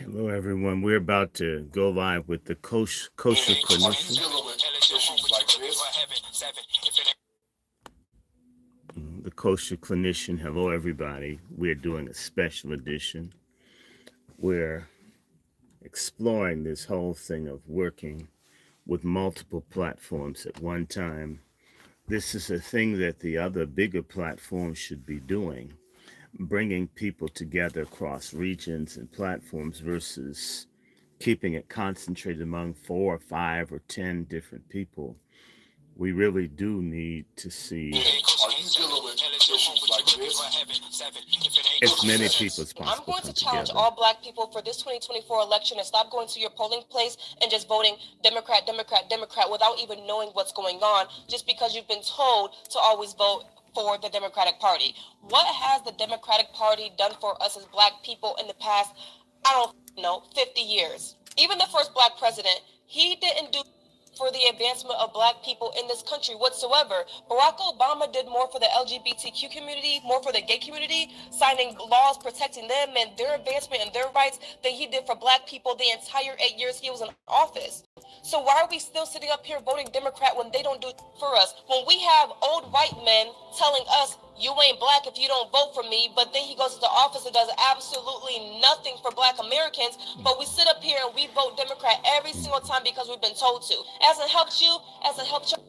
Hello, everyone. We're about to go live with the kosher clinician. The kosher clinician. Hello, everybody. We're doing a special edition. We're exploring this whole thing of working with multiple platforms at one time. This is a thing that the other bigger platforms should be doing, bringing people together across regions and platforms versus keeping it concentrated among 4 or 5 or 10 different people. We really do need to see as many people as I'm possible going come to challenge together. all black people for this 2024 election and stop going to your polling place and just voting Democrat, Democrat, Democrat without even knowing what's going on just because you've been told to always vote for the Democratic Party. What has the Democratic Party done for us as black people in the past, I don't know, 50 years? Even the first black president, he didn't do for the advancement of black people in this country whatsoever. Barack Obama did more for the LGBTQ community, more for the gay community, signing laws protecting them and their advancement and their rights than he did for black people the entire 8 years he was in office. So why are we still sitting up here voting Democrat when they don't do for us? When we have old white men telling us, you ain't black if you don't vote for me, but then he goes into office and does absolutely nothing for black Americans, but we sit up here and we vote Democrat every single time because we've been told to. Hasn't helped you, hasn't helped you.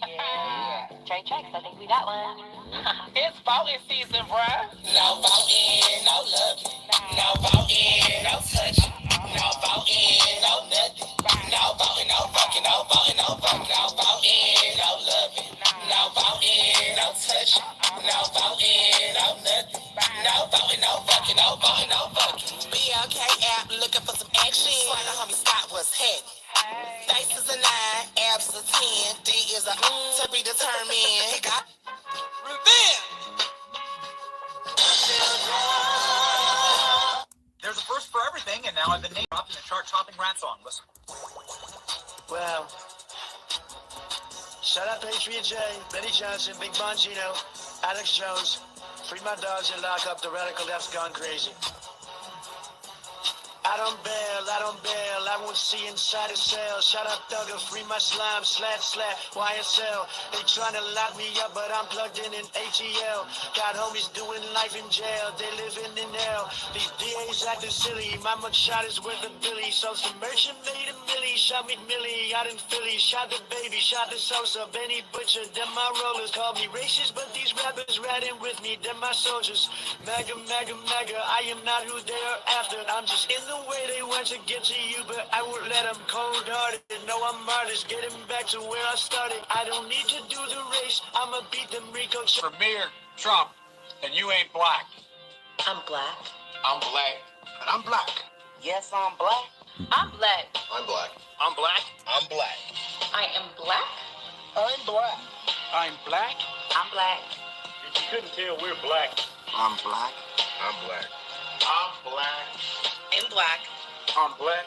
Yeah. Trey checks, I think we got one. It's voting season, bruh. No voting, no loving. No voting, no touching. No voting, no nothing. No voting, no fucking, no voting, no voting. No voting, no loving. No voting, no touching. No voting, no nothing. No voting, no fucking, no voting, no fucking. BLK app looking for some action. Swagger homie Scott was hit. Face is a 9, abs is a 10, D is a to be determined. He got revenge. There's a first for everything, and now I've been name dropped in a chart-topping rat song. Listen. Well, shout out Patriot J, Benny Johnson, Big Bongino, Alex Jones, free my dogs and lock up the radical left's gone crazy. I don't bail, I won't see inside a cell. Shout out Thugger, free my slime, slat, YSL. They tryna lock me up, but I'm plugged in ATL. Got homies doing life in jail, they living in hell. These DAs acting silly, my mugshot is worth a billy. So some merchant made a milli, shot me Millie out in Philly. Shot the baby, shot the Sosa, Benny Butcher, them my rollers. Call me racist, but these rappers riding with me, them my soldiers. MAGA, MAGA, MAGA, I am not who they are after. I'm just in the way they want to get to you, but I won't let them cold-hearted. No, I'm artist, getting back to where I started. I don't need to do the race, I'ma beat them Rico. Premier Trump, and you ain't black. I'm black. I'm black. And I'm black. Yes, I'm black. I'm black. I'm black. I'm black. I'm black. I am black. I'm black. I'm black. I'm black. If you couldn't tell, we're black. I'm black. I'm black. I'm black. I'm black. I'm black.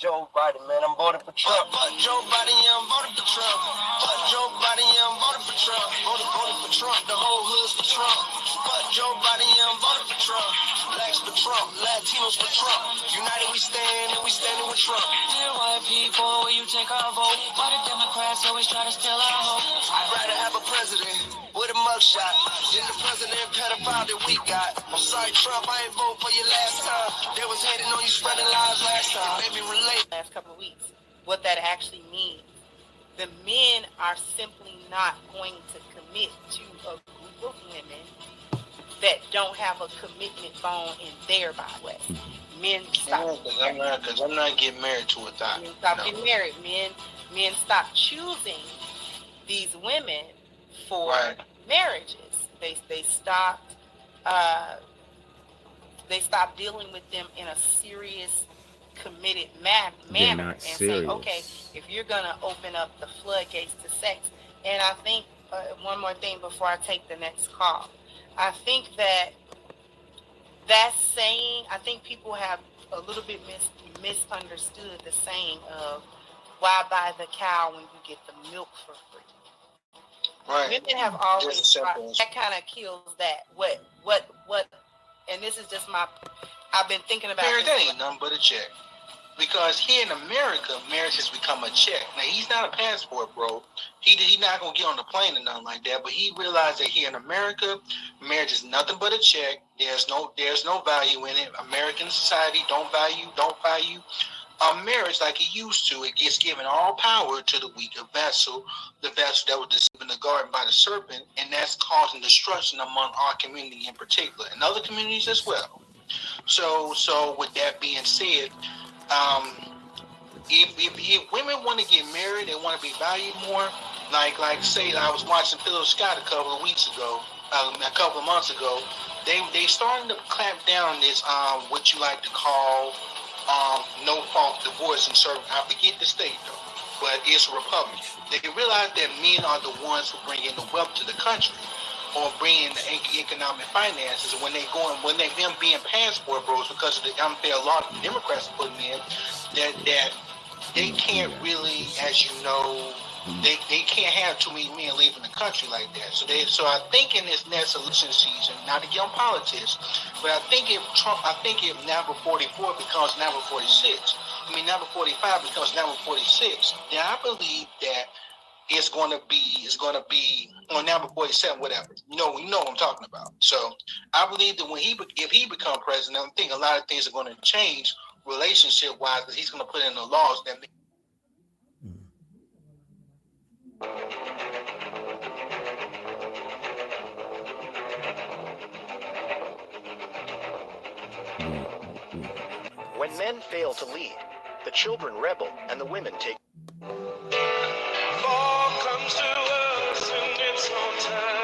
Joe Biden, man, I'm voting for Trump. Fuck Joe Biden, yeah, I'm voting for Trump. Fuck Joe Biden, yeah, I'm voting for Trump. Voting for Trump, the whole hood's for Trump. Fuck Joe Biden, yeah, I'm voting for Trump. Blacks for Trump, Latinos for Trump. United we stand, and we standing with Trump. Dear white people, will you take our vote? Why the Democrats always try to steal our hope? I'd rather have a president with a mugshot than the president pedophile that we got. I'm sorry, Trump, I ain't vote for you last time. They was hating on you spreading lies last time. Made me relate. Last couple of weeks, what that actually means. The men are simply not going to commit to a group of women that don't have a commitment bone in their body. Men stop. Because I'm not getting married to a thought. Men stop getting married. Men stop choosing these women for marriages. They stopped. They stopped dealing with them in a serious, committed manner and say, okay, if you're gonna open up the floodgates to sex, and I think one more thing before I take the next call, I think that saying, I think people have a little bit misunderstood the saying of why buy the cow when you get the milk for free. Right. Women have always tried, that kind of kills that. What, and and this is just I've been thinking about Marriage, this. that ain't nothing but a check. Because here in America, marriage has become a check. Now, he's not a passport, bro. He not going to get on the plane or nothing like that. But he realized that here in America, marriage is nothing but a check. There's no value in it. American society don't value marriage like it used to. It gets given all power to the weaker vessel, the vessel that was deceived in the garden by the serpent, and that's causing destruction among our community in particular, and other communities as well. So with that being said, if women want to get married, they want to be valued more. Like say, I was watching Philip Scott a couple of months ago. They starting to clamp down on this what you like to call no fault divorce in certain. I forget the state though, but it's a republic. They realize that men are the ones who bring in the wealth to the country, or bring in the economic finances. When them being passport bros, because of the unfair law the Democrats are putting in, that they can't really, as you know, they can't have too many men leaving the country like that. So I think in this next election season, not to get on politics, but I think if number 44 becomes number 46, number 45 becomes number 46, then I believe that it's going to be on number 47, whatever. You know what I'm talking about. So I believe that if he become president, I think a lot of things are going to change relationship-wise, because he's going to put in the laws that. When men fail to lead, the children rebel and the women take. Fall comes to us in its own time.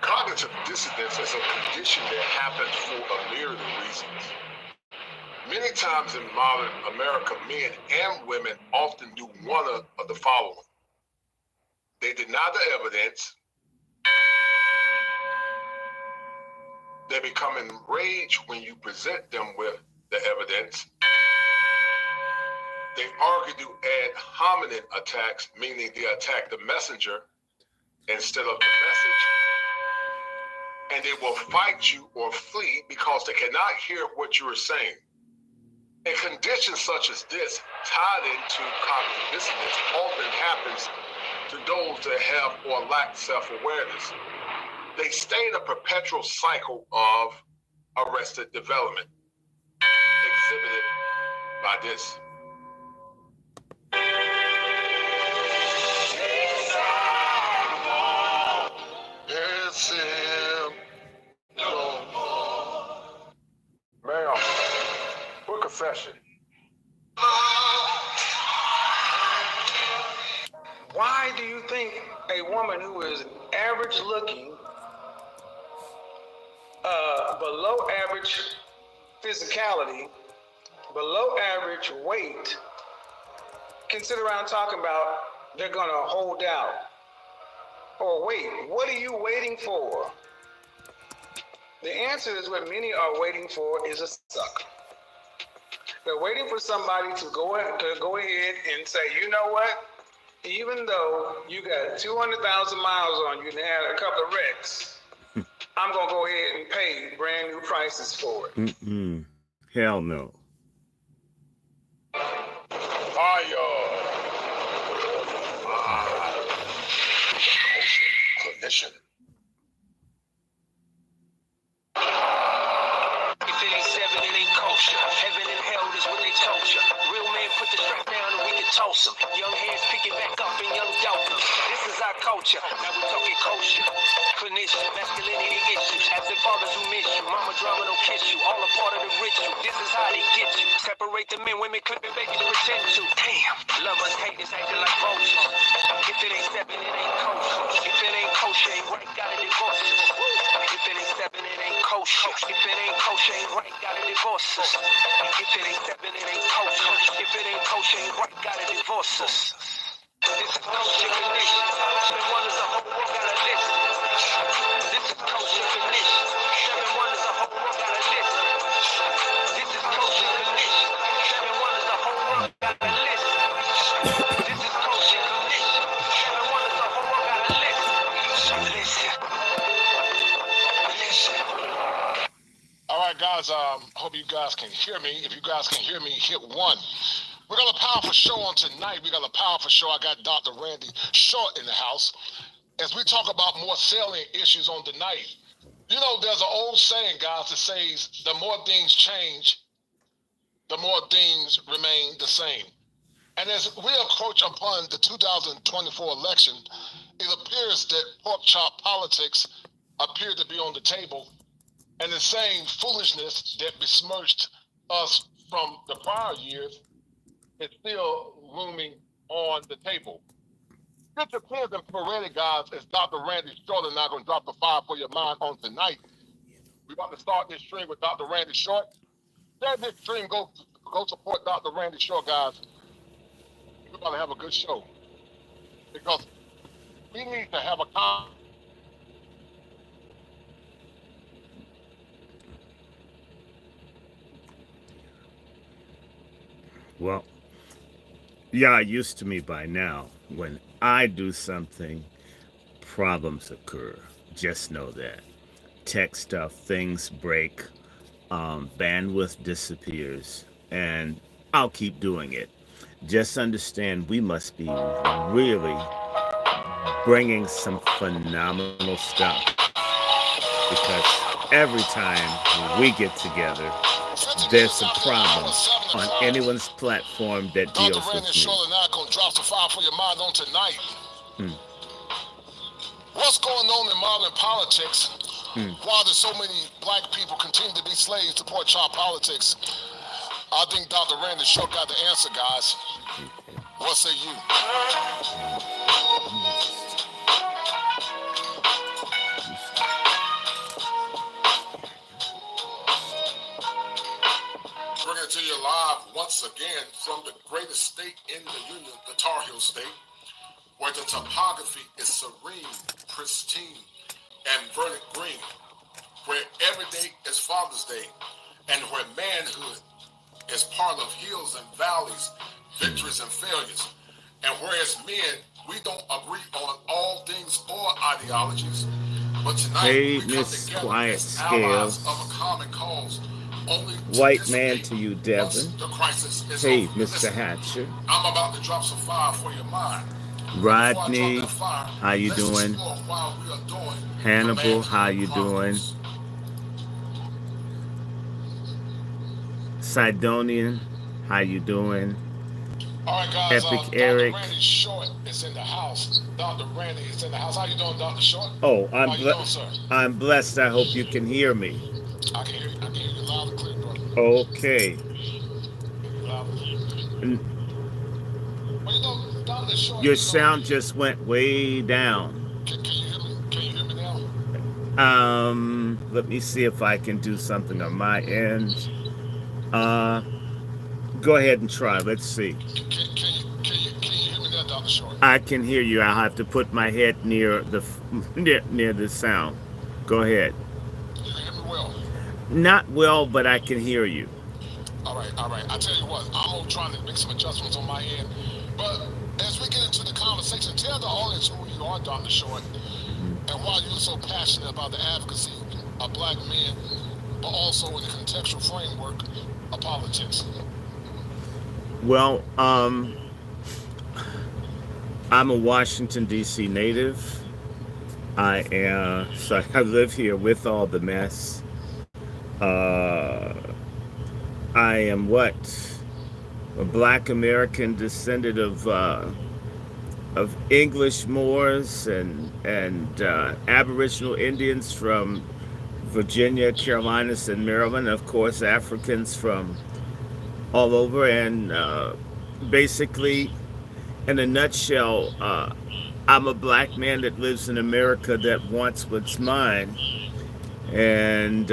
Cognitive dissonance is a condition that happens for a myriad of reasons. Many times in modern America, men and women often do one of the following. They deny the evidence. They become enraged when you present them with the evidence. They argue ad hominem attacks, meaning they attack the messenger instead of the message. And they will fight you or flee because they cannot hear what you are saying. A condition such as this, tied into cognitive dissonance, often happens to those that have or lack self-awareness. They stay in a perpetual cycle of arrested development, exhibited by this. It's him. No more. Ma'am, book a session. Why do you think a woman who is average looking, below average physicality, below average weight, can sit around talking about they're going to hold out? Or wait, what are you waiting for? The answer is what many are waiting for is a sucker. They're waiting for somebody to go ahead and say, you know what? Even though you got 200,000 miles on you and had a couple of wrecks, I'm going to go ahead and pay brand new prices for it. Hell no. Clinician. If it ain't seven, it ain't kosher. Heaven and hell is what they told you. Real men put the strap down and we can toss them. Young hands pick it back up and young dope. This is our culture. Now we talking kosher. Clinician, masculinity issues. Absent fathers who miss you. Mama drama don't kiss you. All a part of the ritual. This is how they get you. Separate the men, women clipping babies pretend to. Damn. Lovers, haters acting like vultures. If it ain't seven, it ain't kosher. If it ain't kosher, ain't right, gotta divorce us. If it ain't seven, it ain't kosher. If it ain't kosher, ain't right, gotta divorce us. If it ain't seven, it ain't kosher. If it ain't kosher, ain't right, gotta divorce us. This is kosher condition. Seven wonders, the whole world got a list. This is kosher condition. Seven wonders, the whole world got a list. This is kosher condition. Seven wonders, the whole world got a list. guys, hope you guys can hear me. If you guys can hear me, hit 1. We got a powerful show on tonight. We got a powerful show. I got Dr. Randy Short in the house. As we talk about more salient issues on tonight, you know, there's an old saying, guys, that says the more things change, the more things remain the same. And as we approach upon the 2024 election, it appears that pork chop politics appear to be on the table, and the same foolishness that besmirched us from the prior years is still looming on the table. Scripture clears and prophetic, guys, as Dr. Randy Short and I are going to drop the fire for your mind on tonight. We're about to start this stream with Dr. Randy Short. Share this stream, go support Dr. Randy Short, guys. We're about to have a good show. Because we need to have a Well, y'all used to me by now. When I do something, problems occur. Just know that. Tech stuff, things break, bandwidth disappears, and I'll keep doing it. Just understand we must be really bringing some phenomenal stuff, because every time we get together, there's some problems on anyone's platform that deals with me. Short and I gonna drop the fire for your mind on tonight. What's going on in modern politics? Why do so many black people continue to be slaves to pork chop politics? I think Dr. Randy Short got the answer, guys. What say you? Bringing it to you live once again from the greatest state in the Union, the Tar Heel State, where the topography is serene, pristine, and verdant green, where every day is Father's Day, and where manhood is part of hills and valleys, victories and failures, and whereas men, we don't agree on all things or ideologies, but tonight hey, we come Miss together Quiet as allies Scales. of a common cause. White man to you, Devin. Hey, Mr. Hatcher. I'm about to drop some fire for your mind. Rodney, how you doing? Hannibal, how you doing? Sidonian, how you doing? All right, guys, Epic Eric. Dr. Randy Short is in the house. Dr. Randy is in the house. How you doing, Dr. Short? Oh, I'm I'm blessed. I hope you can hear me. I can hear you loud and clear, brother. Okay. Your sound just went way down. Can you hear me? Can you hear me now? Let me see if I can do something on my end. Go ahead and try. Let's see. Can you hear me now, Dr. Short? I can hear you. I'll have to put my head near the sound. Go ahead. You hear me well? Not well, but I can hear you. All right. I tell you what, I'm trying to make some adjustments on my end. But as we get into the conversation, tell the audience who you are, Dr. Short, and why you're so passionate about the advocacy of black men, but also in the contextual framework of politics. Well, I'm a Washington, D.C. native. So I live here with all the mess. I am a black American descendant of English Moors and Aboriginal Indians from Virginia, Carolinas, and Maryland. Of course, Africans from all over. And basically, in a nutshell, I'm a black man that lives in America that wants what's mine. And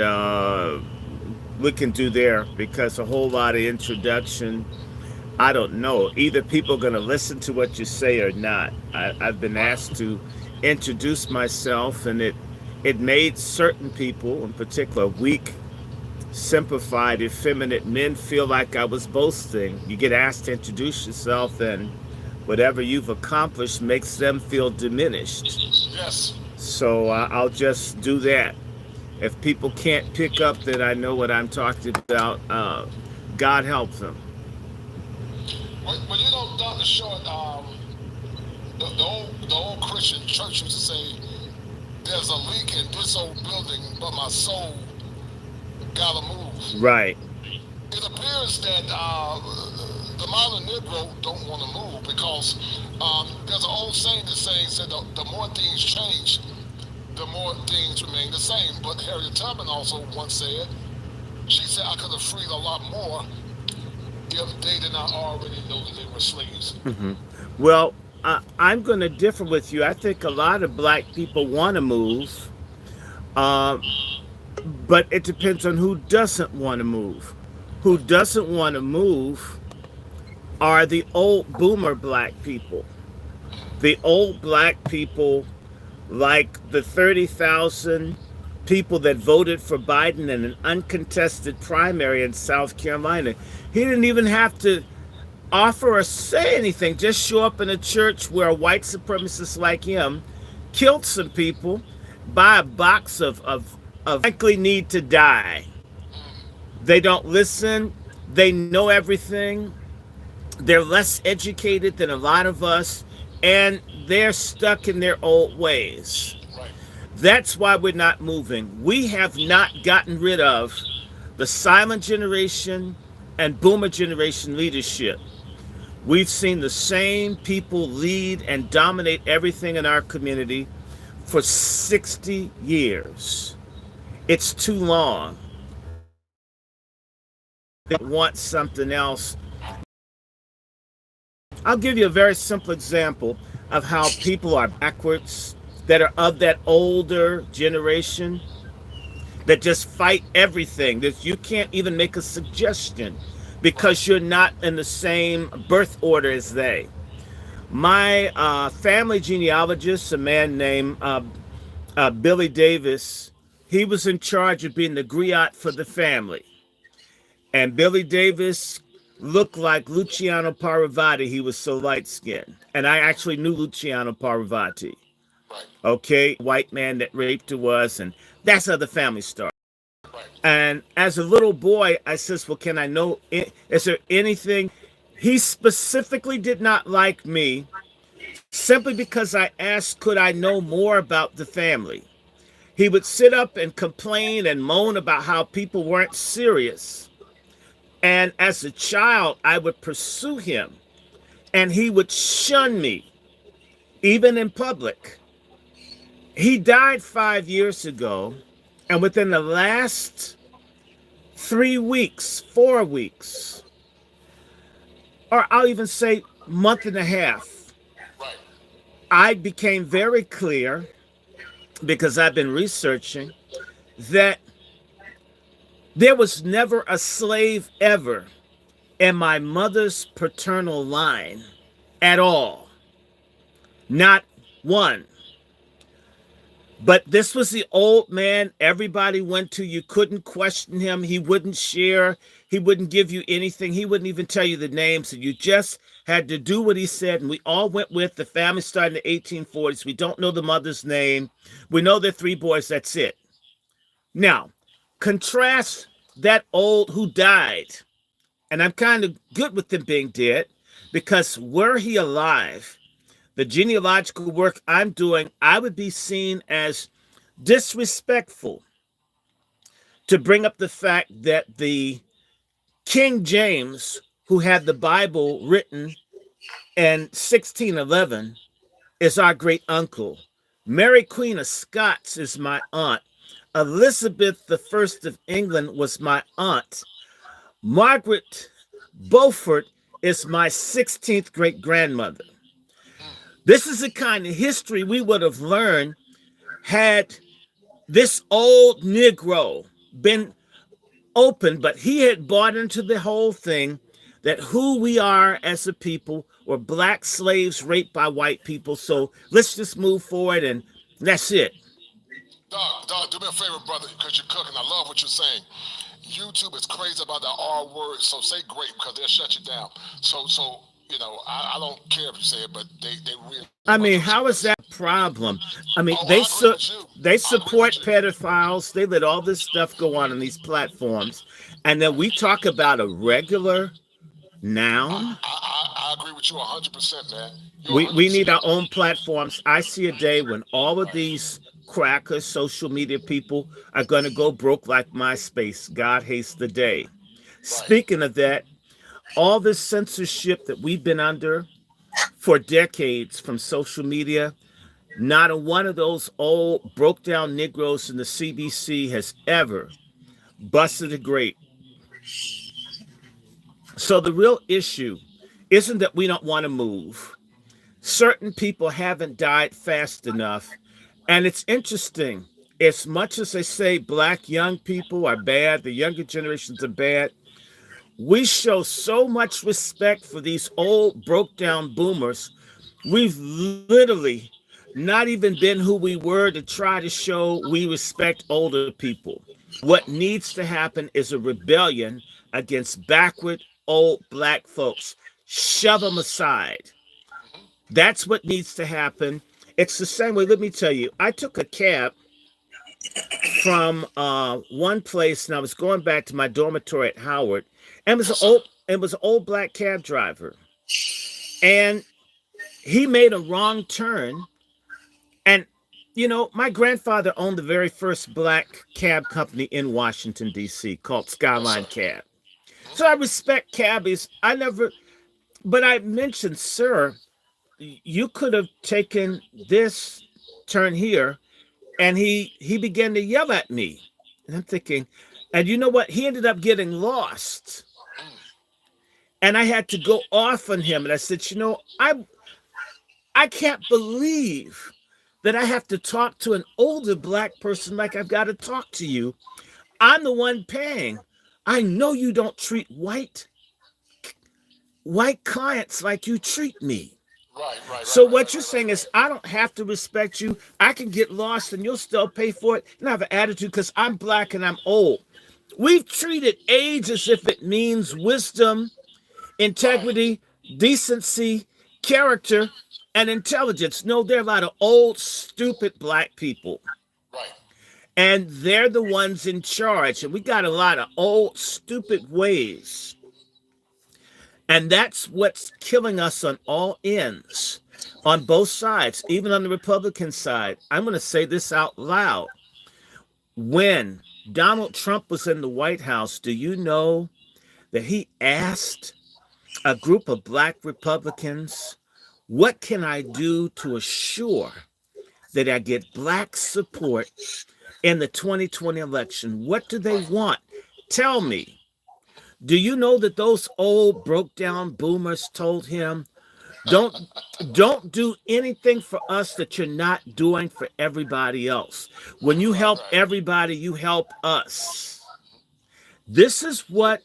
we can do there, because a whole lot of introduction, I don't know. Either people are going to listen to what you say or not. I've been asked to introduce myself, and it made certain people, in particular weak, simplified, effeminate men, feel like I was boasting. You get asked to introduce yourself, and whatever you've accomplished makes them feel diminished. Yes. So I'll just do that. If people can't pick up that I know what I'm talking about, God help them. Well, you know, Dr. Short, the old Christian church used to say, "There's a leak in this old building, but my soul gotta move." Right. It appears that the modern Negro don't want to move because there's an old saying that says that the more things change, the more things remain the same. But Harriet Tubman also once said, she said, "I could have freed a lot more if they did not already know that they were slaves." Mm-hmm. Well, I'm going to differ with you. I think a lot of black people want to move, but it depends on who doesn't want to move. Who doesn't want to move are the old boomer black people. The old black people, like the 30,000 people that voted for Biden in an uncontested primary in South Carolina. He didn't even have to offer or say anything, just show up in a church where a white supremacist like him killed some people, buy a box of frankly need to die. They don't listen. They know everything. They're less educated than a lot of us, and they're stuck in their old ways. That's why we're not moving. We have not gotten rid of the silent generation and boomer generation leadership. We've seen the same people lead and dominate everything in our community for 60 years. It's too long. They want something else. I'll give you a very simple example of how people are backwards, that are of that older generation, that just fight everything, that you can't even make a suggestion because you're not in the same birth order as they. My family genealogist, a man named Billy Davis, he was in charge of being the griot for the family. And Billy Davis looked like Luciano Pavarotti. He was so light-skinned. And I actually knew Luciano Pavarotti. Okay, white man that raped her was, and that's how the family started. And as a little boy, I says, well, can I know, is there anything? He specifically did not like me simply because I asked, could I know more about the family? He would sit up and complain and moan about how people weren't serious. And as a child, I would pursue him, and he would shun me, even in public. He died 5 years ago, and within the last 3 weeks, 4 weeks, or I'll even say month and a half, I became very clear, because I've been researching, that there was never a slave ever in my mother's paternal line at all. Not one. But this was the old man everybody went to. You couldn't question him. He wouldn't share. He wouldn't give you anything. He wouldn't even tell you the names. And you just had to do what he said. And we all went with. The family started in the 1840s. We don't know the mother's name. We know they're 3 boys. That's it. Now, contrast that old who died. And I'm kind of good with him being dead, because were he alive, the genealogical work I'm doing, I would be seen as disrespectful to bring up the fact that the King James, who had the Bible written in 1611, is our great uncle. Mary Queen of Scots is my aunt. Elizabeth I of England was my aunt. Margaret Beaufort is my 16th great-grandmother. This is the kind of history we would have learned had this old Negro been open, but he had bought into the whole thing that who we are as a people were black slaves raped by white people. So let's just move forward, and that's it. Doc, do me a favor, brother, because you're cooking. I love what you're saying. YouTube is crazy about the R word, so say great, because they'll shut you down. So you know, I don't care if you say it, but they really... I mean, how is that problem. I mean, Oh, I agree with you. they I agree support with you. pedophiles. They let all this stuff go on these platforms, and then we talk about a regular noun. I agree with you 100%, man. You're We 100% need our own correct. platforms. I see a day when all of these crackers, social media people are going to go broke like MySpace. God hates the day. Right. Speaking of that, all this censorship that we've been under for decades from social media, not a one of those old broke down Negroes in the CBC has ever busted a grape. So the real issue isn't that we don't want to move. Certain people haven't died fast enough. And it's interesting. As much as they say black young people are bad, the younger generations are bad, we show so much respect for these old broke down boomers. We've literally not even been who we were to try to show we respect older people. What needs to happen is a rebellion against backward old black folks. Shove them aside. That's what needs to happen. It's the same way. Let me tell you, I took a cab from one place, and I was going back to my dormitory at Howard, and it was an old black cab driver, and he made a wrong turn. And you know, my grandfather owned the very first black cab company in Washington D.C. called Skyline Cab. So I respect cabbies. But I mentioned, sir, you could have taken this turn here. And he began to yell at me. And I'm thinking, and you know what? He ended up getting lost. And I had to go off on him. And I said, you know, I can't believe that I have to talk to an older black person like I've got to talk to you. I'm the one paying. I know you don't treat white clients like you treat me. So what you're saying is I don't have to respect you. I can get lost and you'll still pay for it and have an attitude because I'm black and I'm old. We've treated age as if it means wisdom, integrity, decency, character, and intelligence. No, there are a lot of old, stupid black people. And they're the ones in charge. And we got a lot of old, stupid ways. And that's what's killing us on all ends, on both sides, even on the Republican side. I'm going to say this out loud. When Donald Trump was in the White House, do you know that he asked a group of black Republicans, what can I do to assure that I get black support in the 2020 election? What do they want? Tell me. Do you know that those old broke down boomers told him, don't do anything for us that you're not doing for everybody else. When you help everybody, you help us. This is what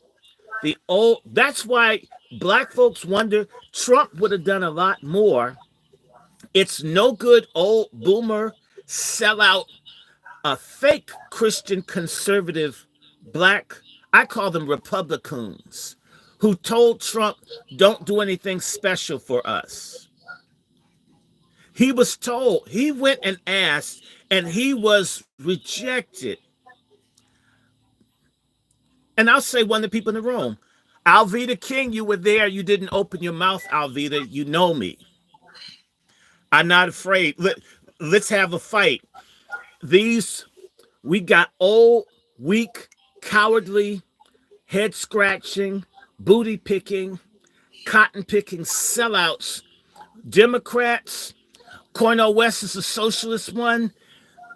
that's why black folks wonder Trump would have done a lot more. It's no good old boomer sellout, a fake Christian conservative black, I call them Republicans, who told Trump, don't do anything special for us. He was told, he went and asked, and he was rejected. And I'll say one of the people in the room, Alveda King, you were there. You didn't open your mouth, Alveda. You know me. I'm not afraid. Let's have a fight. We got old, weak, cowardly, head scratching, booty picking, cotton picking sellouts. Democrats, Cornel West is a socialist one.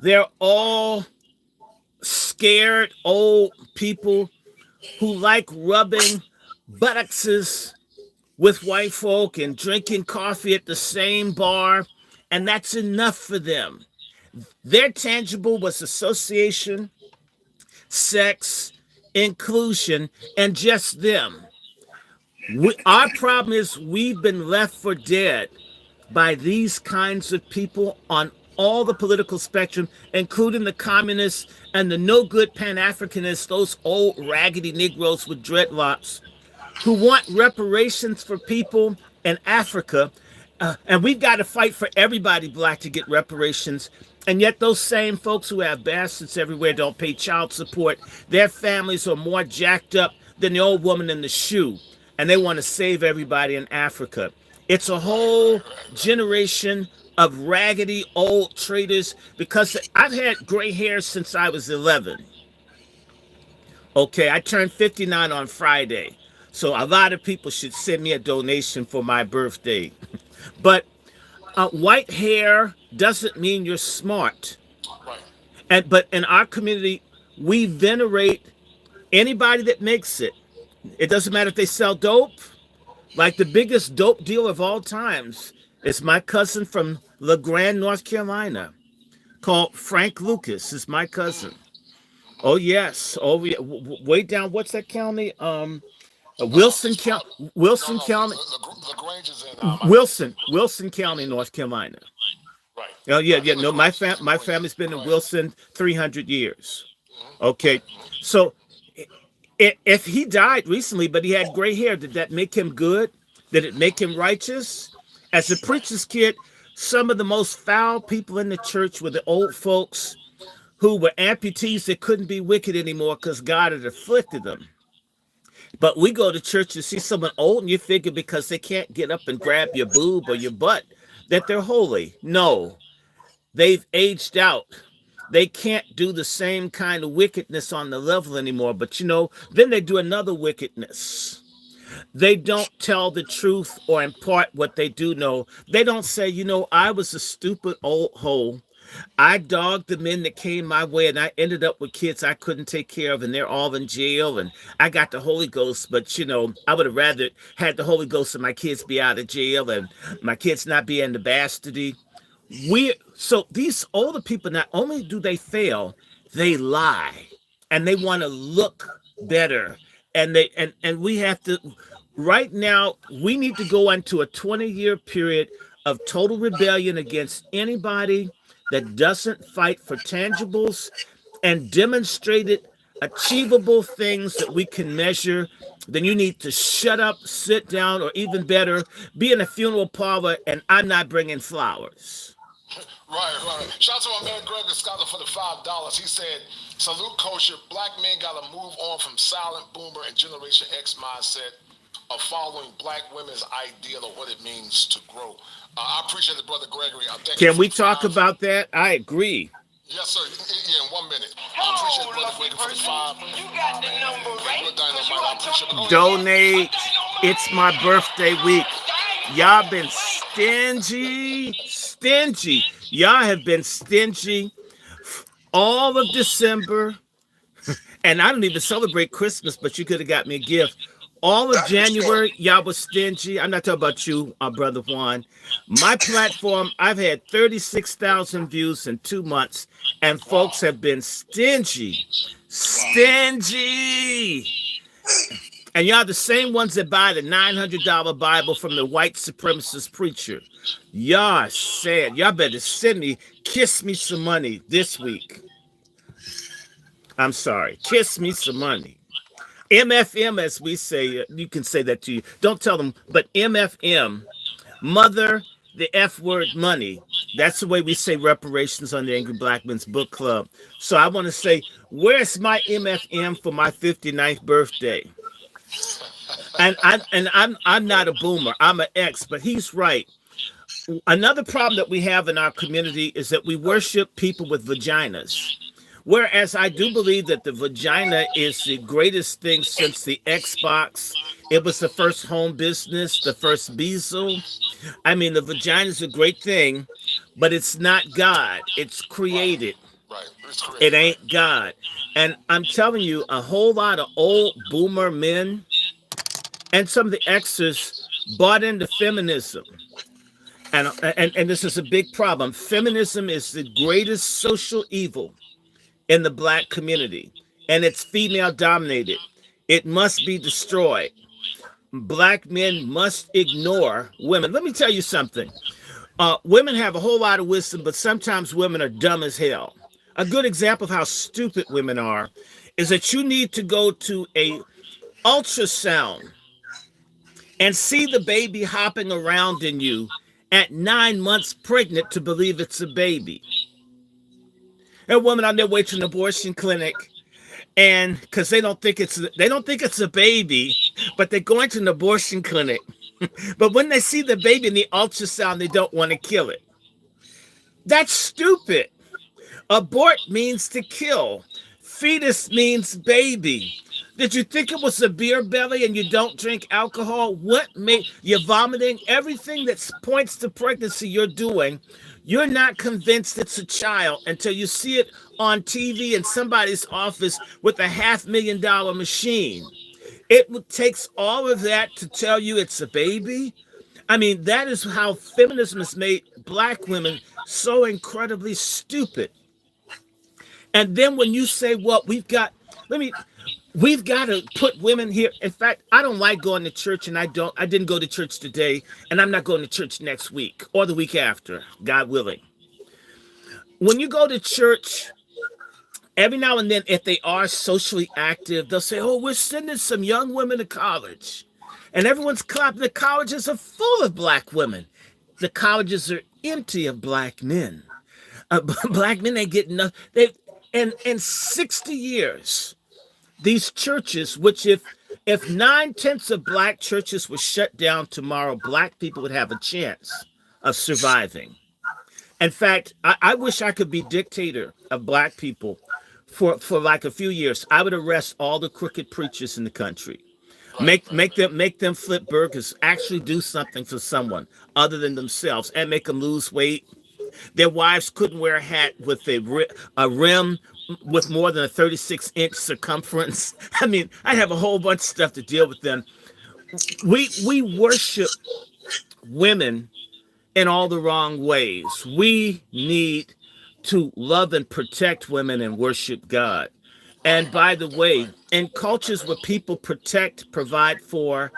They're all scared old people who like rubbing buttocks with white folk and drinking coffee at the same bar, and that's enough for them. Their tangible was association, sex, inclusion, and just them. Our problem is we've been left for dead by these kinds of people on all the political spectrum, including the communists and the no-good Pan-Africanists, those old raggedy Negroes with dreadlocks, who want reparations for people in Africa, And we've got to fight for everybody black to get reparations. And yet those same folks who have bastards everywhere don't pay child support. Their families are more jacked up than the old woman in the shoe. And they want to save everybody in Africa. It's a whole generation of raggedy old traitors, because I've had gray hair since I was 11. Okay, I turned 59 on Friday. So a lot of people should send me a donation for my birthday. But white hair doesn't mean you're smart. But in our community, we venerate anybody that makes it. It doesn't matter if they sell dope. Like the biggest dope dealer of all times is my cousin from LeGrand, North Carolina, called Frank Lucas. Is my cousin. Oh yes. Oh yeah. Way down. What's that county? Wilson County. Wilson County. Wilson County, North Carolina. Right. Oh yeah. No, my family's been in Wilson 300 years. Okay, so if he died recently, but he had gray hair, did that make him good? Did it make him righteous? As a preacher's kid, some of the most foul people in the church were the old folks who were amputees that couldn't be wicked anymore because God had afflicted them. But we go to church to see someone old, and you figure because they can't get up and grab your boob or your butt that they're holy. No, they've aged out. They can't do the same kind of wickedness on the level anymore. But then they do another wickedness. They don't tell the truth or impart what they do know. They don't say, I was a stupid old hoe. I dogged the men that came my way, and I ended up with kids I couldn't take care of, and they're all in jail, and I got the Holy Ghost, but I would have rather had the Holy Ghost and my kids be out of jail and my kids not be in the bastardy. So these older people, not only do they fail, they lie, and they want to look better, and we have to. Right now, we need to go into a 20-year period of total rebellion against anybody that doesn't fight for tangibles and demonstrated achievable things that we can measure. Then you need to shut up, sit down, or even better, be in a funeral parlor, and I'm not bringing flowers. Right. Shout out to my man Greg Scott for the $5. He said, salute kosher. Black men got to move on from silent boomer and Generation X mindset of following black women's ideal of what it means to grow. I appreciate it, Brother Gregory. Can we talk about that? I agree. Yes, sir. Yeah, in 1 minute. I appreciate it, Brother Gregory, for the $5. You got the number right. Donate. It's my birthday week. Y'all been stingy. Y'all have been stingy all of December. And I don't even celebrate Christmas, but you could have got me a gift. All of January, y'all was stingy. I'm not talking about you, Brother Juan. My platform, I've had 36,000 views in 2 months, and folks have been stingy. And y'all the same ones that buy the $900 Bible from the white supremacist preacher. Y'all sad. Y'all better send me, kiss me some money this week. I'm sorry. Kiss me some money. MFM, as we say, you can say that to you. Don't tell them, but MFM, mother, the F word, money. That's the way we say reparations on the Angry Black Men's Book Club. So I want to say, where's my MFM for my 59th birthday? And I'm not a boomer. I'm an X, but he's right. Another problem that we have in our community is that we worship people with vaginas. Whereas I do believe that the vagina is the greatest thing since the Xbox. It was the first home business, the first Beazle. I mean, the vagina is a great thing, but it's not God. It's created. It ain't God. And I'm telling you, a whole lot of old boomer men and some of the Xers bought into feminism. And this is a big problem. Feminism is the greatest social evil in the black community, and it's female dominated. It must be destroyed. Black men must ignore women. Let me tell you something. Women have a whole lot of wisdom, but sometimes women are dumb as hell. A good example of how stupid women are is that you need to go to a ultrasound and see the baby hopping around in you at 9 months pregnant to believe it's a baby. A woman on their way to an abortion clinic, and because they don't think it's a baby, but they're going to an abortion clinic. But when they see the baby in the ultrasound, they don't want to kill it. That's stupid. Abort means to kill. Fetus means baby. Did you think it was a beer belly and you don't drink alcohol? What made you're vomiting? Everything that points to pregnancy you're doing, you're not convinced it's a child until you see it on TV in somebody's office with a $500,000 machine. It takes all of that to tell you it's a baby. I mean, that is how feminism has made black women so incredibly stupid. And then when you say, well, we've got to put women here. In fact, I don't like going to church, and I didn't go to church today, and I'm not going to church next week or the week after, God willing. When you go to church, every now and then, if they are socially active, they'll say, oh, we're sending some young women to college. And everyone's clapping. The colleges are full of black women. The colleges are empty of black men. Black men ain't getting nothing. In 60 years, these churches, which if 9/10 of black churches were shut down tomorrow, black people would have a chance of surviving. In fact, I wish I could be dictator of black people for like a few years. I would arrest all the crooked preachers in the country. Make them flip burgers, actually do something for someone other than themselves, and make them lose weight. Their wives couldn't wear a hat with a rim with more than a 36-inch circumference. I mean, I'd have a whole bunch of stuff to deal with them. We worship women in all the wrong ways. We need to love and protect women and worship God. And by the way, in cultures where people protect, provide for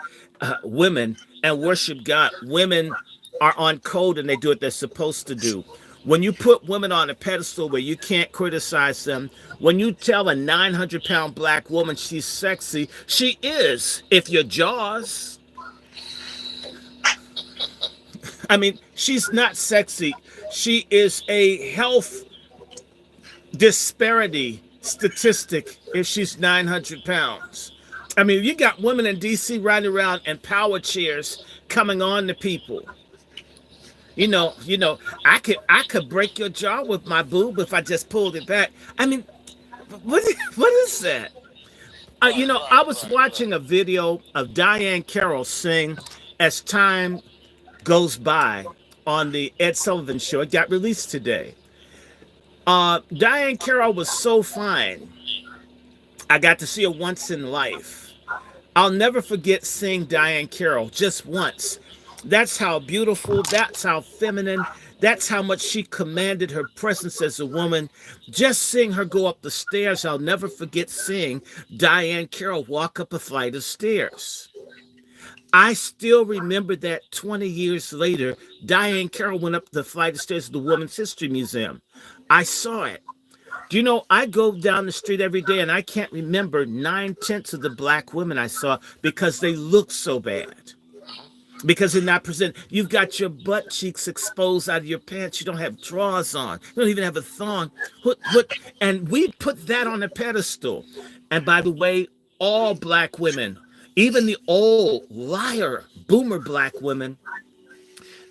women and worship God, women are on code and they do what they're supposed to do. When you put women on a pedestal where you can't criticize them, when you tell a 900-pound black woman she's sexy, she is, if you're Jaws. I mean, she's not sexy. She is a health disparity statistic if she's 900 pounds. I mean, you got women in D.C. riding around in power chairs coming on to people. You know, I could break your jaw with my boob if I just pulled it back. I mean, what is that? I was watching a video of Diane Carroll sing As Time Goes By on the Ed Sullivan Show. It got released today. Diane Carroll was so fine. I got to see her once in life. I'll never forget seeing Diane Carroll just once. That's how beautiful, that's how feminine, that's how much she commanded her presence as a woman. Just seeing her go up the stairs, I'll never forget seeing Diane Carroll walk up a flight of stairs. I still remember that 20 years later, Diane Carroll went up the flight of stairs to the Women's History Museum. I saw it. Do you know, I go down the street every day and I can't remember 9/10 of the black women I saw because they look so bad. Because they're not present. You've got your butt cheeks exposed out of your pants. You don't have drawers on. You don't even have a thong. And we put that on a pedestal. And by the way, all black women, even the old liar, boomer black women,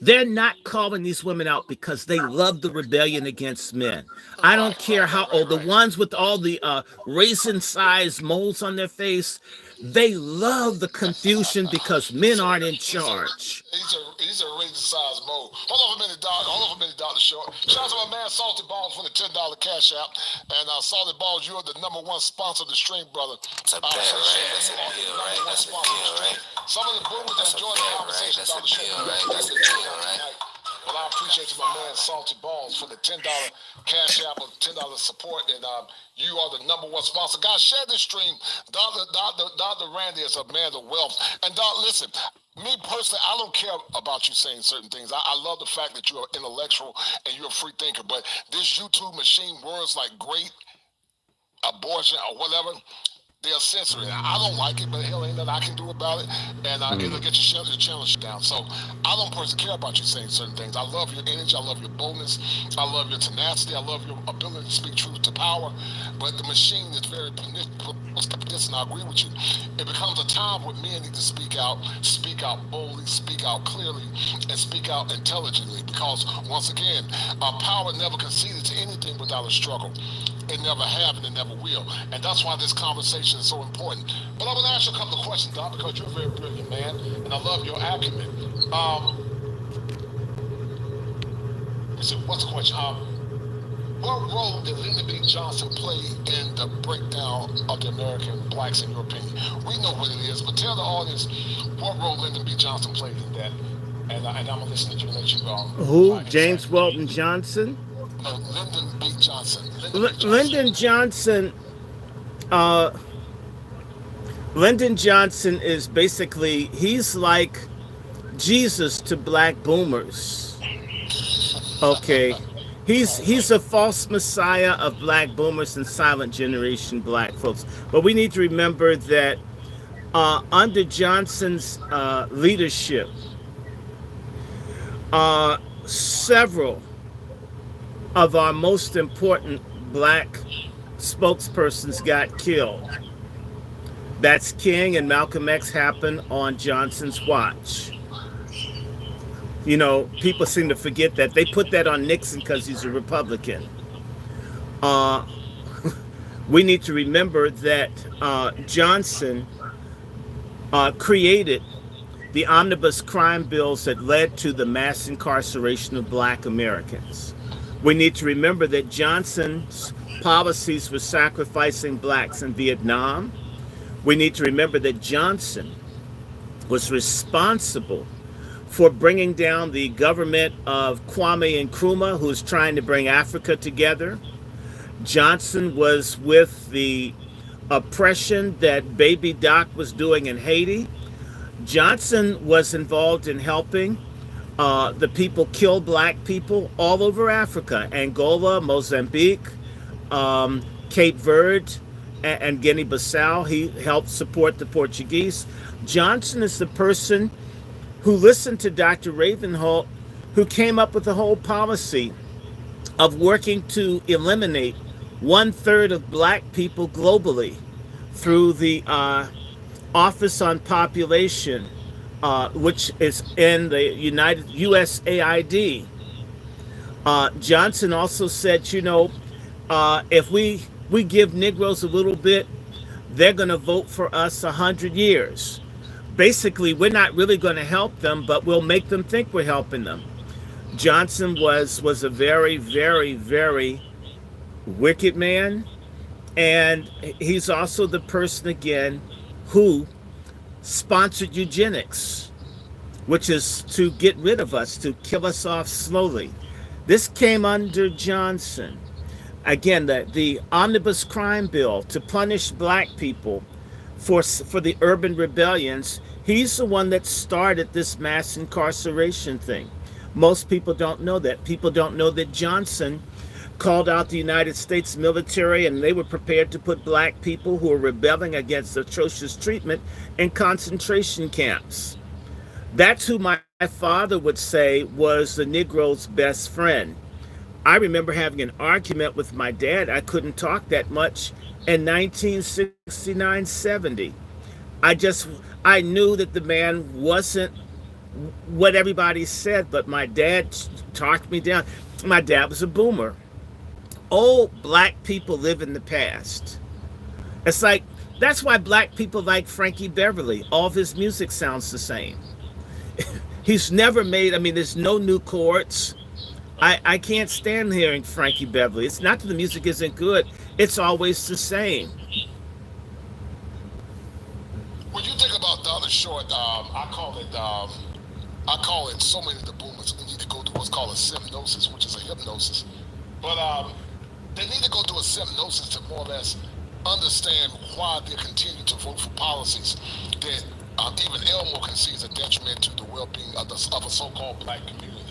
they're not calling these women out because they love the rebellion against men. I don't care how old. The ones with all the raisin-sized moles on their face, they love the confusion because men aren't in charge. He's a raisin-sized mole. Hold on a minute, Dr. Short. Shout out to my man Salty Balls for the $10 cash app. And Salty Balls, you're the #1 sponsor of the stream, brother. That's a bad right. That's a deal, right? Some of the boomers enjoy the conversation, Dr. Short. That's a deal, right? Well, I appreciate you, my man Salty Balls, for the $10 cash app or $10 support, and you are the #1 sponsor. Guys, share this stream. Dr. Randy is a man of wealth. And Doc, listen, me personally, I don't care about you saying certain things. I love the fact that you're intellectual and you're a free thinker, but this YouTube machine, words like great, abortion, or whatever, they'll censor it. I don't like it, but hell, ain't nothing I can do about it. And it'll get your challenge down. So I don't personally care about you saying certain things. I love your energy. I love your boldness. I love your tenacity. I love your ability to speak truth to power. But the machine is very manipulative, and I agree with you. It becomes a time where men need to speak out boldly, speak out clearly, and speak out intelligently. Because once again, power never conceded to anything without a struggle. It never have and it never will. And that's why this conversation is so important. But I'm going to ask you a couple of questions, Doc, because you're a very brilliant man, and I love your acumen. What's the question? What role did Lyndon B. Johnson play in the breakdown of the American blacks, in your opinion? We know what it is, but tell the audience what role Lyndon B. Johnson played in that. And I'm going to listen to you and let you go. Who? James Weldon Johnson? No, Lyndon B. Johnson. Lyndon Johnson is basically, he's like Jesus to black boomers. Okay. He's a false messiah of black boomers and silent generation black folks. But we need to remember that under Johnson's leadership, several of our most important black spokespersons got killed. That's King and Malcolm X happened on Johnson's watch. You know, people seem to forget that. They put that on Nixon because he's a Republican. We need to remember that Johnson created the omnibus crime bills that led to the mass incarceration of black Americans. We need to remember that Johnson's policies were sacrificing blacks in Vietnam. We need to remember that Johnson was responsible for bringing down the government of Kwame Nkrumah, who was trying to bring Africa together. Johnson was with the oppression that Baby Doc was doing in Haiti. Johnson was involved in helping the people kill black people all over Africa, Angola, Mozambique, Cape Verde, and Guinea-Bissau. He helped support the Portuguese. Johnson is the person who listened to Dr. Ravenholt, who came up with the whole policy of working to eliminate 1/3 of black people globally through the Office on Population, which is in the USAID. Johnson also said, you know, if we give Negroes a little bit, they're going to vote for us 100 years. Basically, we're not really going to help them, but we'll make them think we're helping them. Johnson was a very, very, very wicked man. And he's also the person, again, who sponsored eugenics, which is to get rid of us, to kill us off slowly. This came under Johnson. Again, the omnibus crime bill to punish black people for the urban rebellions. He's the one that started this mass incarceration thing. Most people don't know that. People don't know that Johnson called out the United States military, and they were prepared to put black people who were rebelling against atrocious treatment in concentration camps. That's who my father would say was the Negro's best friend. I remember having an argument with my dad. I couldn't talk that much in 1969-70. I knew that the man wasn't what everybody said, but my dad talked me down. My dad was a boomer. Old black people live in the past. It's like, that's why black people like Frankie Beverly. All of his music sounds the same. He's never made, there's no new chords. I can't stand hearing Frankie Beverly. It's not that the music isn't good. It's always the same. When you think about DrRandyShort, I call it so many of the boomers need to go through what's called a semnosis, which is a hypnosis. But they need to go through a semnosis to more or less understand why they continue to vote for policies that even Elmo can see as a detriment to the well-being of a so-called black community.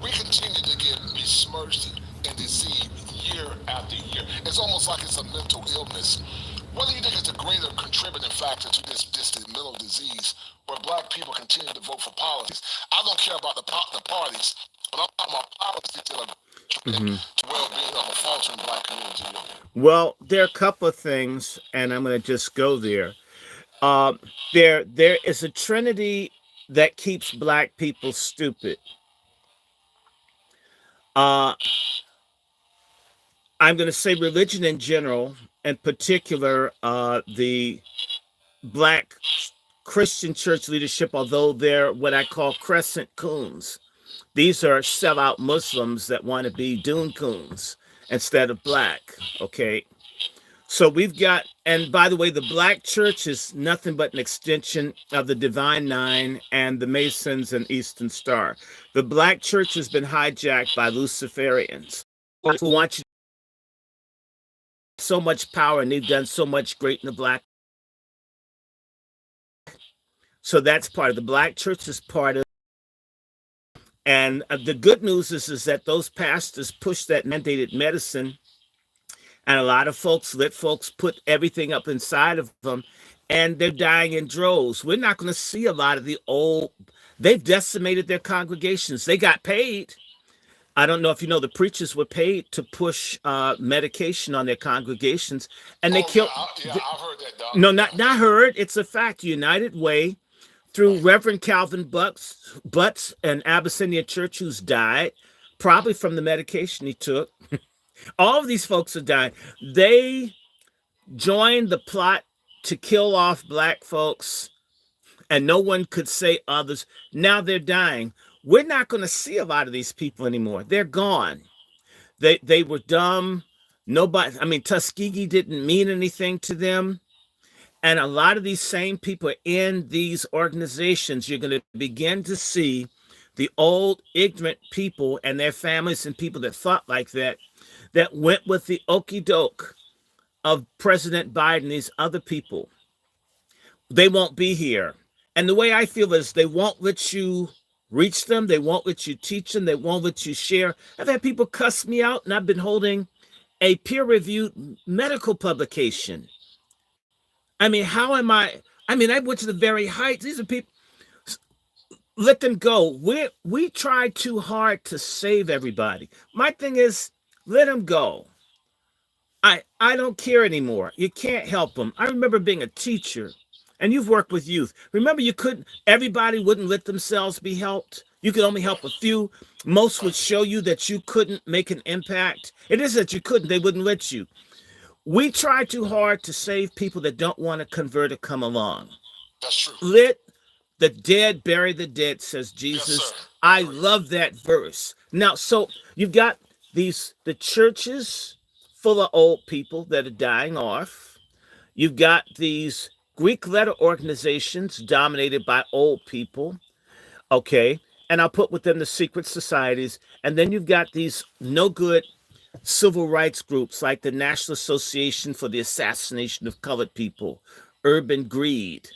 We continue to get besmirched and deceived year after year. It's almost like it's a mental illness What do you think is the greater contributing factor to this mental disease where black people continue to vote for policies? I don't care about the parties, but I'm talking about policies that are to well-being of a faltering black community. Well, there are a couple of things, and I'm going to just go there. There is a trinity that keeps black people stupid. I'm going to say religion in general, in particular, the black Christian church leadership, although they're what I call crescent coons. These are sellout Muslims that want to be dune coons instead of black. Okay. So we've got, and by the way, the black church is nothing but an extension of the Divine Nine and the Masons and Eastern Star. The black church has been hijacked by Luciferians who want you so much power, and they've done so much great in the black. So that's part of the black church is part of. And the good news is that those pastors push that mandated medicine. And a lot of folks, lit folks, put everything up inside of them, and they're dying in droves. We're not going to see a lot of the old. They've decimated their congregations. They got paid. I don't know if you know, the preachers were paid to push medication on their congregations, and they killed. Yeah, I've heard that, Doc. No, not heard. It's a fact. United Way, through Reverend Calvin Butts and Abyssinia Church, who's died, probably from the medication he took. All of these folks are dying. They joined the plot to kill off black folks, and no one could say others. Now they're dying. We're not going to see a lot of these people anymore. They're gone. They were dumb. Nobody, I mean, Tuskegee didn't mean anything to them. And a lot of these same people in these organizations, you're going to begin to see the old ignorant people and their families and people that thought like that went with the okey doke of President Biden, these other people. They won't be here. And the way I feel is they won't let you reach them. They won't let you teach them. They won't let you share. I've had people cuss me out, and I've been holding a peer-reviewed medical publication. I mean, how am I? I mean, I went to the very heights. These are people. Let them go. We try too hard to save everybody. My thing is, let them go. I don't care anymore. You can't help them. I remember being a teacher, and you've worked with youth. Remember, everybody wouldn't let themselves be helped. You could only help a few. Most would show you that you couldn't make an impact. It is that you couldn't. They wouldn't let you. We try too hard to save people that don't want to convert or come along. That's true. Let the dead bury the dead, says Jesus. Yes, I love that verse. Now, so you've got the churches full of old people that are dying off. You've got these Greek letter organizations dominated by old people. Okay. And I'll put with them the secret societies. And then you've got these no good civil rights groups like the National Association for the Assassination of Colored People, Urban Greed.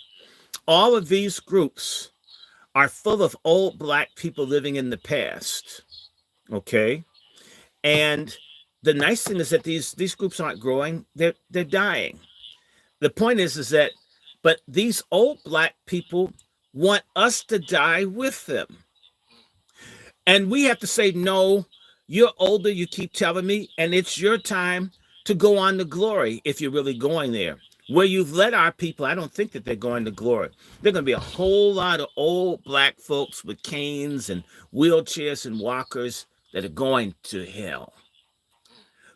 All of these groups are full of old black people living in the past. Okay. And the nice thing is that these groups aren't growing, they're dying. The point is that, but these old black people want us to die with them. And we have to say, no, you're older, you keep telling me, and it's your time to go on to glory if you're really going there. Where you've led our people, I don't think that they're going to glory. There are going to be a whole lot of old black folks with canes and wheelchairs and walkers that are going to hell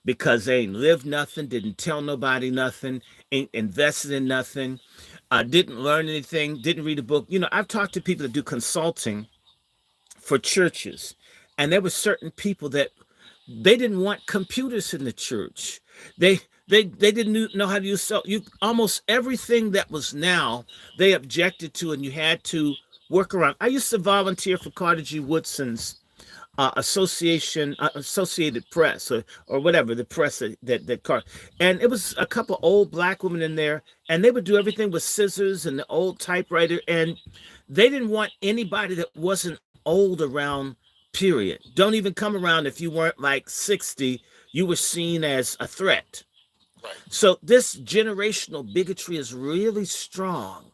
because they ain't lived nothing, didn't tell nobody nothing, ain't invested in nothing, didn't learn anything, didn't read a book. You know, I've talked to people that do consulting for churches, and there were certain people that they didn't want computers in the church. They didn't know how to use almost everything that was now they objected to, and you had to work around. I used to volunteer for Carter G. Woodson's Associated Press or whatever, the press that Carter, and it was a couple old black women in there, and they would do everything with scissors and the old typewriter, and they didn't want anybody that wasn't old around, period. Don't even come around if you weren't like 60, you were seen as a threat. Right. So this generational bigotry is really strong,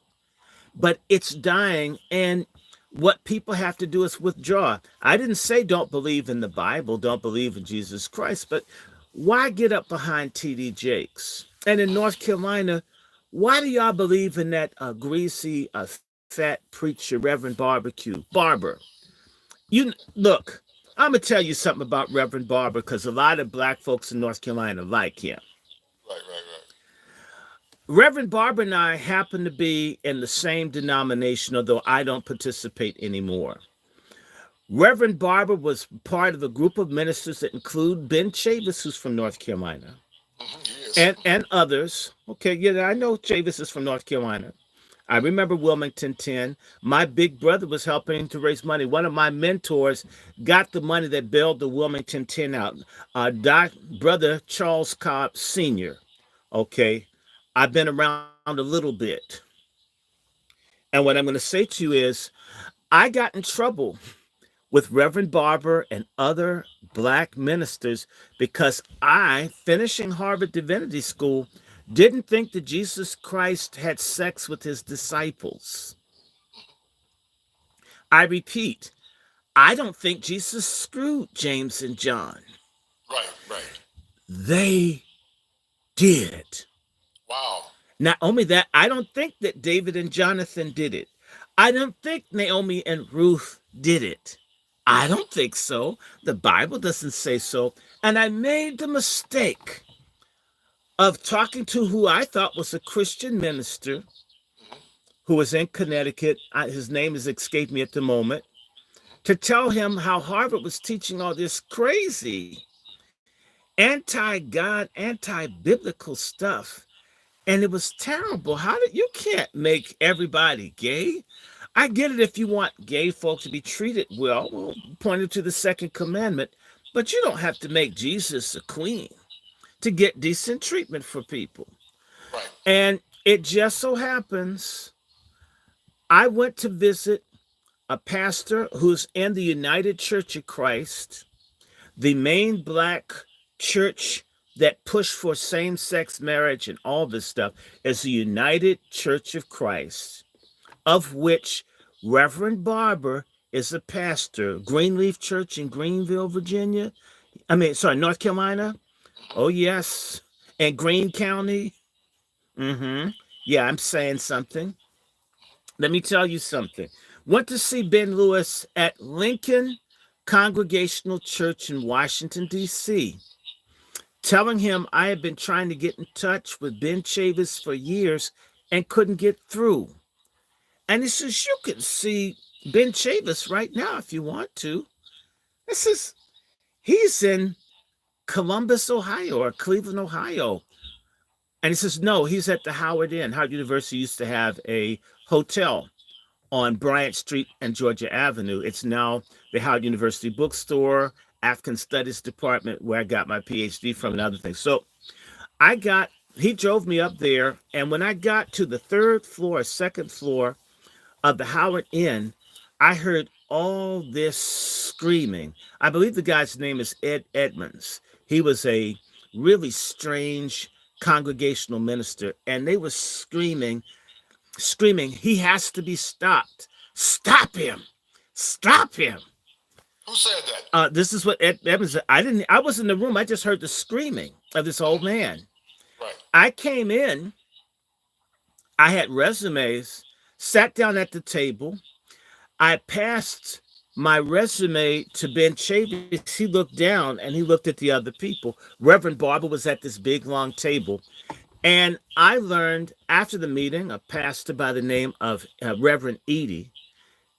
but it's dying. And what people have to do is withdraw. I didn't say don't believe in the Bible, don't believe in Jesus Christ, but why get up behind T.D. Jakes? And in North Carolina, why do y'all believe in that greasy, fat preacher, Reverend Barber? You look, I'm gonna tell you something about Reverend Barber because a lot of black folks in North Carolina like him. Right, right, right. Reverend Barber and I happen to be in the same denomination, although I don't participate anymore. Reverend Barber was part of a group of ministers that include Ben Chavis, who's from North Carolina, and others. Okay, yeah, I know Chavis is from North Carolina. I remember Wilmington 10. My big brother was helping to raise money. One of my mentors got the money that bailed the Wilmington 10 out. Brother Charles Cobb Sr. Okay, I've been around a little bit. And what I'm going to say to you is, I got in trouble with Reverend Barber and other black ministers because I, finishing Harvard Divinity School, didn't think that Jesus Christ had sex with his disciples. I repeat, I don't think Jesus screwed James and John. Right, right. They did. Wow. Not only that, I don't think that David and Jonathan did it. I don't think Naomi and Ruth did it. I don't think so. The Bible doesn't say so. And I made the mistake of talking to who I thought was a Christian minister who was in Connecticut. His name has escaped me at the moment. To tell him how Harvard was teaching all this crazy anti-God, anti-biblical stuff. And it was terrible. You can't make everybody gay. I get it if you want gay folks to be treated well, pointed to the second commandment, but you don't have to make Jesus a queen to get decent treatment for people. Right. And it just so happens, I went to visit a pastor who's in the United Church of Christ, the main black church that pushed for same-sex marriage and all this stuff is the United Church of Christ, of which Reverend Barber is a pastor. Greenleaf Church in Greenville, Virginia. North Carolina. Oh, yes. And Greene County. Yeah, I'm saying something. Let me tell you something. Went to see Ben Lewis at Lincoln Congregational Church in Washington, D.C., telling him I had been trying to get in touch with Ben Chavis for years and couldn't get through. And he says, you can see Ben Chavis right now if you want to. He's in Columbus, Ohio, or Cleveland, Ohio. And he says, no, he's at the Howard Inn. Howard University used to have a hotel on Bryant Street and Georgia Avenue. It's now the Howard University Bookstore, African Studies Department, where I got my PhD from and other things. So he drove me up there. And when I got to the second floor of the Howard Inn, I heard all this screaming. I believe the guy's name is Ed Edmonds. He was a really strange congregational minister, and they were screaming, he has to be stopped. Stop him. Stop him. Who said that? This is what Ed Edmonds said. I was in the room. I just heard the screaming of this old man. Right. I came in. I had resumes, sat down at the table. I passed my resume to Ben Chavis. He looked down and he looked at the other people. Reverend Barber was at this big, long table. And I learned after the meeting, a pastor by the name of Reverend Edie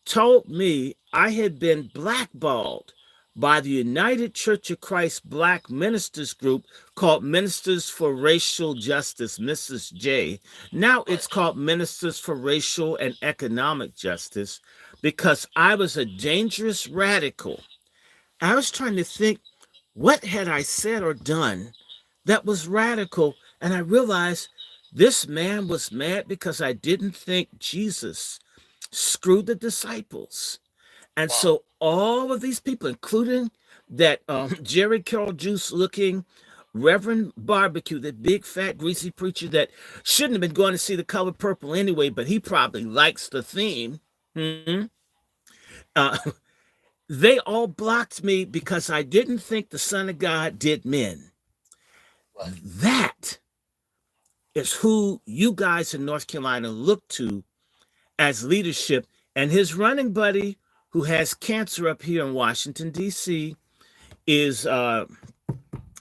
told me I had been blackballed by the United Church of Christ Black Ministers Group called Ministers for Racial Justice, Mrs. J. Now it's called Ministers for Racial and Economic Justice, because I was a dangerous radical. I was trying to think, what had I said or done that was radical? And I realized this man was mad because I didn't think Jesus screwed the disciples. And so all of these people, including that Jerry Carroll Juice looking Reverend Barbecue, that big, fat, greasy preacher that shouldn't have been going to see The Color Purple anyway, but he probably likes the theme. Uh, they all blocked me because I didn't think the Son of God did men. Right. That is who you guys in North Carolina look to as leadership. And his running buddy, who has cancer up here in Washington, D.C., is, God,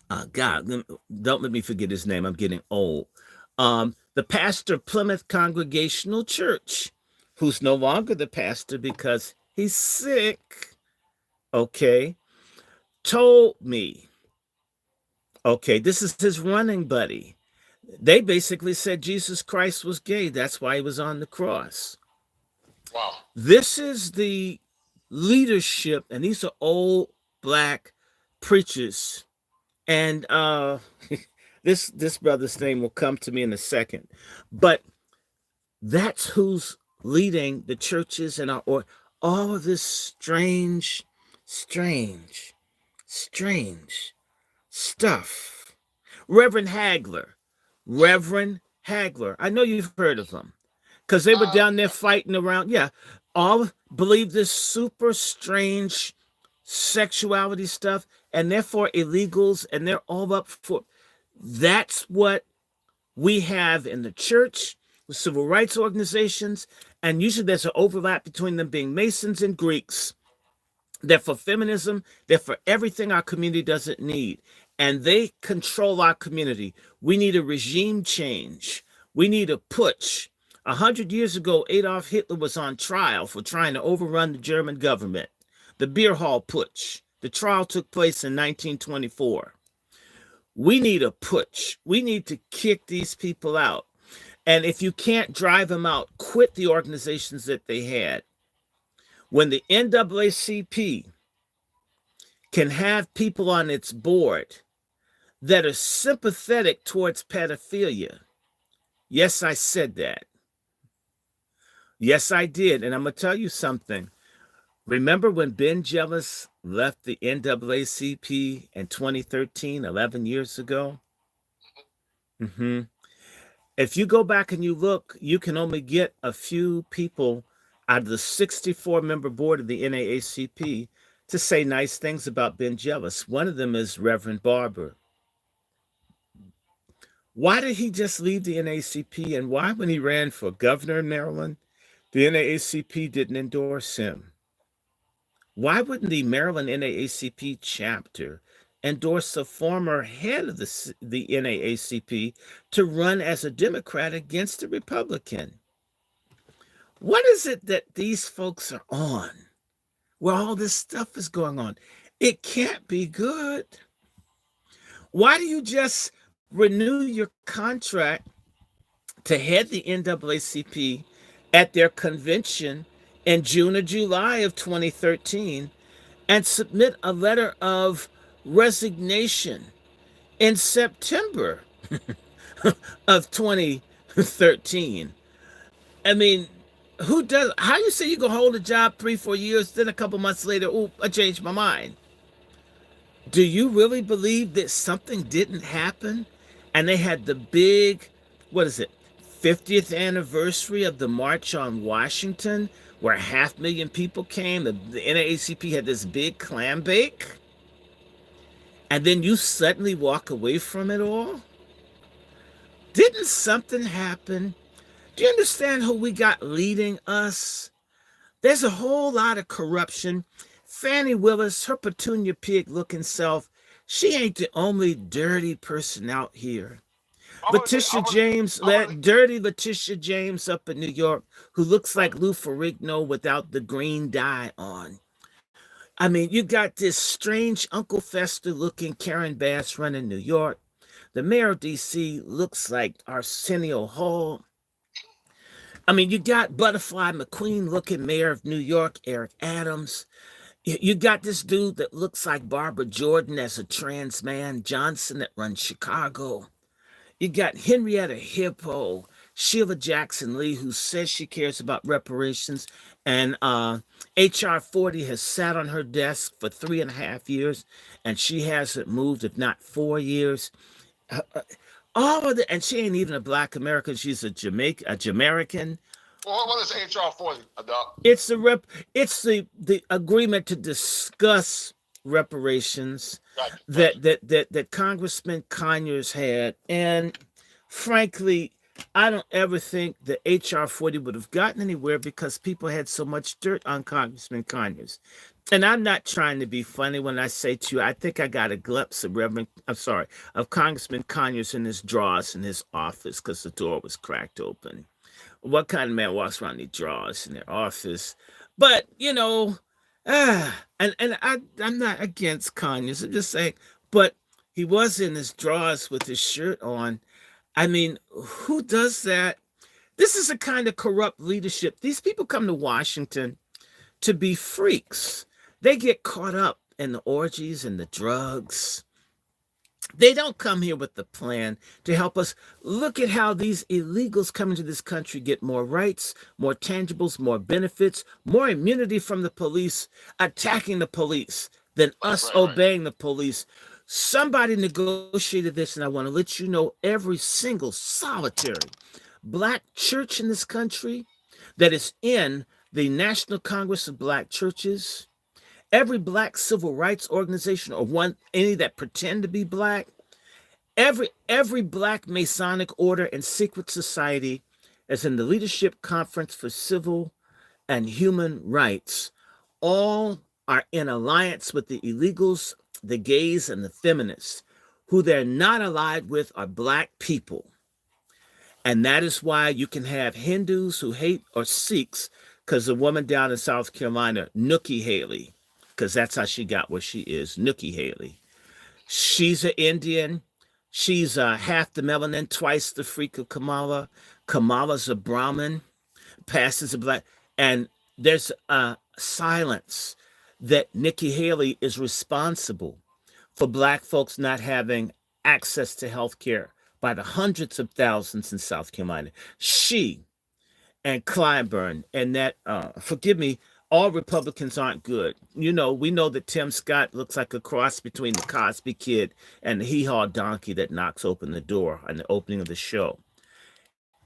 don't let me forget his name. I'm getting old. The pastor of Plymouth Congregational Church, who's no longer the pastor because he's sick, okay, told me, okay, this is his running buddy. They basically said Jesus Christ was gay. That's why he was on the cross. Wow. This is the leadership, and these are old black preachers. And this brother's name will come to me in a second. But that's who's leading the churches and or all of this strange stuff. Reverend Hagler. I know you've heard of him because they were down there fighting around. Yeah, all believe this super strange sexuality stuff, and therefore illegals, and they're all up for. That's what we have in the church, the civil rights organizations, and usually there's an overlap between them being Masons and Greeks. They're for feminism. They're for everything our community doesn't need. And they control our community. We need a regime change. We need a putsch. 100 years ago, Adolf Hitler was on trial for trying to overrun the German government. The beer hall putsch. The trial took place in 1924. We need a putsch. We need to kick these people out. And if you can't drive them out, quit the organizations that they had. When the NAACP can have people on its board that are sympathetic towards pedophilia. Yes, I said that. Yes, I did. And I'm going to tell you something. Remember when Ben Jealous left the NAACP in 2013, 11 years ago? If you go back and you look, you can only get a few people out of the 64-member board of the NAACP to say nice things about Ben Jealous. One of them is Reverend Barber. Why did he just leave the NAACP? And why, when he ran for governor in Maryland, the NAACP didn't endorse him? Why wouldn't the Maryland NAACP chapter endorse the former head of the NAACP to run as a Democrat against a Republican? What is it that these folks are on where all this stuff is going on? It can't be good. Why do you just renew your contract to head the NAACP at their convention in June or July of 2013 and submit a letter of resignation in September of 2013? I mean, who does? How you say you gonna hold a job 3-4 years, then a couple months later, oh, I changed my mind? Do you really believe that something didn't happen? And they had the big, 50th anniversary of the March on Washington, where 500,000 people came. The NAACP had this big clam bake. And then you suddenly walk away from it all? Didn't something happen? Do you understand who we got leading us? There's a whole lot of corruption. Fannie Willis, her Petunia pig looking self, she ain't the only dirty person out here. Dirty Letitia James up in New York, who looks like Lou Ferrigno without the green dye on. I mean, you got this strange Uncle Fester looking Karen Bass running New York. The mayor of D.C. looks like Arsenio Hall. I mean, you got Butterfly McQueen looking mayor of New York, Eric Adams. You got this dude that looks like Barbara Jordan as a trans man, Johnson, that runs Chicago. You got Henrietta Hippo, Sheila Jackson Lee, who says she cares about reparations, and HR 40 has sat on her desk for 3.5 years, and she hasn't moved, if not 4 years. All of the, and she ain't even a Black American. She's a Jamaican. Well, what is HR 40, Doc? It's the agreement to discuss reparations that Congressman Conyers had, and frankly, I don't ever think that HR 40 would have gotten anywhere because people had so much dirt on Congressman Conyers. And I'm not trying to be funny when I say to you, I think I got a glimpse of Congressman Conyers in his drawers in his office because the door was cracked open. What kind of man walks around in drawers in their office? But, I'm not against Conyers. I'm just saying, but he was in his drawers with his shirt on. I mean, who does that? This is a kind of corrupt leadership. These people come to Washington to be freaks. They get caught up in the orgies and the drugs. They don't come here with the plan to help us. Look at how these illegals coming to this country get more rights, more tangibles, more benefits, more immunity from the police, attacking the police than us obeying the police. Somebody negotiated this, and I want to let you know every single solitary Black church in this country that is in the National Congress of Black Churches, every Black civil rights organization or any that pretend to be Black, every Black Masonic order and secret society as in the Leadership Conference for Civil and Human Rights, all are in alliance with the illegals, the gays, and the feminists. Who they're not allied with are Black people. And that is why you can have Hindus who hate, or Sikhs, because the woman down in South Carolina, Nikki Haley, because that's how she got where she is, Nikki Haley. She's an Indian. She's half the melanin, twice the freak of Kamala. Kamala's a Brahmin, passes a Black. And there's a silence that Nikki Haley is responsible for Black folks not having access to health care by the hundreds of thousands in South Carolina. She and Clyburn and that, forgive me, all Republicans aren't good. We know that Tim Scott looks like a cross between the Cosby Kid and the hee-haw donkey that knocks open the door on the opening of the show.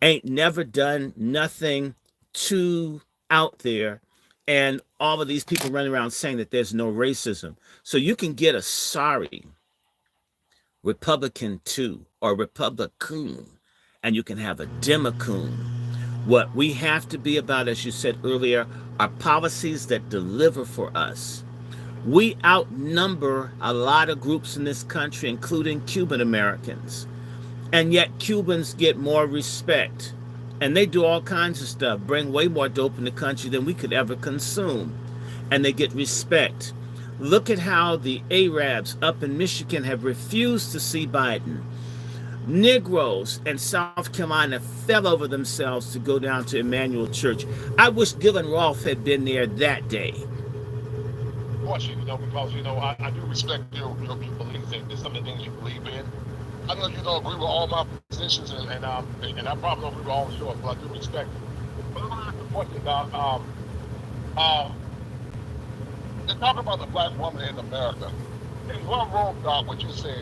Ain't never done nothing too out there. And all of these people running around saying that there's no racism. So you can get a sorry Republican too, or Republican, and you can have a Democrat. What we have to be about, as you said earlier, are policies that deliver for us. We outnumber a lot of groups in this country, including Cuban Americans. And yet Cubans get more respect. And they do all kinds of stuff, bring way more dope in the country than we could ever consume. And they get respect. Look at how the Arabs up in Michigan have refused to see Biden. Negroes in South Carolina fell over themselves to go down to Emmanuel Church. I wish Dylan Rolfe had been there that day. Of course, because, I do respect your beliefs and some of the things you believe in. I know you don't agree with all my positions, and I probably don't agree with all yours, but I do respect it. But I'm going to ask a question, Doc. To talk about the Black woman in America, in what role, Doc, would you say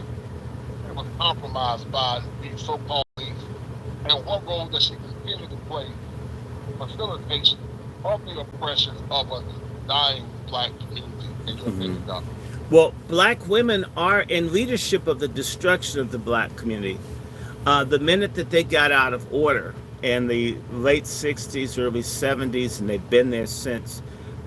it was compromised by these so-called police, and what role does she continue to play in facilitation of the oppression of a dying Black community, in your opinion, Doc? Well, Black women are in leadership of the destruction of the Black community. The minute that they got out of order in the late 60s, early 70s, and they've been there since,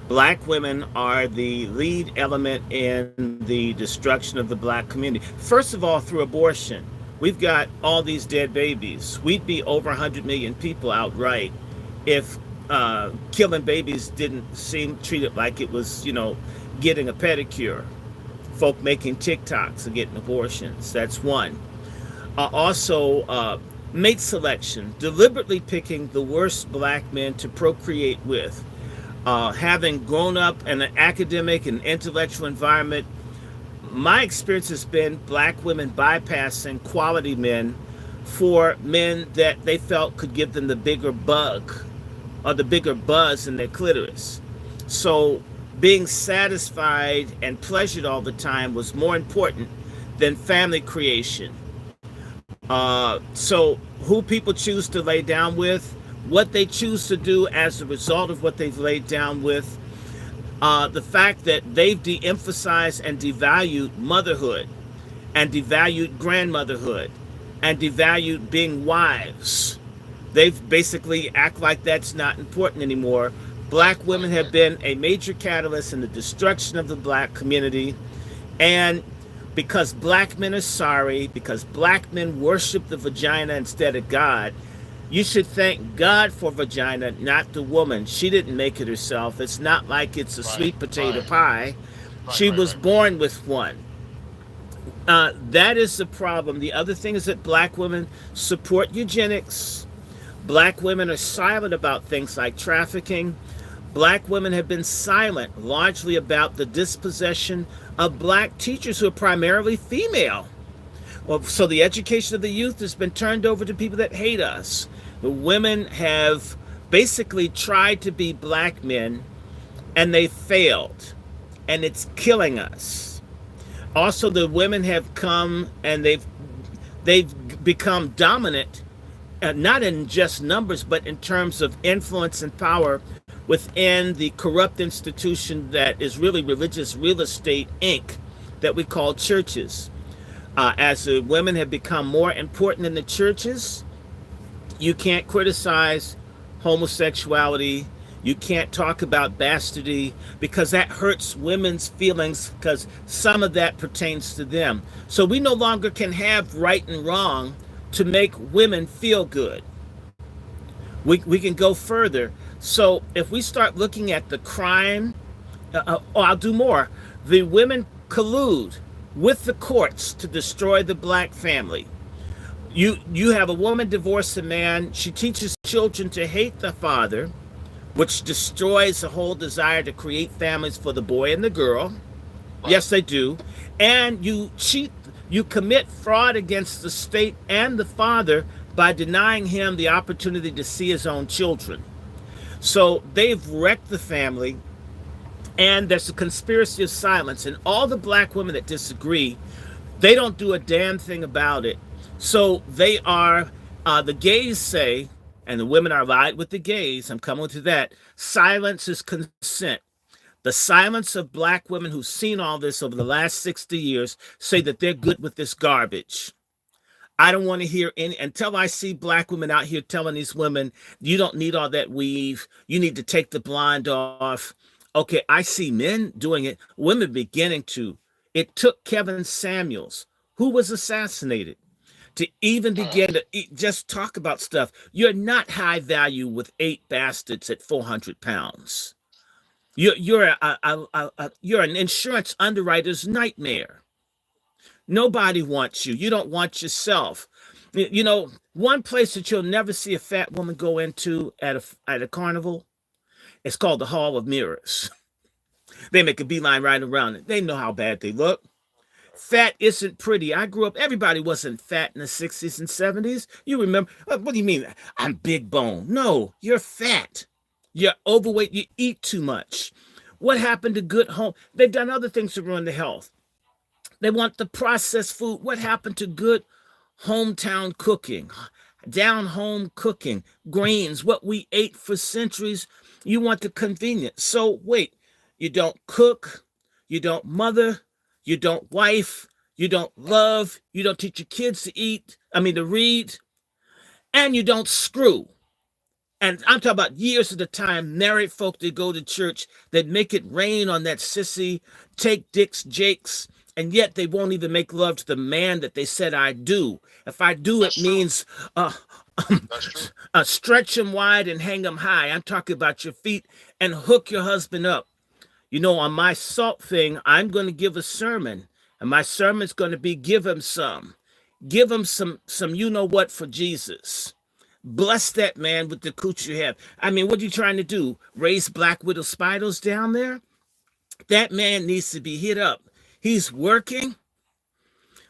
Black women are the lead element in the destruction of the Black community. First of all, through abortion. We've got all these dead babies. We'd be over 100 million people outright if killing babies didn't seem treated like it was, getting a pedicure. Folk making TikToks and getting abortions. That's one. Also, mate selection, deliberately picking the worst Black men to procreate with. Having grown up in an academic and intellectual environment, my experience has been Black women bypassing quality men for men that they felt could give them the bigger bug or the bigger buzz in their clitoris. So being satisfied and pleasured all the time was more important than family creation. So who people choose to lay down with, what they choose to do as a result of what they've laid down with, the fact that they've de-emphasized and devalued motherhood and devalued grandmotherhood and devalued being wives. They've basically act like that's not important anymore. Black women have been a major catalyst in the destruction of the black community. And because black men are sorry, because black men worship the vagina instead of God, you should thank God for vagina, not the woman. She didn't make it herself. It's not like it's a sweet potato pie. She was born with one. That is the problem. The other thing is that black women support eugenics. Black women are silent about things like trafficking. Black women have been silent largely about the dispossession of black teachers who are primarily female. Well, so the education of the youth has been turned over to people that hate us. The women have basically tried to be black men and they failed, and it's killing us. Also, the women have come and they've become dominant, not in just numbers, but in terms of influence and power within the corrupt institution that is really religious real estate, Inc., that we call churches. As the women have become more important in the churches, you can't criticize homosexuality. You can't talk about bastardy because that hurts women's feelings because some of that pertains to them. So we no longer can have right and wrong to make women feel good. We can go further. So if we start looking at the crime, I'll do more. The women collude with the courts to destroy the black family. You have a woman divorce a man. She teaches children to hate the father, which destroys the whole desire to create families for the boy and the girl. Yes, they do. And you cheat, you commit fraud against the state and the father by denying him the opportunity to see his own children. So they've wrecked the family, and there's a conspiracy of silence. And all the black women that disagree, they don't do a damn thing about it. So they are, the gays say, and the women are allied with the gays, I'm coming to that, silence is consent. The silence of black women who've seen all this over the last 60 years say that they're good with this garbage. I don't want to hear any, until I see black women out here telling these women, you don't need all that weave, you need to take the blonde off. Okay, I see men doing it, women beginning to. It took Kevin Samuels, who was assassinated, to even begin to just talk about stuff. You're not high value with 8 bastards at 400 pounds. You're an insurance underwriter's nightmare. Nobody wants you. You don't want yourself. You know, one place that you'll never see a fat woman go into at a carnival, it's called the Hall of Mirrors. They make a beeline right around it. They know how bad they look. Fat isn't pretty. I grew up, everybody wasn't fat in the 60s and 70s. You remember, what do you mean? I'm big bone. No, you're fat. You're overweight. You eat too much. What happened to good home? They've done other things to ruin the health. They want the processed food. What happened to good hometown cooking? Down home cooking, greens, what we ate for centuries. You want the convenience. So wait, you don't cook, you don't mother, you don't wife, you don't love, you don't teach your kids to read, and you don't screw. And I'm talking about years at a time, married folk that go to church, that make it rain on that sissy, take dicks, jakes, and yet they won't even make love to the man that they said I do. If I do, it means stretch him wide and hang him high. I'm talking about your feet and hook your husband up. You know, on my salt thing, I'm going to give a sermon, and my sermon's going to be give him some you know what for Jesus. Bless that man with the cooch you have. I mean, what are you trying to do? Raise black widow spiders down there? That man needs to be hit up. He's working.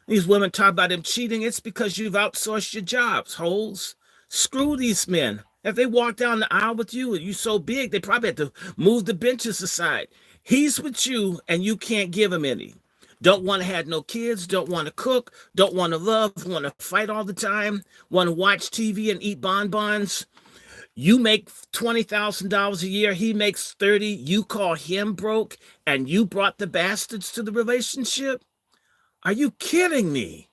These women talk about them cheating. It's because you've outsourced your jobs, hoes. Screw these men. If they walk down the aisle with you and you so big, they probably have to move the benches aside. He's with you and you can't give him any. Don't want to have no kids, don't want to cook, don't want to love, want to fight all the time, want to watch TV and eat bonbons. You make $20,000 a year, he makes 30. You call him broke and you brought the bastards to the relationship? Are you kidding me?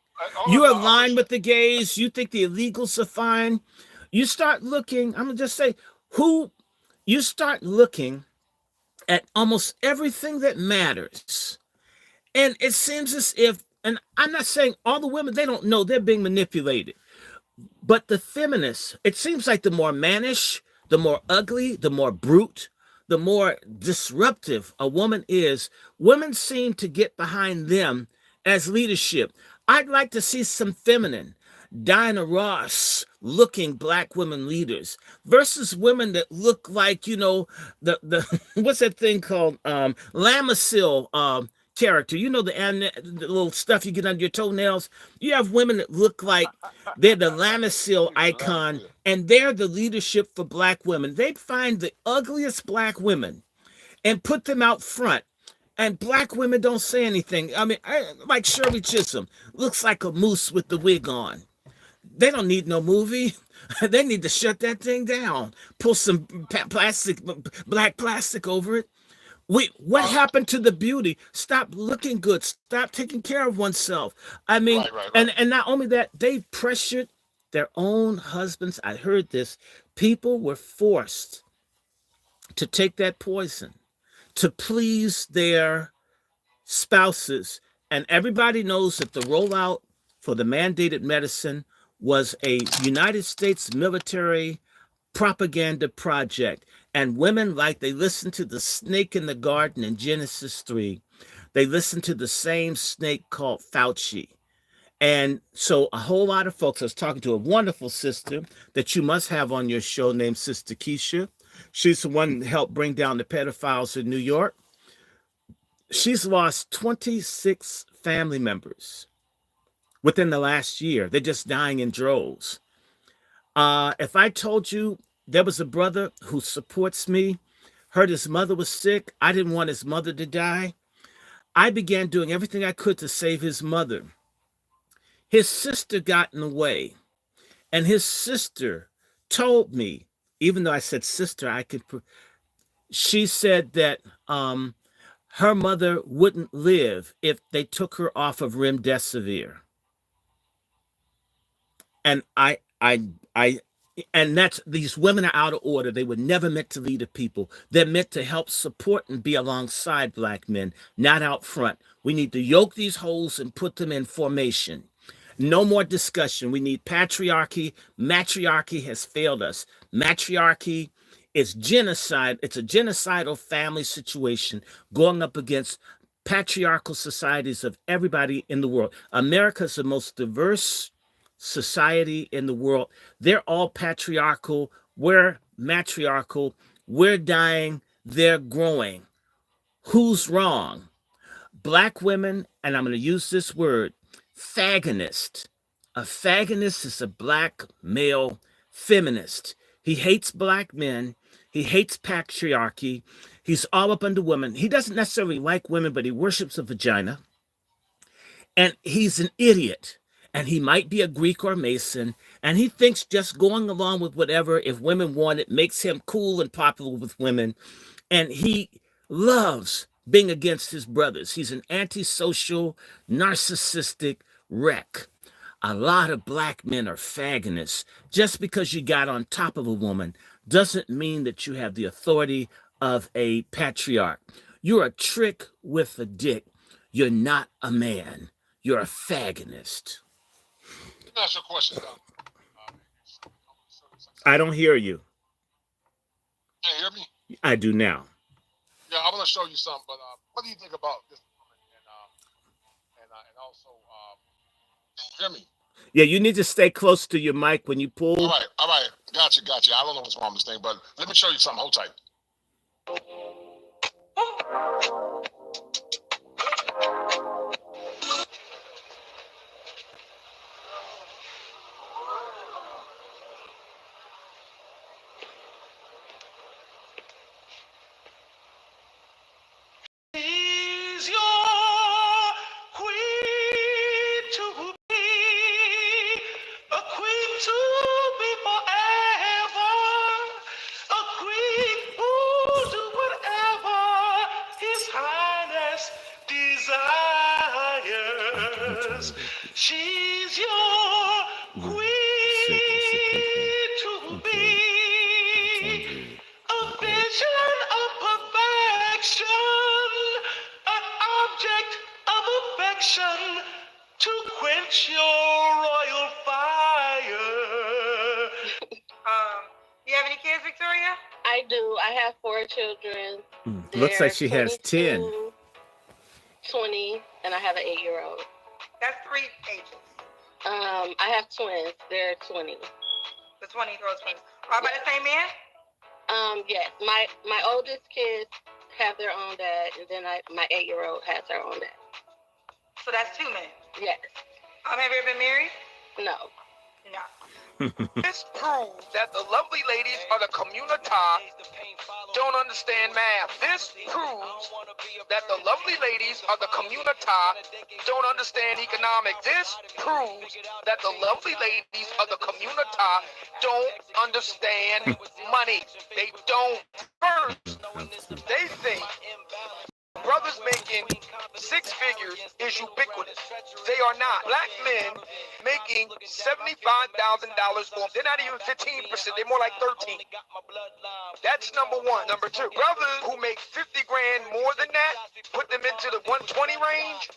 You're aligned with the gays. You think the illegals are fine. You start looking, I'm going to just say, you start looking at almost everything that matters. And it seems as if, and I'm not saying all the women, they don't know they're being manipulated. But the feminists, it seems like the more mannish, the more ugly, the more brute, the more disruptive a woman is, women seem to get behind them as leadership. I'd like to see some feminine, Diana Ross looking black women leaders versus women that look like, the what's that thing called? Lamisil character. The little stuff you get under your toenails. You have women that look like they're the Lamisil icon, and they're the leadership for black women. They find the ugliest black women and put them out front. And black women don't say anything. I mean, like Shirley Chisholm, looks like a moose with the wig on. They don't need no movie. They need to shut that thing down. Pull some black plastic over it. What happened to the beauty? Stop looking good. Stop taking care of oneself. I mean, right. And not only that, they pressured their own husbands. I heard this. People were forced to take that poison to please their spouses. And everybody knows that the rollout for the mandated medicine was a United States military propaganda project. And women, like they listen to the snake in the garden in Genesis 3. They listen to the same snake called Fauci. And so a whole lot of folks, I was talking to a wonderful sister that you must have on your show named Sister Keisha. She's the one that helped bring down the pedophiles in New York. She's lost 26 family members within the last year. They're just dying in droves. If I told you there was a brother who supports me, heard his mother was sick, I didn't want his mother to die, I began doing everything I could to save his mother. His sister got in the way, and his sister told me, even though I said sister, she said that her mother wouldn't live if they took her off of remdesivir. And and that's, these women are out of order. They were never meant to lead the people. They're meant to help support and be alongside black men, not out front. We need to yoke these hoes and put them in formation. No more discussion. We need patriarchy. Matriarchy has failed us. Matriarchy is genocide. It's a genocidal family situation going up against patriarchal societies of everybody in the world. America is the most diverse society in the world. They're all patriarchal. We're matriarchal. We're dying. They're growing. Who's wrong? Black women, and I'm going to use this word, fagonist. A fagonist is a black male feminist. He hates black men. He hates patriarchy. He's all up under women. He doesn't necessarily like women, but he worships a vagina. And he's an idiot. And he might be a Greek or Mason. And he thinks just going along with whatever, if women want it, makes him cool and popular with women. And he loves being against his brothers. He's an antisocial, narcissistic wreck. A lot of black men are fagonists. Just because you got on top of a woman doesn't mean that you have the authority of a patriarch. You're a trick with a dick. You're not a man. You're a fagonist. Let me ask you a question, Doc. I don't hear you. Can you hear me? I do now. Yeah, I'm going to show you something, but what do you think about this woman and also, can you hear me? Yeah, you need to stay close to your mic when you pull. All right. Gotcha. I don't know what's wrong with this thing, but let me show you something. Hold tight. universe. She's your queen to be. A vision of perfection, an object of affection to quench your royal fire. You have any kids, Victoria? I do. I have 4 children. Looks like she has 10. 20, and I have an 8-year-old. That's 3 ages. I have twins. They're 20. The 20-year-old twins. All by the same man? Yes. My oldest kids have their own dad, and then my 8-year-old has her own dad. So that's 2 men? Yes. Have you ever been married? No. No. This proves that the lovely ladies of the community don't understand math. This proves that the lovely ladies of the community don't understand economics. This proves that the lovely ladies of the community don't understand money. They don't. First, they think brothers making 6 figures is ubiquitous. They are not. Black men making $75,000 for them. They're not even 15%. They're more like 13. That's number 1. Number 2, brothers who make 50 grand more than that, put them into the 120 range.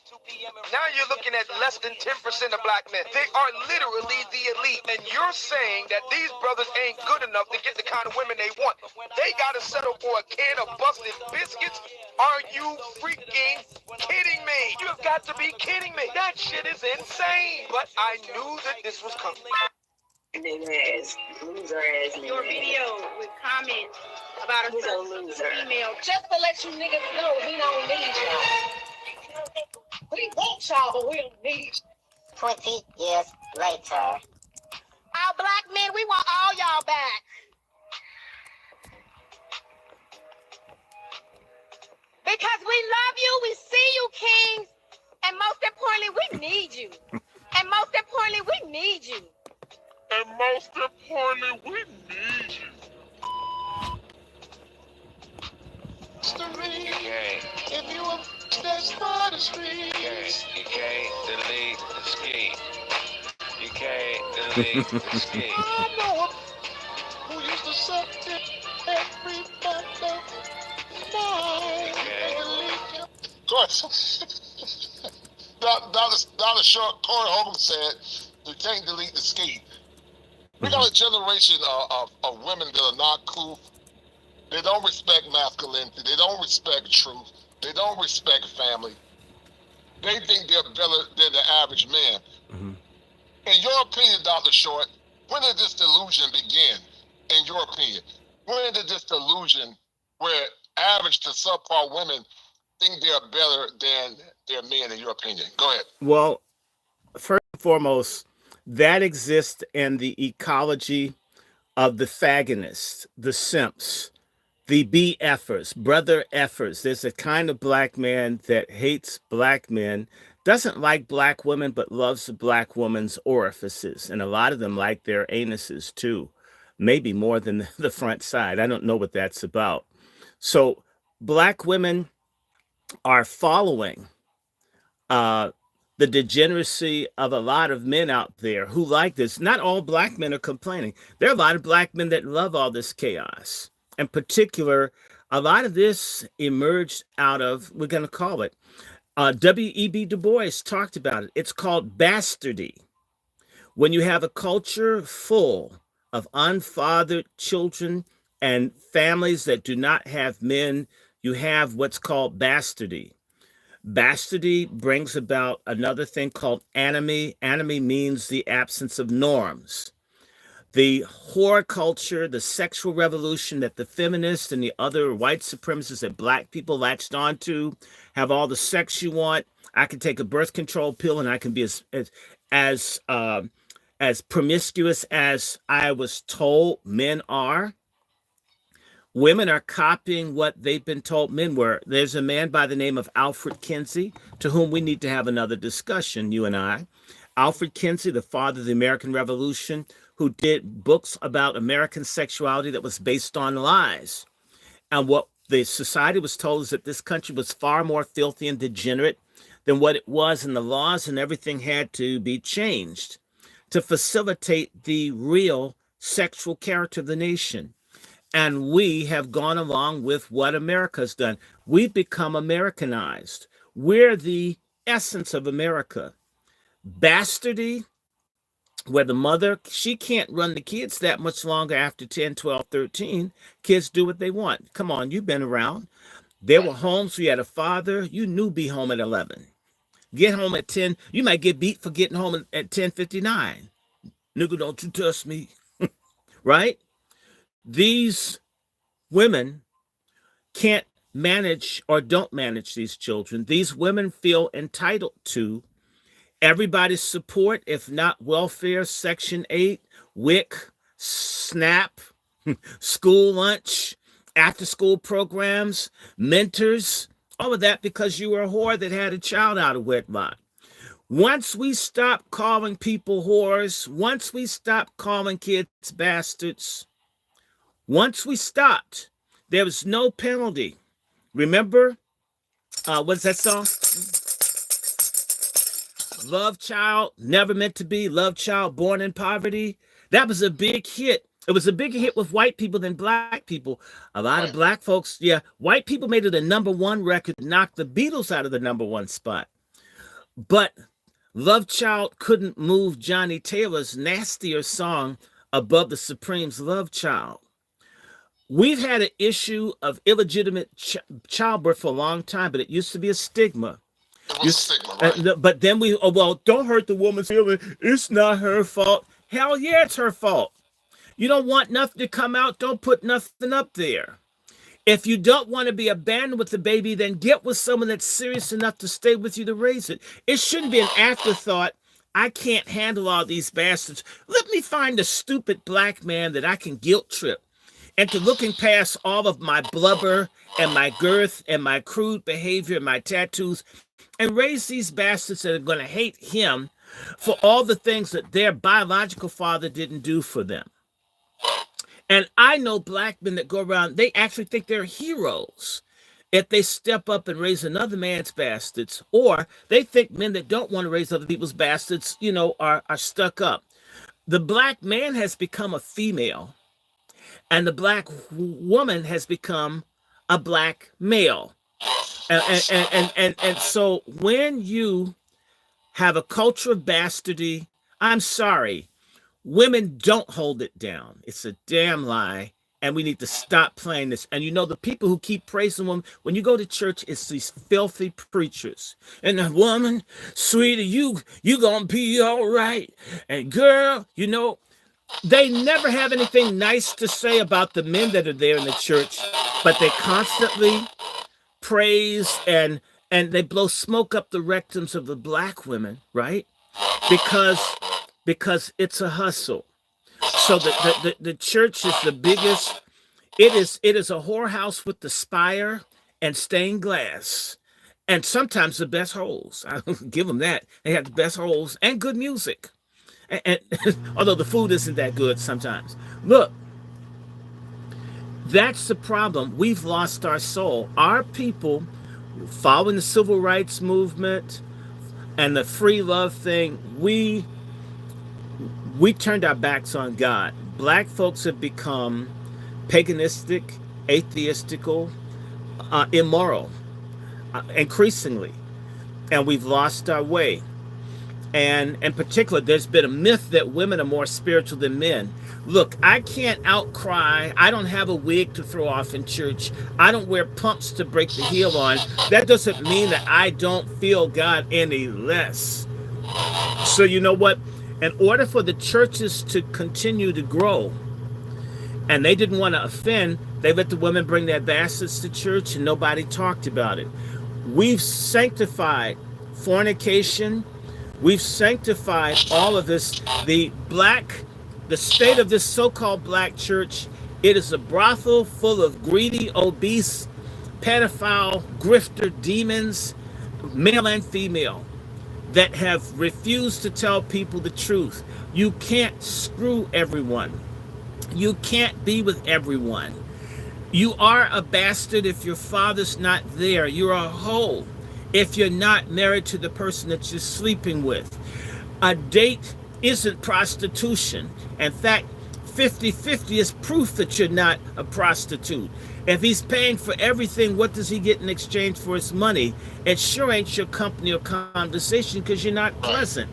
Now you're looking at less than 10% of black men. They are literally the elite. And you're saying that these brothers ain't good enough to get the kind of women they want. They got to settle for a can of busted biscuits. Are you freaking kidding me? You have got to be kidding me. That shit is insane. But I knew that this was coming. Your video with comments about a female. Just to let you niggas know, we don't need y'all. We want y'all, but we don't need you. 20 years later. Our black men, we want all y'all back. Because we love you, we see you, kings, and most importantly, we need you. And most importantly, we need you. And most importantly, we need you. If you were that's for the streets. You can't delete the scheme. You can't delete the scheme. I know him who used to suck it every Monday. Go ahead. Dr. Short, Corey Hogan said, you can't delete the scheme. We got a generation of women that are not cool. They don't respect masculinity. They don't respect truth. They don't respect family. They think they're better than the average man. Mm-hmm. In your opinion, Dr. Short, when did this delusion begin? In your opinion, when did this delusion where average to subpar women think they're better than their men, in your opinion? Go ahead. Well, first and foremost, that exists in the ecology of the fagonists, the simps, the BFers, brother effers. There's a kind of black man that hates black men, doesn't like black women, but loves the black woman's orifices. And a lot of them like their anuses too, maybe more than the front side. I don't know what that's about. So black women are following the degeneracy of a lot of men out there who like this. Not all black men are complaining. There are a lot of black men that love all this chaos. In particular, a lot of this emerged out of, we're going to call it, W.E.B. Du Bois talked about it. It's called bastardy. When you have a culture full of unfathered children and families that do not have men, you have what's called bastardy. Bastardy brings about another thing called anomie. Anomie means the absence of norms. The whore culture, the sexual revolution that the feminists and the other white supremacists that black people latched onto, have all the sex you want. I can take a birth control pill and I can be as promiscuous as I was told men are. Women are copying what they've been told men were. There's a man by the name of Alfred Kinsey, to whom we need to have another discussion, you and I. Alfred Kinsey, the father of the American Revolution, who did books about American sexuality that was based on lies. And what the society was told is that this country was far more filthy and degenerate than what it was, and the laws and everything had to be changed to facilitate the real sexual character of the nation. And we have gone along with what America's done. We've become Americanized. We're the essence of America. Bastardy, where the mother, she can't run the kids that much longer after 10, 12, 13. Kids do what they want. Come on, you've been around. There were homes where you had a father, you knew be home at 11. Get home at 10, you might get beat for getting home at 10:59. Nigga, don't you touch me, right? These women can't manage or don't manage these children. These women feel entitled to everybody's support, if not welfare, Section 8, WIC, SNAP, school lunch, after-school programs, mentors, all of that because you were a whore that had a child out of wedlock. Once we stop calling people whores, once we stop calling kids bastards, once we stopped, there was no penalty. Remember, what's that song? Love Child, Never Meant to Be, Love Child, Born in Poverty. That was a big hit. It was a bigger hit with white people than black people. A lot of black folks, yeah, white people made it a #1 record, knocked the Beatles out of the #1 spot. But Love Child couldn't move Johnny Taylor's nastier song above the Supremes' Love Child. We've had an issue of illegitimate childbirth for a long time, but it used to be a stigma. It was a stigma, right? But then we, oh, well, don't hurt the woman's feeling. It's not her fault. Hell yeah, it's her fault. You don't want nothing to come out, don't put nothing up there. If you don't want to be abandoned with the baby, then get with someone that's serious enough to stay with you to raise it. It shouldn't be an afterthought. I can't handle all these bastards. Let me find a stupid black man that I can guilt trip into looking past all of my blubber and my girth and my crude behavior and my tattoos and raise these bastards that are going to hate him for all the things that their biological father didn't do for them. And I know black men that go around, they actually think they're heroes if they step up and raise another man's bastards, or they think men that don't want to raise other people's bastards, you know, are stuck up. The black man has become a female, and the black woman has become a black male. And so when you have a culture of bastardy, I'm sorry, women don't hold it down. It's a damn lie. And we need to stop playing this. And you know, the people who keep praising women, when you go to church, it's these filthy preachers. And the woman, sweetie, you gonna be all right. And girl, you know, they never have anything nice to say about the men that are there in the church, but they constantly praise and they blow smoke up the rectums of the black women, right? Because it's a hustle. So the church is the biggest. It is a whorehouse with the spire and stained glass, and sometimes the best holes. I give them that. They have the best holes and good music. And although the food isn't that good sometimes. Look, that's the problem. We've lost our soul. Our people, following the civil rights movement and the free love thing, we turned our backs on God. Black folks have become paganistic, atheistical, immoral, increasingly, and we've lost our way. And in particular, there's been a myth that women are more spiritual than men. Look, I can't outcry. I don't have a wig to throw off in church. I don't wear pumps to break the heel on. That doesn't mean that I don't feel God any less. So you know what? In order for the churches to continue to grow, and they didn't want to offend, they let the women bring their bastards to church and nobody talked about it. We've sanctified fornication. We've sanctified all of this. The state of this so-called black church, it is a brothel full of greedy, obese, pedophile, grifter demons, male and female, that have refused to tell people the truth. You can't screw everyone. You can't be with everyone. You are a bastard if your father's not there. You're a hoe if you're not married to the person that you're sleeping with. A date isn't prostitution. In fact, 50-50 is proof that you're not a prostitute. If he's paying for everything, what does he get in exchange for his money? It sure ain't your company or conversation because you're not pleasant.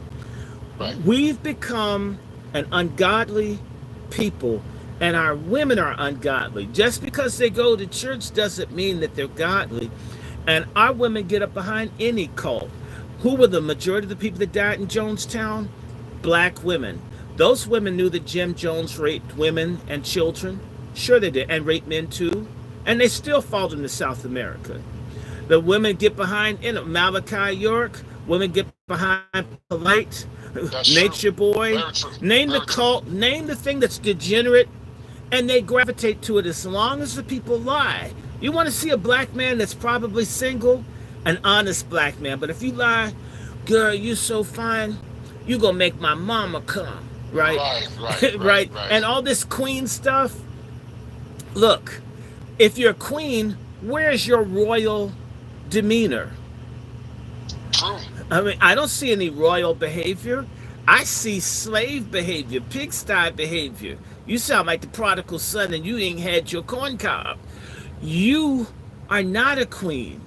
Right. We've become an ungodly people, and our women are ungodly. Just because they go to church doesn't mean that they're godly. And our women get up behind any cult. Who were the majority of the people that died in Jonestown? Black women. Those women knew that Jim Jones raped women and children. Sure they did, and raped men too. And they still fought into South America. The women get behind Malachi York. Women get behind Polite, Nature Boy. Name the cult, name the thing that's degenerate, and they gravitate to it as long as the people lie. You want to see a black man that's probably single? An honest black man. But if you lie, girl, you so fine, you gonna make my mama come, right? Right. And all this queen stuff. Look, if you're a queen, where's your royal demeanor? True. I mean, I don't see any royal behavior. I see slave behavior, pigsty behavior. You sound like the prodigal son and you ain't had your corn cob. You are not a queen.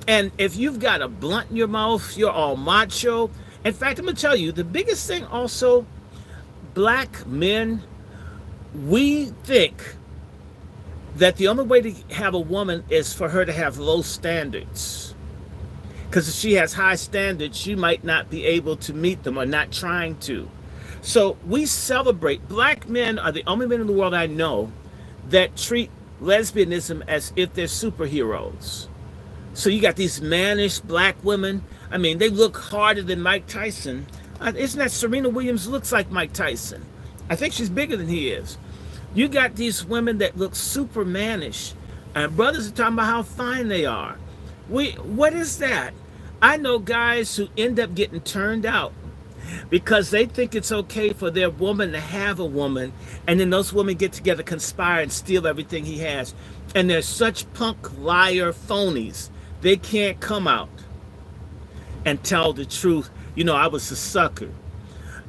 And if you've got a blunt in your mouth, you're all macho. In fact, I'm going to tell you, the biggest thing also, black men, we think that the only way to have a woman is for her to have low standards. Because if she has high standards, she might not be able to meet them or not trying to. So we celebrate. Black men are the only men in the world I know that treat lesbianism as if they're superheroes. So you got these mannish black women. I mean, they look harder than Mike Tyson. Isn't that Serena Williams looks like Mike Tyson? I think she's bigger than he is. You got these women that look super mannish. And brothers are talking about how fine they are. What is that? I know guys who end up getting turned out because they think it's okay for their woman to have a woman, and then those women get together, conspire, and steal everything he has. And they're such punk, liar, phonies. They can't come out and tell the truth. You know, I was a sucker.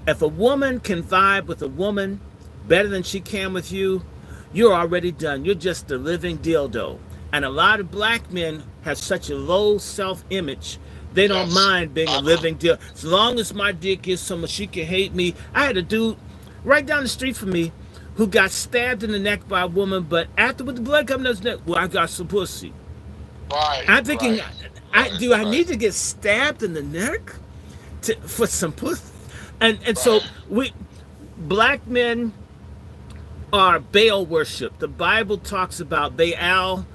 If a woman can vibe with a woman better than she can with you, you're already done. You're just a living dildo. And a lot of black men have such a low self-image, they don't mind being a living dildo. As long as my dick is so much she can hate me. I had a dude right down the street from me who got stabbed in the neck by a woman, but after with the blood coming out his neck, well, I got some pussy. I'm thinking, do I need to get stabbed in the neck for some pussy? And so black men are Baal worship. The Bible talks about Baal.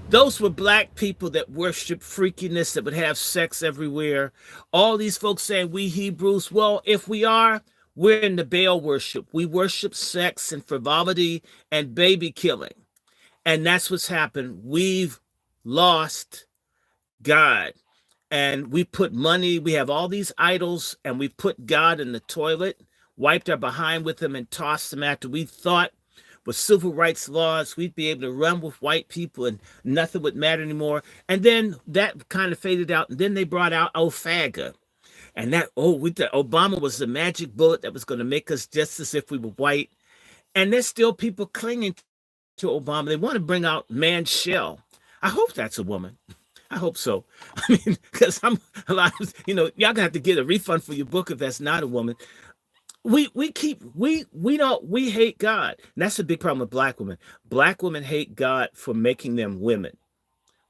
Those were black people that worship freakiness, that would have sex everywhere. All these folks saying we Hebrews, well, if we are, we're in the Baal worship. We worship sex and frivolity and baby killing. And that's what's happened. We've lost God. And we put money, we have all these idols, and we put God in the toilet, wiped our behind with them, and tossed them after we thought with civil rights laws, we'd be able to run with white people and nothing would matter anymore. And then that kind of faded out. And then they brought out OFAGA. And that, Obama was the magic bullet that was going to make us just as if we were white. And there's still people clinging to Obama. They want to bring out Manshell. I hope that's a woman. I hope so. I mean, because I'm a lot of, y'all gonna have to get a refund for your book if that's not a woman. We hate God. And that's a big problem with black women. Black women hate God for making them women.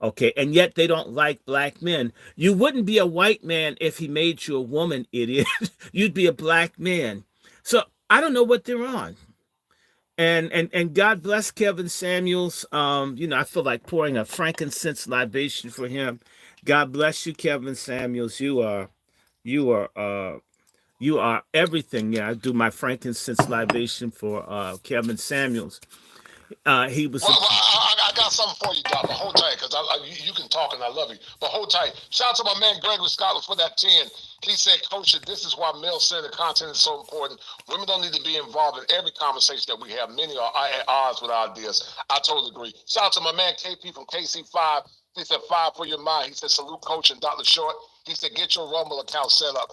Okay, and yet they don't like black men. You wouldn't be a white man if he made you a woman, idiot. You'd be a black man. So I don't know what they're on. And God bless Kevin Samuels. I feel like pouring a frankincense libation for him. God bless you, Kevin Samuels. You are everything. Yeah, I do my frankincense libation for Kevin Samuels. He was. I got something for you, Doc. But hold tight, because you can talk and I love you. But hold tight. Shout out to my man Gregory Scotland for that 10. He said, Coach, this is why male-centered content is so important. Women don't need to be involved in every conversation that we have. Many are at odds with our ideas. I totally agree. Shout out to my man KP from KC5. He said, 5 for your mind. He said, salute Coach and Dr. Short. He said, get your Rumble account set up.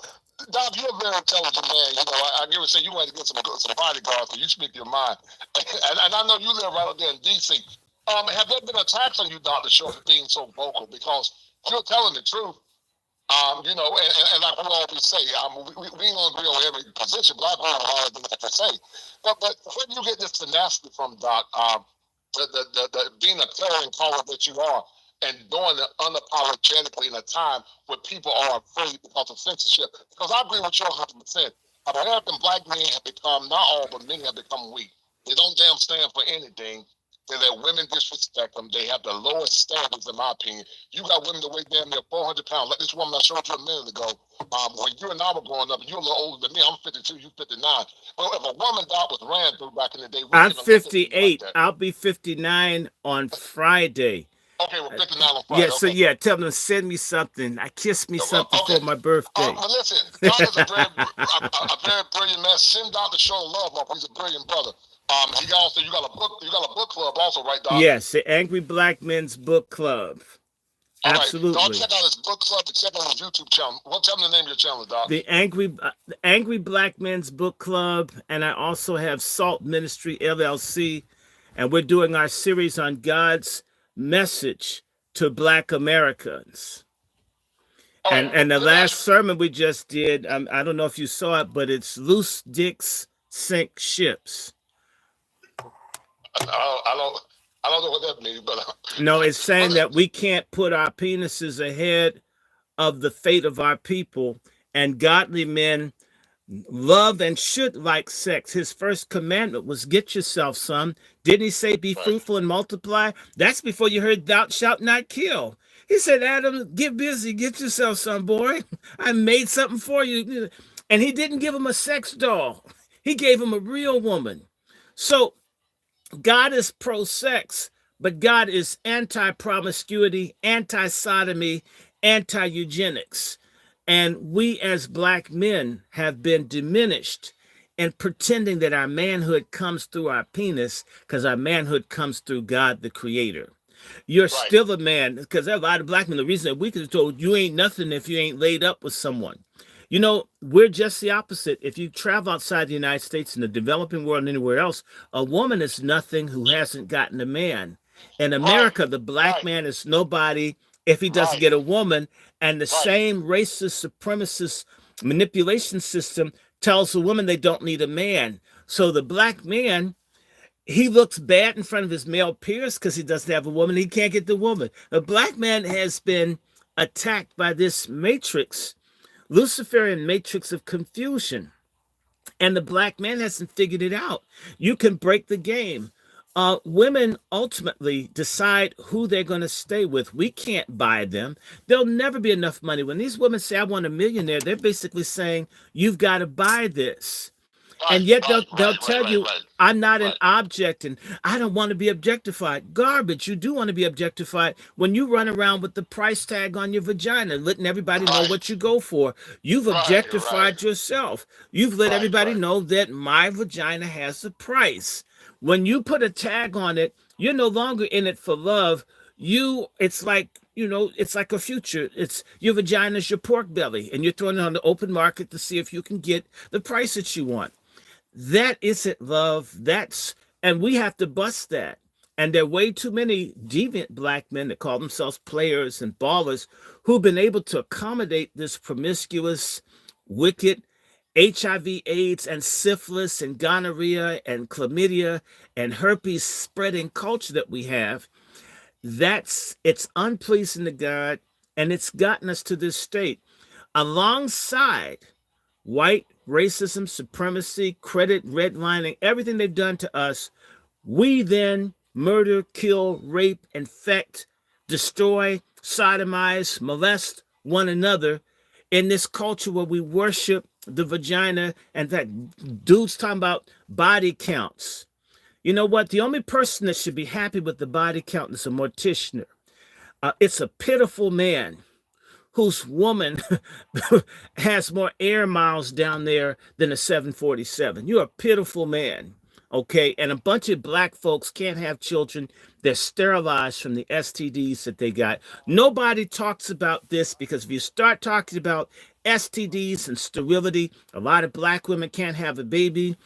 Doc, you're a very intelligent man. You know, I give it say you want to get some bodyguards, so you speak your mind. And I know you live right up there in D.C. Have there been attacks on you, Dr. Short, for being so vocal? Because you're telling the truth. You know, and like we always say, we ain't gonna agree on every position, but I agree on a lot of things that you say. But where do you get this tenacity from, Doc? The being a clarion caller that you are, and doing it unapologetically in a time where people are afraid because of censorship. Because I agree with you 100%. American black men have become, not all, but many have become weak. They don't damn stand for anything. They let women disrespect them. They have the lowest standards, in my opinion. You got women that weigh damn near 400 pounds. Like this woman I showed you a minute ago. When you and I were growing up, and you're a little older than me. I'm 52, you 59. But if a woman that was ran through back in the day, I'm 58. Like I'll be 59 on Friday. Okay, well, 59 on Friday. Yeah, so okay. Yeah, tell them to send me something. Kiss me something for my birthday. But listen, God is a very brilliant man. Send Dr. Short love up. He's a brilliant brother. He also you got a book club also, right, Doc? Yes, the Angry Black Men's Book Club. All Absolutely. Right. Don't check out his book club, but check out his YouTube channel. Tell me the name of your channel, Doc. The Angry Black Men's Book Club, and I also have Salt Ministry LLC, and we're doing our series on God's message to Black Americans. And the last sermon we just did, I don't know if you saw it, but it's Loose Dicks Sink Ships. I don't know what that means, but no, it's saying that we can't put our penises ahead of the fate of our people, and godly men love and should like sex. His first commandment was get yourself some. Didn't he say be fruitful and multiply? That's before you heard thou shalt not kill. He said, Adam, get busy, get yourself some, boy. I made something for you. And he didn't give him a sex doll. He gave him a real woman. So God is pro-sex, but God is anti-promiscuity, anti-sodomy, anti-eugenics. And we as black men have been diminished in pretending that our manhood comes through our penis, because our manhood comes through God, the creator. You're still a man, because there are a lot of black men, the reason that we could have told you ain't nothing if you ain't laid up with someone. You know, we're just the opposite. If you travel outside the United States, in the developing world and anywhere else, a woman is nothing who hasn't gotten a man. In America, the black man is nobody if he doesn't get a woman. And the same racist, supremacist manipulation system tells the woman they don't need a man. So the black man, he looks bad in front of his male peers because he doesn't have a woman. He can't get the woman. The black man has been attacked by this matrix, Luciferian matrix of confusion. And the black man hasn't figured it out. You can break the game. Women ultimately decide who they're going to stay with. We can't buy them. There'll never be enough money. When these women say, I want a millionaire, they're basically saying, you've got to buy this. And yet they'll tell you, I'm not an object and I don't want to be objectified. Garbage. You do want to be objectified when you run around with the price tag on your vagina, letting everybody know what you go for. You've objectified yourself. You've let everybody know that my vagina has a price. When you put a tag on it, you're no longer in it for love. It's like, it's like a future. It's your vagina's your pork belly, and you're throwing it on the open market to see if you can get the price that you want. That isn't love. And we have to bust that. And there are way too many deviant black men that call themselves players and ballers who've been able to accommodate this promiscuous, wicked HIV, AIDS, and syphilis, and gonorrhea, and chlamydia, and herpes spreading culture that we have. It's unpleasing to God, and it's gotten us to this state. Alongside white racism, supremacy, credit redlining, everything they've done to us, we then murder, kill, rape, infect, destroy, sodomize, molest one another in this culture where we worship the vagina. And that dude's talking about body counts. You know what? The only person that should be happy with the body count is a mortician. It's a pitiful man whose woman has more air miles down there than a 747. You're a pitiful man. Okay, and a bunch of black folks can't have children. They're sterilized from the STDs that they got. Nobody talks about this because if you start talking about STDs and sterility, a lot of black women can't have a baby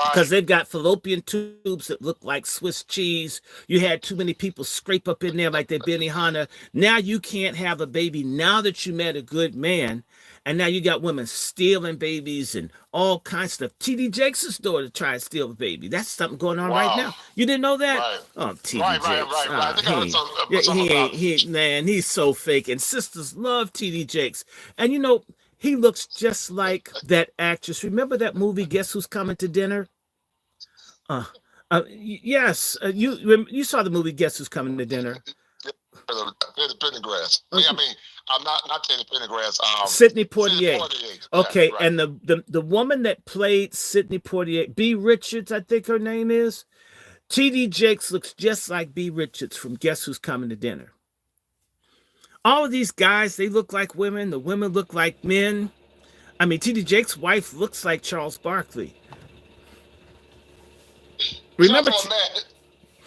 because they've got fallopian tubes that look like Swiss cheese. You had too many people scrape up in there like they're Benihana. Now you can't have a baby now that you met a good man. And now you got women stealing babies and all kinds of stuff. T.D. Jakes' daughter tried to steal a baby. That's something going on right now. You didn't know that? Right. Oh, T.D. Right, Jakes. I think I heard something about He, man, he's so fake. And sisters love T.D. Jakes. And you know, he looks just like that actress. Remember that movie, Guess Who's Coming to Dinner? Yes. You saw the movie Guess Who's Coming to Dinner? Pendergrass. I mean, I'm not Teddy Pendergrass. Sidney Poitier. Okay, right. And the woman that played Sidney Poitier, B. Richards, I think her name is. T.D. Jakes looks just like B. Richards from Guess Who's Coming to Dinner. All of these guys, they look like women. The women look like men. I mean, T.D. Jakes' wife looks like Charles Barkley. Remember? Shout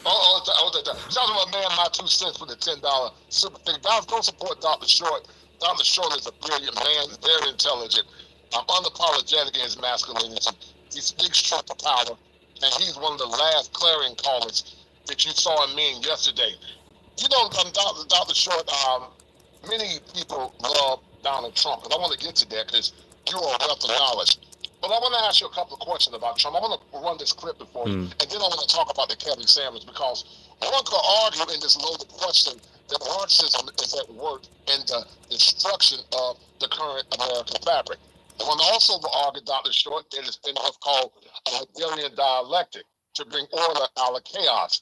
out to my man, my 2 cents for the $10 super thing. Guys, go support Dr. Short. Dr. Short is a brilliant man, very intelligent, unapologetic in his masculinity. He speaks truth to power, and he's one of the last clarion callers that you saw in me yesterday. You know, Dr. Short, many people love Donald Trump, and I want to get to that because you are a wealth of knowledge. But I want to ask you a couple of questions about Trump. I want to run this clip before you, and then I want to talk about the Kevin sandwich, because one could argue in this loaded question that Marxism is at work in the destruction of the current American fabric. I want to also argue, Dr. Short, that it's been what's called a Hegelian dialectic to bring order out of chaos.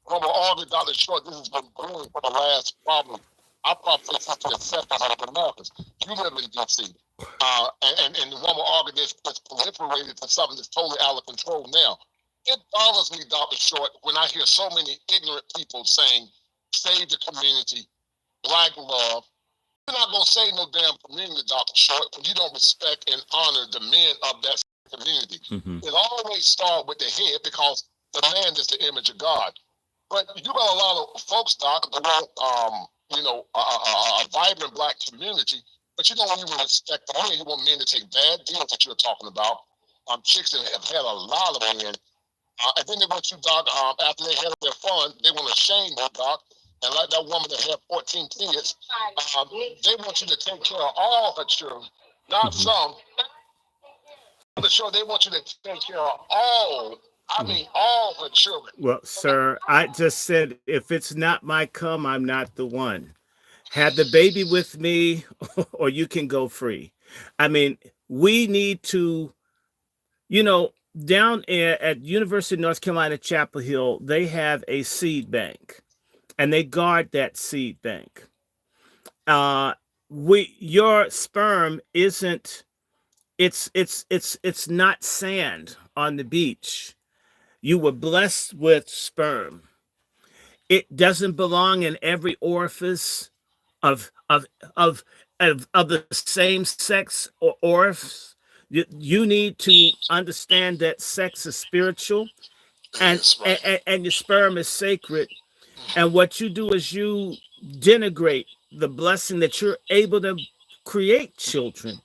I want to argue, Dr. Short, this has been brewing for the last problem. I probably since the inception of the Americans. You live in D.C. And one will argue this it's proliferated to something that's totally out of control now. It bothers me, Dr. Short, when I hear so many ignorant people saying, save the community, black love. You're not going to save no damn community, Dr. Short, when you don't respect and honor the men of that community. It always starts with the head, because the man is the image of God. But you got a lot of folks, Doc, that want, a vibrant black community, but you don't even respect the men. You want men to take bad deals that you're talking about. Chicks that have had a lot of men. And then they want you, Doc, after they had their fun, they want to shame you, Doc. And like that woman that had 14 kids, they want you to take care of all her children, not some. Sure, they want you to take care of all. I mean, all her children. Well, sir, I just said, if it's not my cum, I'm not the one. Have the baby with me, or you can go free. I mean, we need to, down at University of North Carolina, Chapel Hill, they have a seed bank, and they guard that seed bank. Your sperm isn't, it's not sand on the beach. You were blessed with sperm. It doesn't belong in every orifice of the same sex or orifice. You need to understand that sex is spiritual, and your sperm is sacred. And what you do is you denigrate the blessing that you're able to create children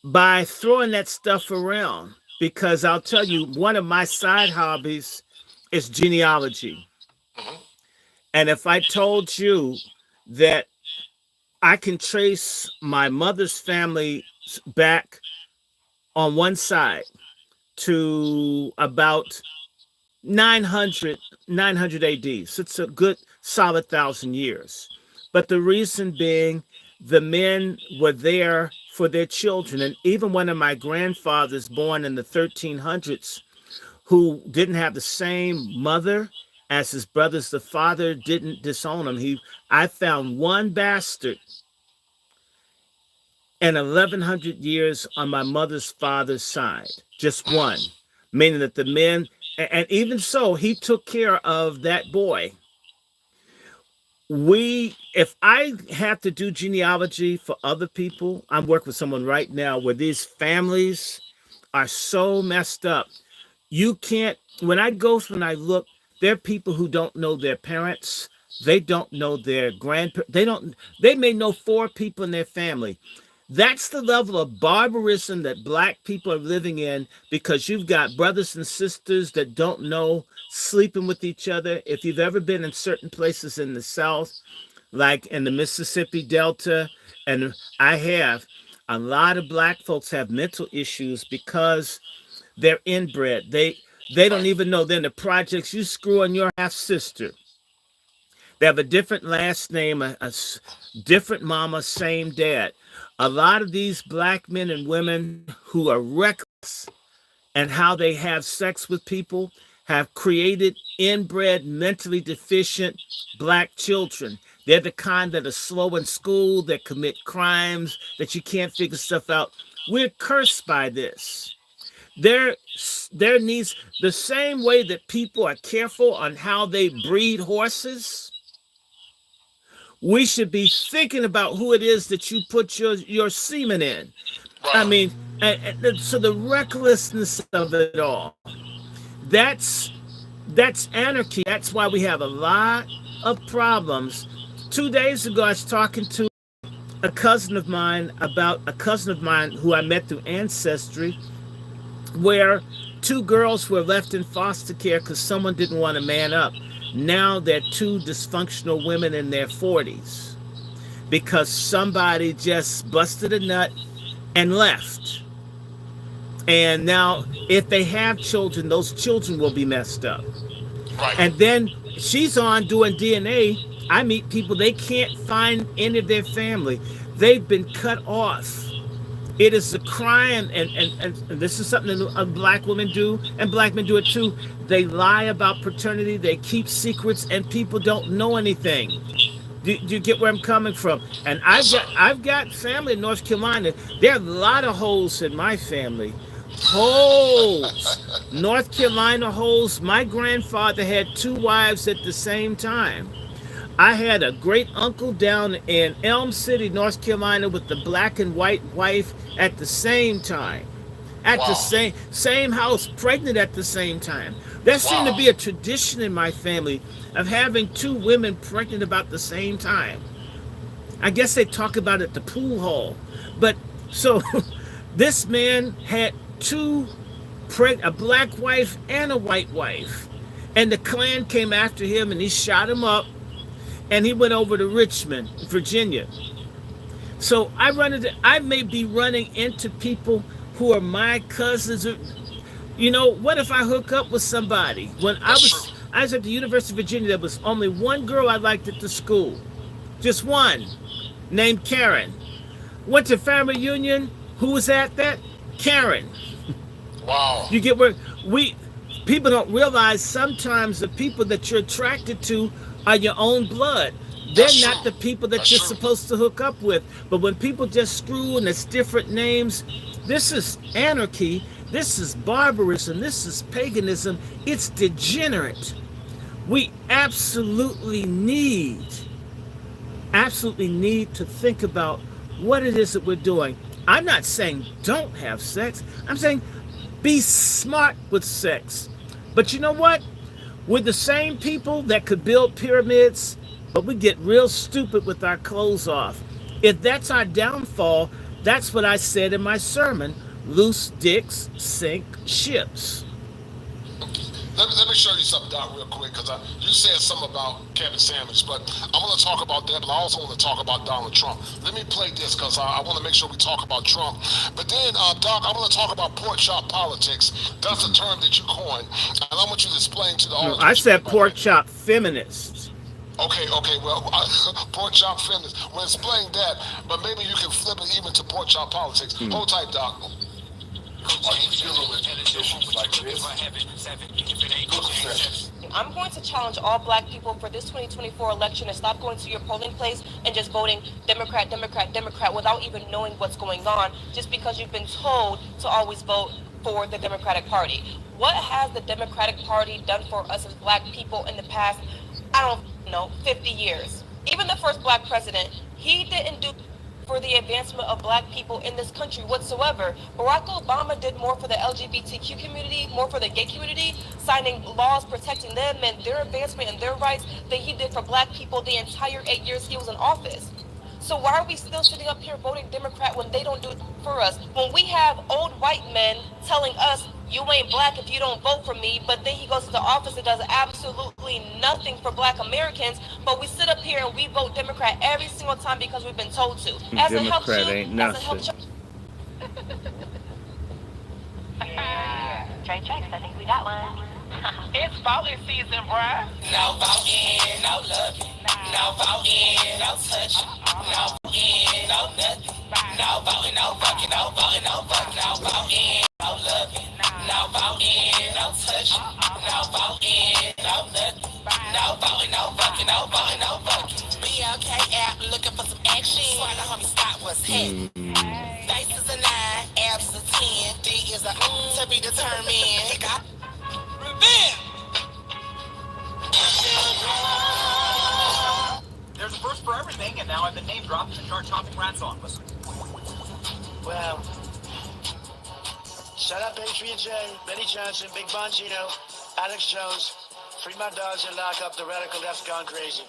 by throwing that stuff around. Because I'll tell you, one of my side hobbies is genealogy. And if I told you that I can trace my mother's family back on one side to about 900 AD. So it's a good solid 1,000 years. But the reason being, the men were there for their children. And even one of my grandfathers born in the 1300s, who didn't have the same mother as his brothers, the father didn't disown him. I found one bastard in 1,100 years on my mother's father's side, just one, meaning that the men, and even so, he took care of that boy. If I have to do genealogy for other people, I'm working with someone right now where these families are so messed up. You can't, when I look, there are people who don't know their parents. They don't know their grandparents. They may know four people in their family. That's the level of barbarism that black people are living in, because you've got brothers and sisters that don't know, sleeping with each other. If you've ever been in certain places in the South, like in the Mississippi Delta, and I have, a lot of black folks have mental issues because they're inbred. They don't even know they're in the projects. You screw on your half sister. They have a different last name, different mama, same dad. A lot of these black men and women who are reckless and how they have sex with people have created inbred, mentally deficient black children. They're the kind that are slow in school, that commit crimes, that you can't figure stuff out. We're cursed by this. There needs, the same way that people are careful on how they breed horses, we should be thinking about who it is that you put your semen in. I mean, so the recklessness of it all, that's anarchy. That's why we have a lot of problems. 2 days ago, I was talking to a cousin of mine who I met through Ancestry, where two girls were left in foster care because someone didn't want to man up. Now they're two dysfunctional women in their 40s because somebody just busted a nut and left. And now if they have children, those children will be messed up. Right. And then she's on doing DNA. I meet people, they can't find any of their family. They've been cut off. It is a crime, and this is something that black women do, and black men do it too. They lie about paternity, they keep secrets, and people don't know anything. Do you get where I'm coming from? And I've got family in North Carolina. There are a lot of holes in my family. Holes. North Carolina holes. My grandfather had two wives at the same time. I had a great uncle down in Elm City, North Carolina, with the black and white wife at the same time. At the same house, pregnant at the same time. There seemed to be a tradition in my family of having two women pregnant about the same time. I guess they talk about it at the pool hall. But so this man had a black wife and a white wife. And the Klan came after him and he shot him up. And he went over to Richmond, Virginia. So I may be running into people who are my cousins. You know, what if I hook up with somebody? When I was at the University of Virginia, there was only one girl I liked at the school. Just one, named Karen. Went to family reunion. Who was at that? Karen. Wow. You get where people don't realize sometimes the people that you're attracted to are your own blood. They're not the people that you're supposed to hook up with. But when people just screw and it's different names, this is anarchy, this is barbarism, this is paganism, it's degenerate. We absolutely need to think about what it is that we're doing. I'm not saying don't have sex. I'm saying be smart with sex. But you know what? We're the same people that could build pyramids, but we get real stupid with our clothes off. If that's our downfall, that's what I said in my sermon. Loose dicks sink ships. Let me show you something, Doc, real quick, because you said something about Kevin Sanders, but I want to talk about that, but I also want to talk about Donald Trump. Let me play this, because I want to make sure we talk about Trump. But then, Doc, I want to talk about pork chop politics. That's a term that you coined, and I want you to explain to the audience. I said pork chop feminists. Okay, well, pork chop feminists. Well, explain that, but maybe you can flip it even to pork chop politics. Hold tight, Doc. Are you dealing with issues like this? I'm going to challenge all black people for this 2024 election to stop going to your polling place and just voting Democrat, Democrat, Democrat without even knowing what's going on, just because you've been told to always vote for the Democratic Party. What has the Democratic Party done for us as black people in the past, I don't know, 50 years? Even the first black president, he didn't do for the advancement of black people in this country whatsoever. Barack Obama did more for the LGBTQ community, more for the gay community, signing laws protecting them and their advancement and their rights than he did for black people the entire 8 years he was in office. So why are we still sitting up here voting Democrat when they don't do it for us? When we have old white men telling us, you ain't black if you don't vote for me, but then he goes to the office and does absolutely nothing for black Americans, but we sit up here and we vote Democrat every single time because we've been told to. As a help Democrat you, ain't as a help nothing. Trade checks, I think we got one. It's voting season, bruh. No voting, no loving. No voting, no touching. No voting, no nothing. No voting, no fucking, no voting, no fucking. No voting, no loving. No voting, no touching. No voting, no nothing. No voting, no fucking, no voting, no fucking. BLK app looking for some action. Swallow homie Scott was hit. Face is a 9, abs is a 10. D is a to be determined. Got There's a first for everything, and now I've been name dropped in the chart-topping rat song. Listen. Well, shut up, Patriot J, Benny Johnson, Big Bongino, Alex Jones. Free my dogs and lock up the radical left gone crazy.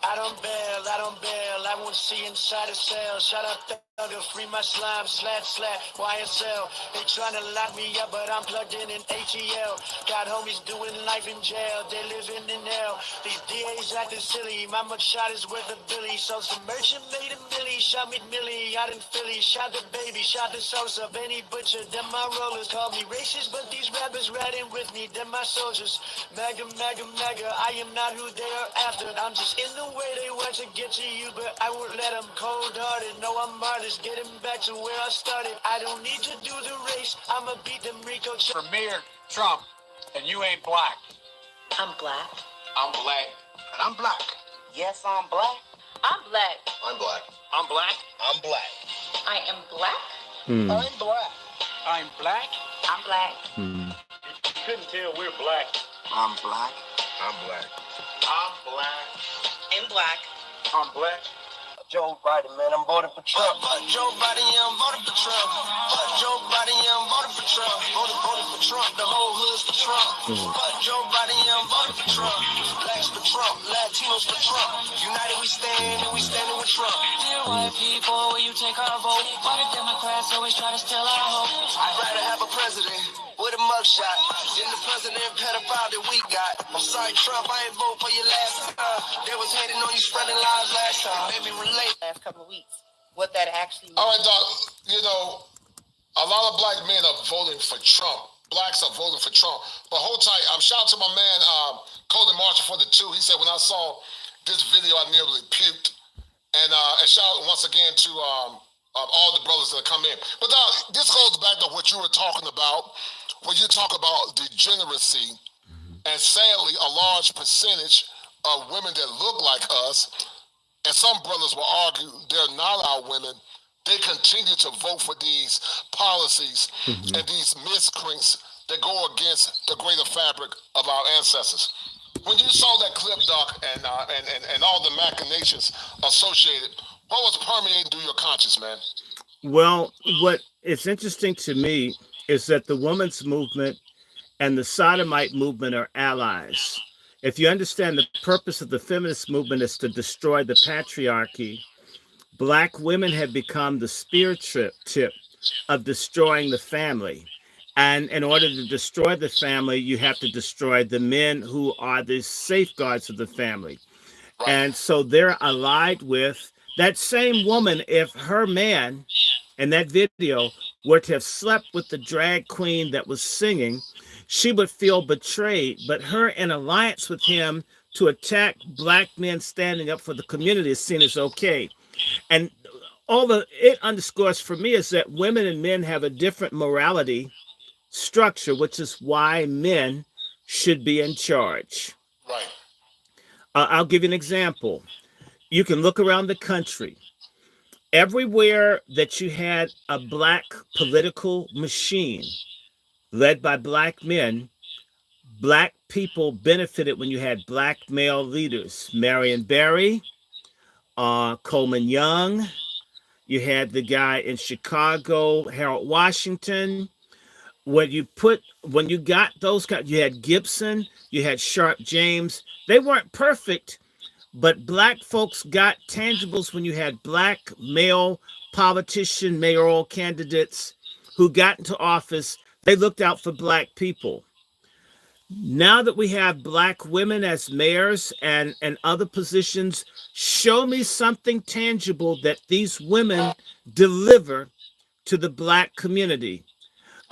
I don't bail, I won't see inside a cell. Shut up, thugger, free my slime, slat, YSL. They tryna lock me up, but I'm plugged in ATL. Got homies doing life in jail, they living in hell. These DAs acting silly, my mugshot is worth a billy. So some merchant made a milli, shot me Millie out in Philly. Shot the baby, shot the Sosa, Benny Butcher. Them my rollers call me racist, but these rappers riding with me, them my soldiers. Mega, I am not who they are after. I'm just in the way they want to get to you, but I won't let them cold-hearted. No, I'm artist, getting back to where I started. I don't need to do the race, I'ma beat them Rico. For Mayor Trump, and you ain't black. I'm black. I'm black. And I'm black. Yes, I'm black. I'm black. I'm black. I'm black. I'm black. I am black. I'm black. I'm black. I'm black. You couldn't tell we're black. I'm black. I'm black. I'm black. I'm black. I'm black. Joe Biden, man, I'm voting for Trump. Fuck Joe Biden, yeah, I'm voting for Trump. Fuck Joe Biden, yeah, I'm voting for Trump. Voting for Trump, the whole hood's for Trump. Fuck Joe Biden, yeah, I'm voting for Trump. Blacks for Trump, Latinos for Trump. United we stand, and we standing with Trump. Dear white people, will you take our vote? Why the Democrats always try to steal our hope? I'd rather have a president with a mugshot than the president pedophile that we got. I'm sorry, Trump, I ain't vote for you last time. They was hating on you spreading lies last time. Made me relate. Last couple of weeks, what that actually means. All right, Doc, you know, a lot of black men are voting for Trump. Blacks are voting for Trump. But hold tight. I'm shout out to my man, Colin Marshall for the 2. He said, when I saw this video, I nearly puked. And shout out once again to all the brothers that come in. But Doc, this goes back to what you were talking about when you talk about degeneracy. And sadly, a large percentage of women that look like us, and some brothers will argue they're not our women, they continue to vote for these policies and these miscreants that go against the greater fabric of our ancestors. When you saw that clip, Doc, and all the machinations associated, what was permeating through your conscience, man? Well, what is interesting to me is that the women's movement and the sodomite movement are allies. If you understand the purpose of the feminist movement is to destroy the patriarchy, black women have become the spear tip of destroying the family. And in order to destroy the family, you have to destroy the men who are the safeguards of the family. And so they're allied with that same woman. If her man in that video were to have slept with the drag queen that was singing, she would feel betrayed. But her in alliance with him to attack black men standing up for the community is seen as okay. And it underscores for me is that women and men have a different morality structure, which is why men should be in charge. Right. I'll give you an example. You can look around the country. Everywhere that you had a black political machine led by black men, black people benefited when you had black male leaders. Marion Barry, Coleman Young. You had the guy in Chicago, Harold Washington. When you got those guys, you had Gibson, you had Sharp James. They weren't perfect, but black folks got tangibles when you had black male politician mayoral candidates who got into office. They looked out for black people. Now that we have black women as mayors and other positions, show me something tangible that these women deliver to the black community.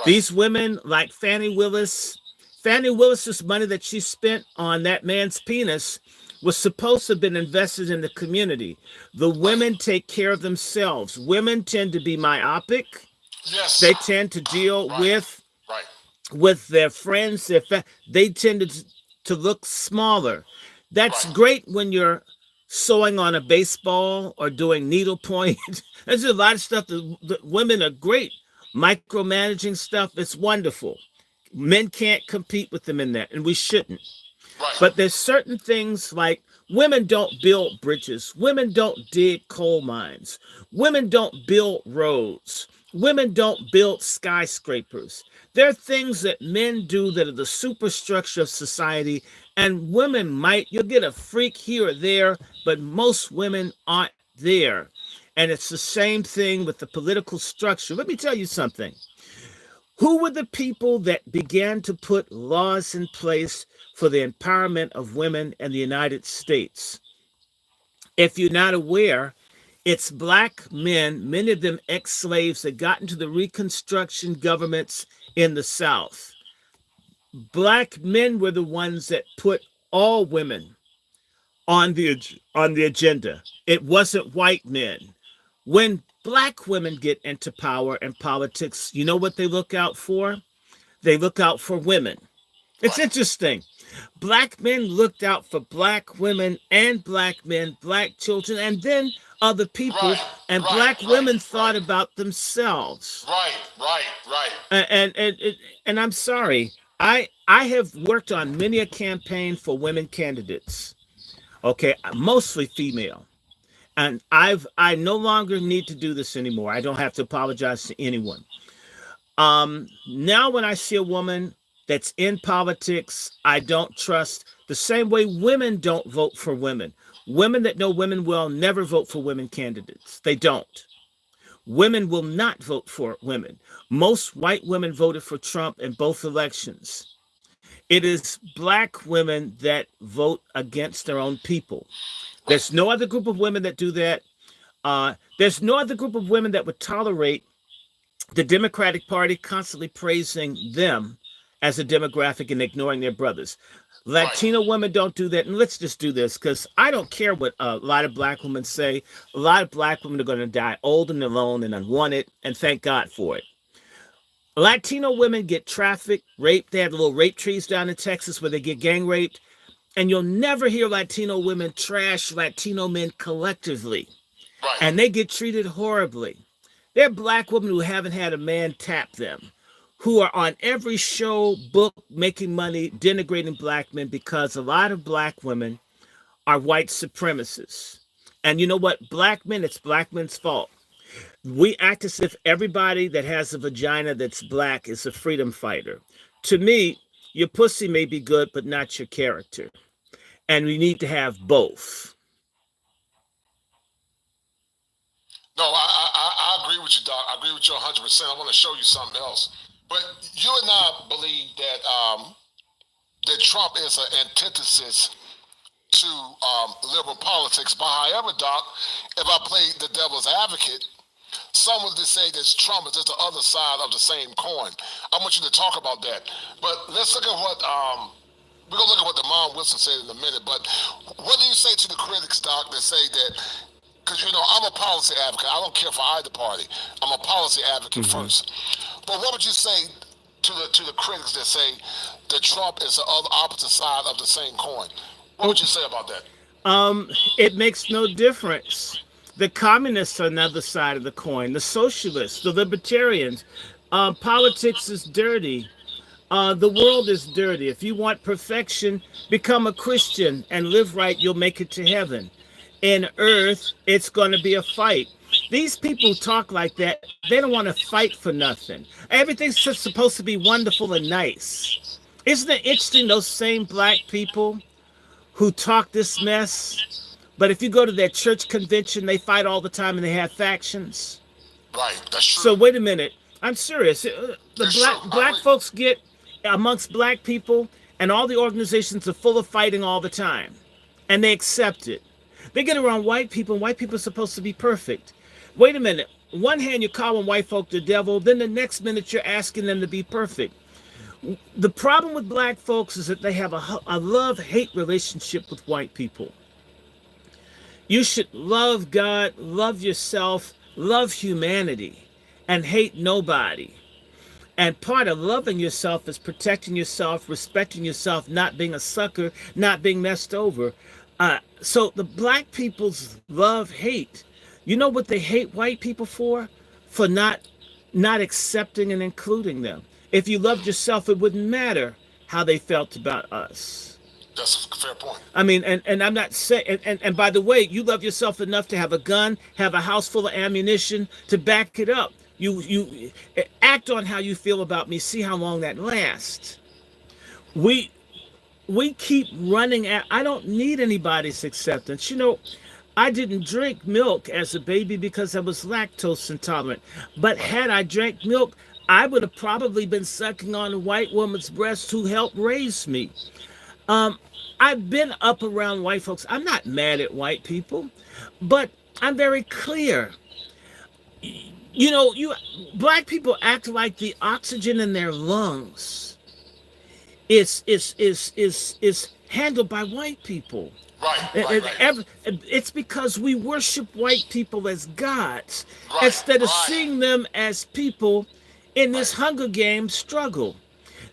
These women like Fannie Willis's money that she spent on that man's penis was supposed to have been invested in the community. The women take care of themselves. Women tend to be myopic. Yes. They tend to deal with their friends. They tend to look smaller. That's great when you're sewing on a baseball or doing needlepoint. There's a lot of stuff that women are great. Micromanaging stuff, it's wonderful. Men can't compete with them in that, and we shouldn't. But there's certain things like women don't build bridges. Women don't dig coal mines. Women don't build roads. Women don't build skyscrapers. There are things that men do that are the superstructure of society, and women you'll get a freak here or there, but most women aren't there. And it's the same thing with the political structure. Let me tell you something. Who were the people that began to put laws in place for the empowerment of women in the United States? If you're not aware, it's black men, many of them ex-slaves that got into the Reconstruction governments in the South. Black men were the ones that put all women on the agenda. It wasn't white men. When black women get into power and politics, you know what they look out for? They look out for women. It's interesting. Black men looked out for black women and black men, black children, and then other people. Black women thought about themselves. And I'm sorry. I have worked on many a campaign for women candidates. Okay, mostly female. And I no longer need to do this anymore. I don't have to apologize to anyone. Now when I see a woman that's in politics, I don't trust the same way women don't vote for women. Women that know women well never vote for women candidates. They don't. Women will not vote for women. Most white women voted for Trump in both elections. It is black women that vote against their own people. There's no other group of women that do that. There's no other group of women that would tolerate the Democratic Party constantly praising them as a demographic and ignoring their brothers. Latino women don't do that. And let's just do this, because I don't care what a lot of black women say. A lot of black women are going to die old and alone and unwanted, and thank God for it. Latino women get trafficked, raped. They have little rape trees down in Texas where they get gang raped. And you'll never hear Latino women trash Latino men collectively. And they get treated horribly. There are black women who haven't had a man tap them, who are on every show, book, making money, denigrating black men, because a lot of black women are white supremacists. And you know what? Black men, it's black men's fault. We act as if everybody that has a vagina that's black is a freedom fighter. To me, your pussy may be good, but not your character. And we need to have both. No, I agree with you, Doc. I agree with you 100%. I want to show you something else. But you and I believe that Trump is an antithesis to liberal politics. But however, Doc, if I play the devil's advocate, some would just say that Trump is just the other side of the same coin. I want you to talk about that. But let's look at what we're gonna look at what Demond Wilson said in a minute. But what do you say to the critics, Doc, that say that? Because you know I'm a policy advocate. I don't care for either party. I'm a policy advocate first. But what would you say to the critics that say that Trump is the other opposite side of the same coin? What would you say about that? It makes no difference. The communists are another side of the coin. The socialists, the libertarians. Politics is dirty. The world is dirty. If you want perfection, become a Christian and live right, you'll make it to heaven. in earth, it's going to be a fight. These people talk like that. They don't want to fight for nothing. Everything's just supposed to be wonderful and nice. Isn't it interesting, those same black people who talk this mess, but if you go to their church convention, they fight all the time and they have factions? Right, that's true. So wait a minute. I'm serious. The black folks get amongst black people, and all the organizations are full of fighting all the time. And they accept it. They get around white people, and white people are supposed to be perfect. Wait a minute. One hand you're calling white folk the devil, then the next minute you're asking them to be perfect. The problem with black folks is that they have a love-hate relationship with white people. You should love God, love yourself, love humanity, and hate nobody. And part of loving yourself is protecting yourself, respecting yourself, not being a sucker, not being messed over. So the black people's love hate. You know what they hate white people for? For not accepting and including them. If you loved yourself, it wouldn't matter how they felt about us. That's a fair point. I mean, and I'm not saying, and by the way, you love yourself enough to have a gun, have a house full of ammunition to back it up. You act on how you feel about me. See how long that lasts. We keep running at. I don't need anybody's acceptance. You know, I didn't drink milk as a baby because I was lactose intolerant. But had I drank milk, I would have probably been sucking on a white woman's breast who helped raise me. I've been up around white folks. I'm not mad at white people, but I'm very clear. You know, black people act like the oxygen in their lungs is handled by white people. Right. It's because we worship white people as gods instead of seeing them as people in this Hunger Games struggle.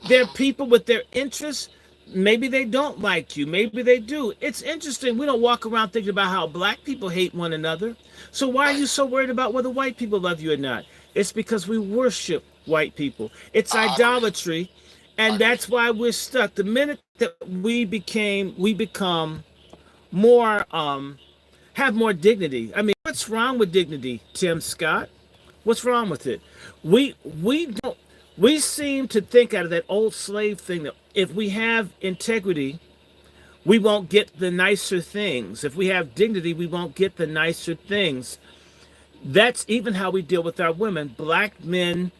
They're people with their interests. Maybe they don't like you. Maybe they do. It's interesting. We don't walk around thinking about how black people hate one another. So why are you so worried about whether white people love you or not? It's because we worship white people. It's idolatry. And that's why we're stuck. The minute that we become more, have more dignity. I mean, what's wrong with dignity, Tim Scott? What's wrong with it? We seem to think out of that old slave thing that if we have integrity, we won't get the nicer things. If we have dignity, we won't get the nicer things. That's even how we deal with our women. Black men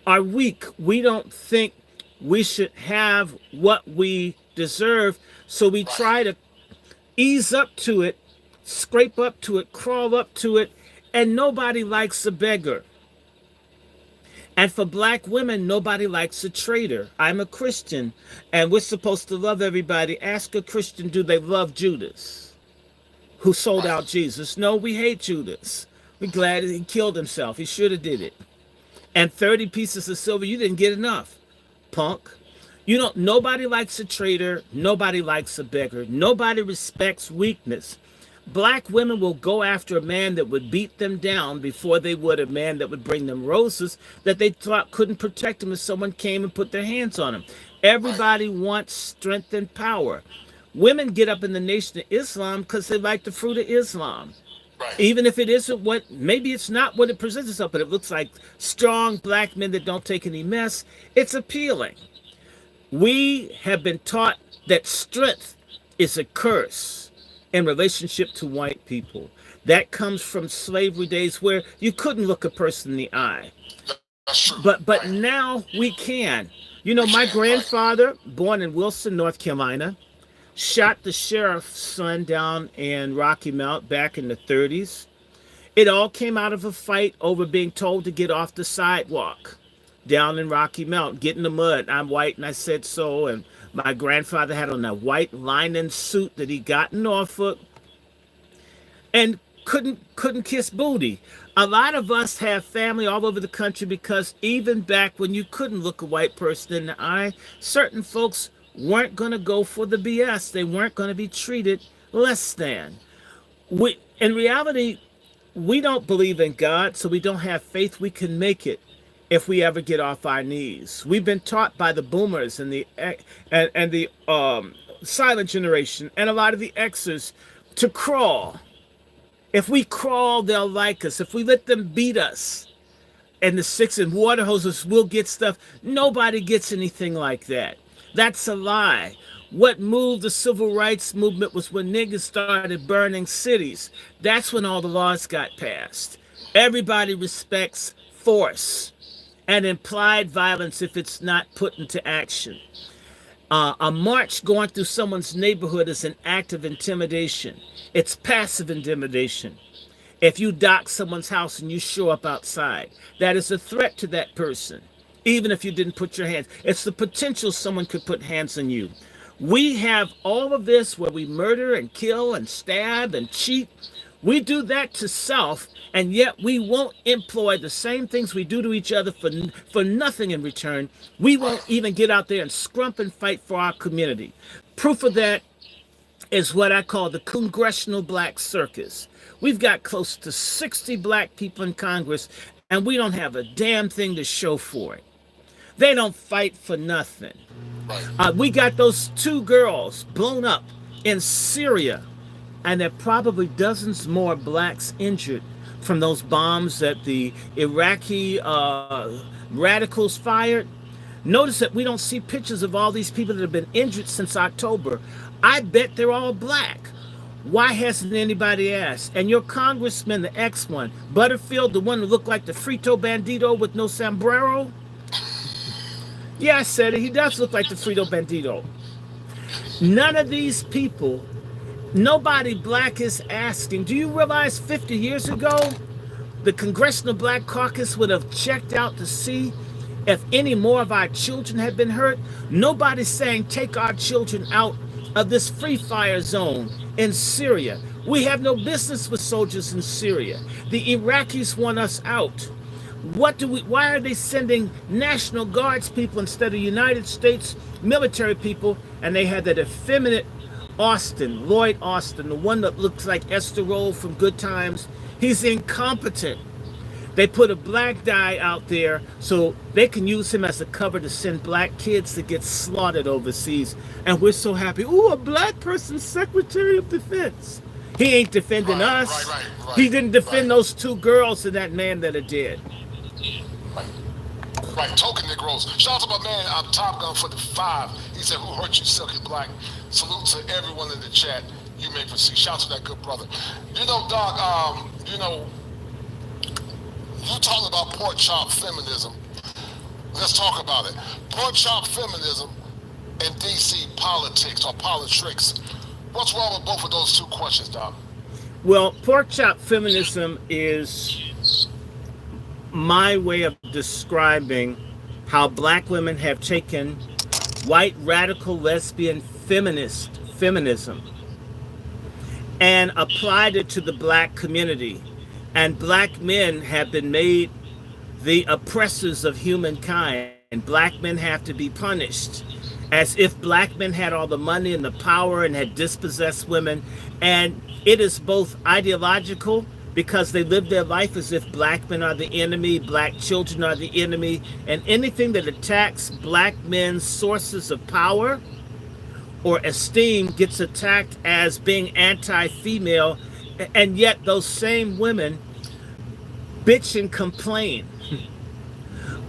are weak. We don't think we should have what we deserve, so we try to ease up to it, scrape up to it, crawl up to it, and nobody likes a beggar. And for black women, nobody likes a traitor. I'm a Christian, and we're supposed to love everybody. Ask a Christian, do they love Judas, who sold out Jesus? No, we hate Judas. We're glad he killed himself. He should have did it. And 30 pieces of silver, you didn't get enough, punk. Nobody likes a traitor. Nobody likes a beggar. Nobody respects weakness. Black women will go after a man that would beat them down before they would a man that would bring them roses that they thought couldn't protect them if someone came and put their hands on them. Everybody wants strength and power. Women get up in the Nation of Islam because they like the fruit of Islam. Even if it isn't maybe it's not what it presents itself, but it looks like strong black men that don't take any mess. It's appealing. We have been taught that strength is a curse in relationship to white people. That comes from slavery days where you couldn't look a person in the eye. That's true. But now we can. My grandfather, born in Wilson, North Carolina, shot the sheriff's son down in Rocky Mount back in the 30s. It all came out of a fight over being told to get off the sidewalk down in Rocky Mount, get in the mud. I'm white and I said so. And my grandfather had on a white linen suit that he got in Norfolk and couldn't kiss booty. A lot of us have family all over the country because even back when you couldn't look a white person in the eye, certain folks weren't going to go for the BS. They weren't going to be treated less than. In reality, we don't believe in God, so we don't have faith we can make it if we ever get off our knees. We've been taught by the boomers and the silent generation and a lot of the Xers, to crawl. If we crawl, they'll like us. If we let them beat us and the six and water hoses, we'll get stuff. Nobody gets anything like that. That's a lie. What moved the civil rights movement was when niggas started burning cities. That's when all the laws got passed. Everybody respects force and implied violence if it's not put into action. A march going through someone's neighborhood is an act of intimidation. It's passive intimidation. If you dock someone's house and you show up outside, that is a threat to that person, even if you didn't put your hands. It's the potential someone could put hands on you. We have all of this where we murder and kill and stab and cheat. We do that to self, and yet we won't employ the same things we do to each other for nothing in return. We won't even get out there and scrump and fight for our community. Proof of that is what I call the Congressional Black Circus. We've got close to 60 black people in Congress, and we don't have a damn thing to show for it. They don't fight for nothing. We got those 2 girls blown up in Syria, and there are probably dozens more blacks injured from those bombs that the Iraqi radicals fired. Notice that we don't see pictures of all these people that have been injured since October. I bet they're all black. Why hasn't anybody asked? And your congressman, the ex one, Butterfield, the one who looked like the Frito Bandito with no sombrero? Yeah, I said it. He does look like the Frito Bandito. None of these people, nobody black is asking. Do you realize 50 years ago, the Congressional Black Caucus would have checked out to see if any more of our children had been hurt? Nobody's saying take our children out of this free fire zone in Syria. We have no business with soldiers in Syria. The Iraqis want us out. Why are they sending National Guards people instead of United States military people? And they had that effeminate Lloyd Austin, the one that looks like Esther Roll from Good Times. He's incompetent. They put a black guy out there so they can use him as a cover to send black kids to get slaughtered overseas. And we're so happy. Ooh, a black person's Secretary of Defense. He ain't defending us. He didn't defend those 2 girls and that man that are dead. Right, token Negroes. Shout out to my man, Top Gun for the 5. He said, who hurt you, Silky Black? Salute to everyone in the chat. You may proceed. Shout out to that good brother. You know, Doc, you talk about pork chop feminism. Let's talk about it. Pork chop feminism and DC politics or politics. What's wrong with both of those 2 questions, Doc? Well, pork chop feminism is my way of describing how black women have taken white radical lesbian feminism and applied it to the black community. And black men have been made the oppressors of humankind. And black men have to be punished, as if black men had all the money and the power and had dispossessed women. And it is both ideological, because they live their life as if black men are the enemy, black children are the enemy, and anything that attacks black men's sources of power or esteem gets attacked as being anti-female. And yet those same women bitch and complain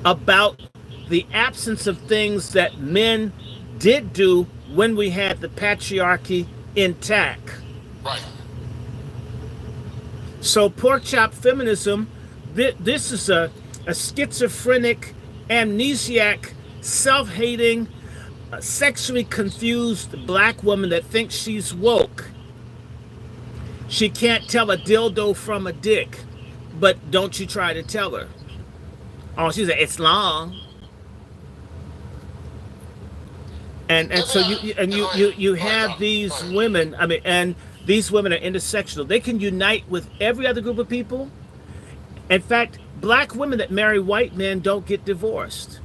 about the absence of things that men did do when we had the patriarchy intact. Right. So pork chop feminism, this is a schizophrenic, amnesiac, self-hating, sexually confused black woman that thinks she's woke. She can't tell a dildo from a dick, but don't you try to tell her. Oh, she said, it's long. And so you have these women, and these women are intersectional. They can unite with every other group of people. In fact, black women that marry white men don't get divorced.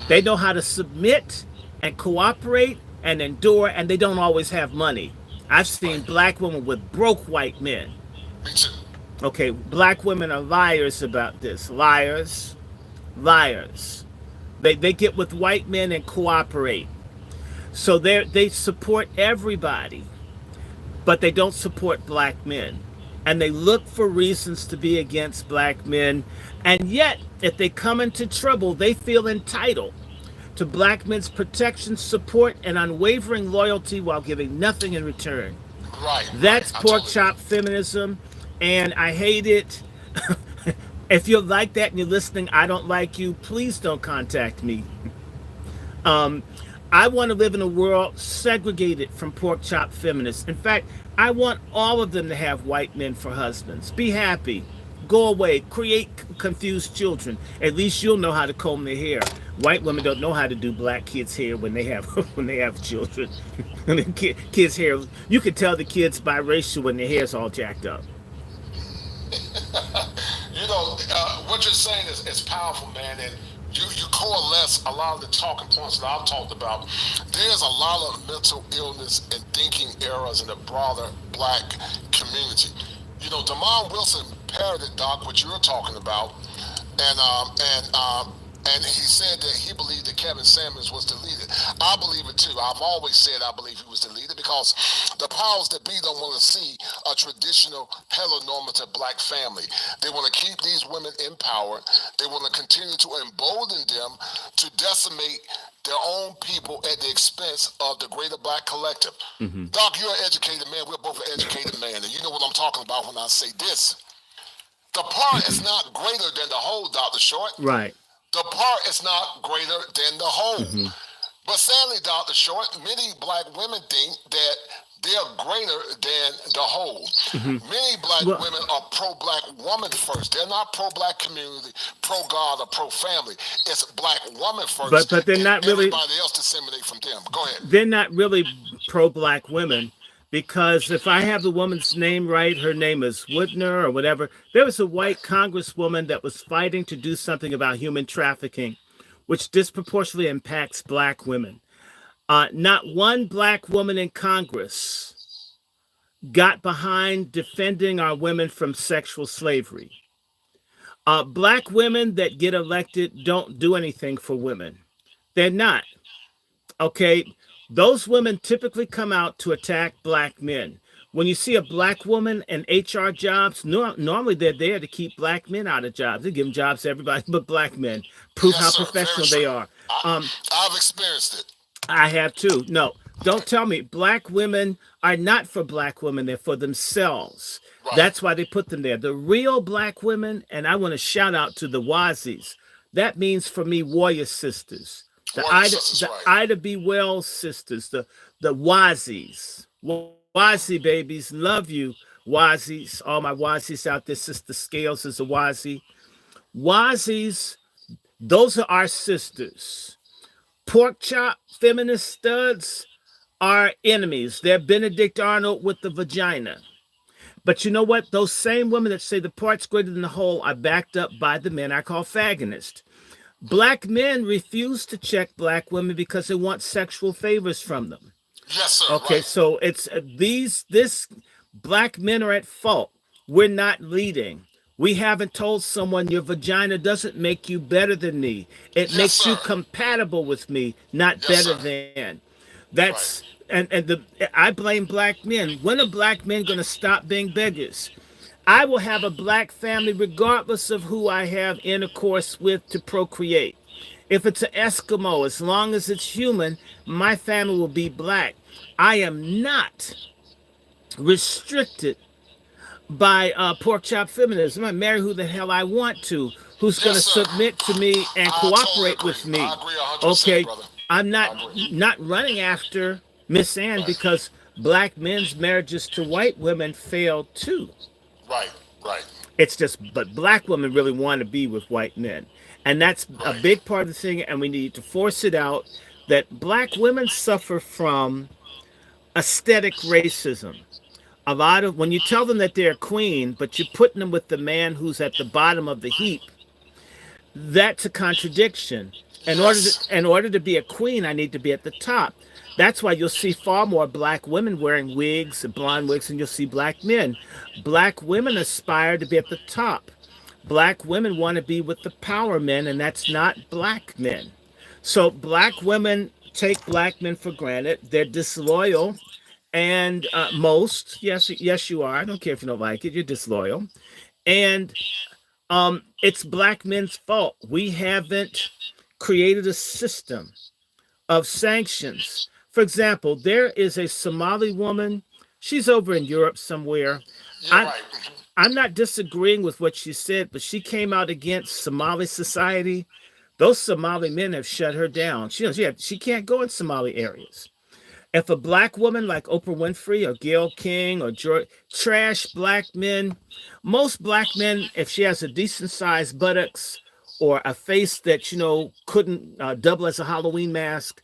They know how to submit and cooperate and endure, and they don't always have money. I've seen black women with broke white men. Okay, black women are liars about this. Liars. They get with white men and cooperate. So they support everybody. but they don't support black men. And they look for reasons to be against black men. And yet, if they come into trouble, they feel entitled to black men's protection, support, and unwavering loyalty while giving nothing in return. Right. That's Right. pork chop feminism, and I hate it. If you're like that and you're listening, I don't like you. Please don't contact me. Um, I want to live in a world segregated from pork chop feminists. In fact, I want all of them to have white men for husbands. Be happy. Go away. Create confused children. At least you'll know how to comb their hair. White women don't know how to do black kids' hair when they have when they have children. And the kids' hair, you can tell the kids biracial when their hair's all jacked up. You know, what you're saying is powerful, man, and you coalesce a lot of the talking points that I've talked about. There's a lot of mental illness and thinking errors in the broader black community. You know, Damon Wilson parroted, Doc, what you were talking about, and he said that he believed that Kevin Samuels was deleted. I believe it too. I've always said I believe he was deleted because the powers that be don't want to see a traditional heteronormative black family. They want to keep these women in power. They want to continue to embolden them to decimate their own people at the expense of the greater black collective. Mm-hmm. Doc, you're an educated man. We're both an educated man, and you know what I'm talking about when I say this. The part is not greater than the whole, Dr. Short. Right. The part is not greater than the whole. Mm-hmm. But sadly, Dr. Short, many black women think that they're greater than the whole. Mm-hmm. Many black women are pro-black woman first. They're not pro-black community, pro-God, or pro-family. It's black woman first. But they're not really. Everybody else disseminate from them. Go ahead. They're not really pro-black women. Because if I have the woman's name right, her name is Woodner or whatever. There was a white congresswoman that was fighting to do something about human trafficking, which disproportionately impacts black women. Not one black woman in Congress got behind defending our women from sexual slavery. Black women that get elected don't do anything for women. They're not. Okay. Those women typically come out to attack black men. When you see a black woman in HR jobs, normally they're there to keep black men out of jobs. They give them jobs to everybody but black men. Prove how professional they are. I've experienced it. I have too. No, don't tell me. Black women are not for black women. They're for themselves. Right. That's why they put them there. The real black women, and I want to shout out to the Wazis. That means for me, warrior sisters. The Ida B. Wells sisters, the Wazis. Wazi babies, love you, Wazis. All my Wazis out there, Sister Scales is a Wazi. Wazis, those are our sisters. Pork chop feminist studs are enemies. They're Benedict Arnold with the vagina. But you know what? Those same women that say the part's greater than the whole are backed up by the men I call fagonists. Black men refuse to check black women because they want sexual favors from them. Yes, sir. Okay, right. So it's this black men are at fault. We're not leading. We haven't told someone your vagina doesn't make you better than me. It makes you compatible with me, not better than. That's right. I blame black men. When are black men going to stop being beggars? I will have a black family regardless of who I have intercourse with to procreate. If it's an Eskimo, as long as it's human, my family will be black. I am not restricted by pork chop feminism. I marry who the hell I want to, who's going to submit to me and cooperate with me. I agree 100%, okay, brother. I'm not running after Miss Ann because black men's marriages to white women failed too. Right. It's just, but black women really want to be with white men. And that's a big part of the thing, and we need to force it out that black women suffer from aesthetic racism. A lot of, when you tell them that they're a queen, but you're putting them with the man who's at the bottom of the heap, that's a contradiction. In order to be a queen, I need to be at the top. That's why you'll see far more black women wearing wigs and blonde wigs, and you'll see black men. Black women aspire to be at the top. Black women want to be with the power men, and that's not black men. So black women take black men for granted. They're disloyal, And most, yes, you are. I don't care if you don't like it. You're disloyal. And it's black men's fault. We haven't created a system of sanctions. For example, there is a Somali woman. She's over in Europe somewhere. I'm, I'm not disagreeing with what she said, but she came out against Somali society. Those Somali men have shut her down. She can't go in Somali areas. If a black woman like Oprah Winfrey or Gayle King or trash black men, most black men, if she has a decent sized buttocks or a face that, couldn't double as a Halloween mask,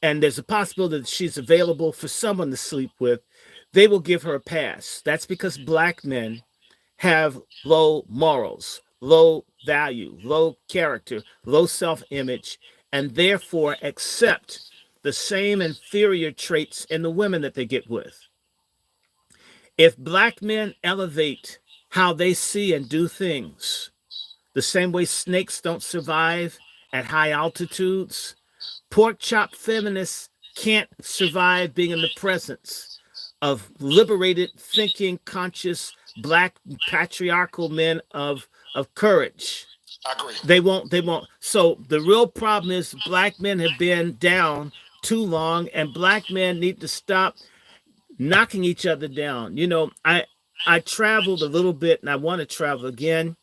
and there's a possibility that she's available for someone to sleep with, they will give her a pass. That's because black men have low morals, low value, low character, low self-image, and therefore accept the same inferior traits in the women that they get with. If black men elevate how they see and do things, the same way snakes don't survive at high altitudes, pork chop feminists can't survive being in the presence of liberated, thinking, conscious, black patriarchal men of courage. I agree. They won't. So the real problem is black men have been down too long, and black men need to stop knocking each other down. I traveled a little bit, and I want to travel again.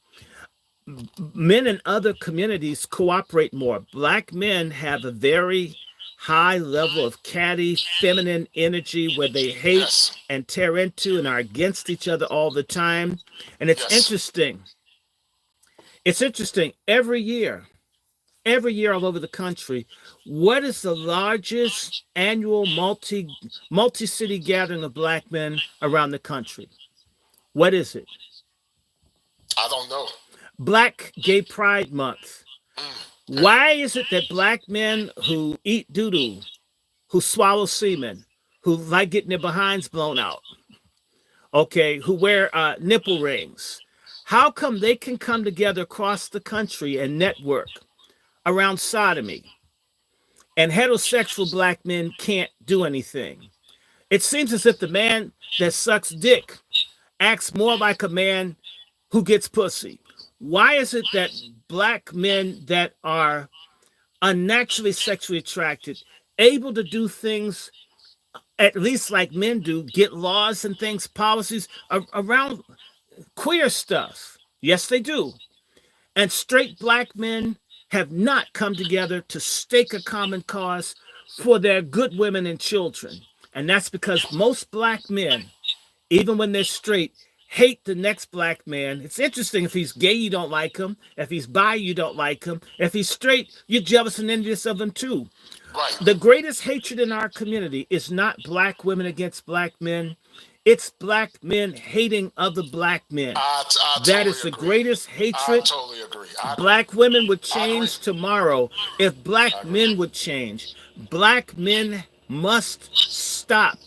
Men in other communities cooperate more. Black men have a very high level of catty, feminine energy where they hate and tear into and are against each other all the time. And it's interesting. It's interesting. Every year all over the country, what is the largest annual multi-city gathering of black men around the country? What is it? I don't know. Black Gay Pride Month. Why is it that black men who eat doo-doo, who swallow semen, who like getting their behinds blown out, who wear nipple rings, how come they can come together across the country and network around sodomy, and heterosexual black men can't do anything? It seems as if the man that sucks dick acts more like a man who gets pussy. Why is it that black men that are unnaturally sexually attracted, able to do things at least like men do, get laws and things, policies around queer stuff? Yes, they do. And straight black men have not come together to stake a common cause for their good women and children. And that's because most black men, even when they're straight, hate the next black man. It's interesting. If he's gay, you don't like him. If he's bi, you don't like him. If he's straight, you're jealous and envious of him too. Right. The greatest hatred in our community is not black women against black men. It's black men hating other black men. That is the greatest hatred. I totally agree. Black women would change tomorrow if black men would change. Black men must stop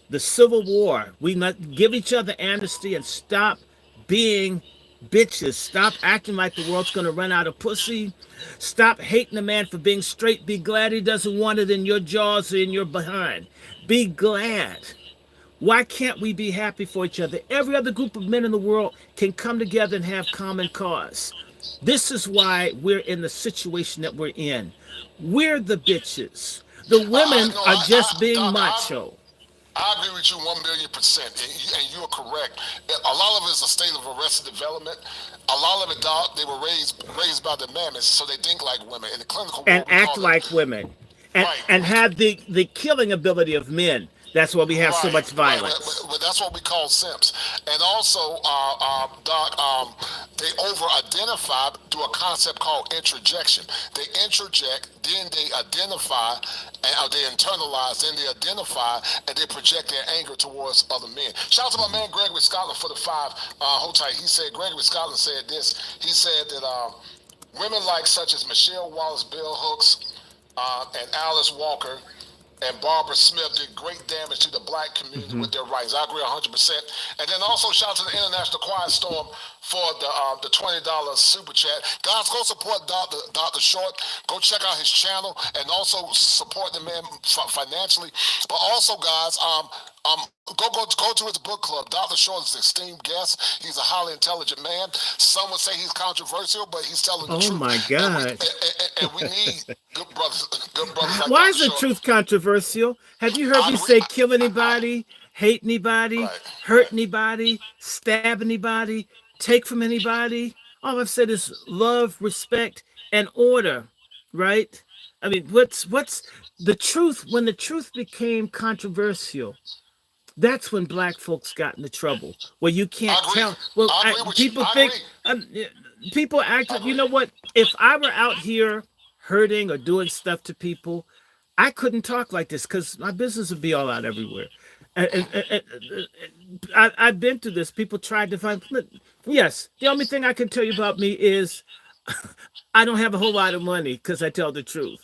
the Civil War. We must give each other amnesty and stop being bitches. Stop acting like the world's going to run out of pussy. Stop hating a man for being straight. Be glad he doesn't want it in your jaws or in your behind. Be glad. Why can't we be happy for each other? Every other group of men in the world can come together and have common cause. This is why we're in the situation that we're in. We're the bitches. The women are just being macho. I agree with you 1,000,000%, and you're correct. A lot of it is a state of arrested development. A lot of it, dog, they were raised by the mammoths, so they think like women. In the clinical and act like women, and have the killing ability of men. That's why we have so much violence. But that's what we call simps. And also, Doc, they over-identify through a concept called introjection. They introject, then they identify, and they internalize, then they identify, and they project their anger towards other men. Shout out to my man Gregory Scotland for the 5. Hold tight. He said, Gregory Scotland said this. He said that women like such as Michelle Wallace Bell Hooks and Alice Walker and Barbara Smith did great damage to the black community with their writings. I agree 100%. And then also shout out to the International Quiet Storm for the $20 super chat. Guys, go support Dr. Short. Go check out his channel and also support the man financially. But also, guys, go to his book club. Dr. Short is an esteemed guest. He's a highly intelligent man. Some would say he's controversial, but he's telling the truth. Oh my God! And we need good brothers. Like Why Dr. is the Short. truth controversial? Have you heard me say kill anybody, hate anybody, hurt anybody, stab anybody, take from anybody? All I've said is love, respect, and order, right? I mean, what's the truth? When the truth became controversial, that's when black folks got into trouble. Where you can't tell. Well, people think people act. You know what? If I were out here hurting or doing stuff to people, I couldn't talk like this because my business would be all out everywhere. I've been through this. People tried to find. Yes, the only thing I can tell you about me is I don't have a whole lot of money because I tell the truth.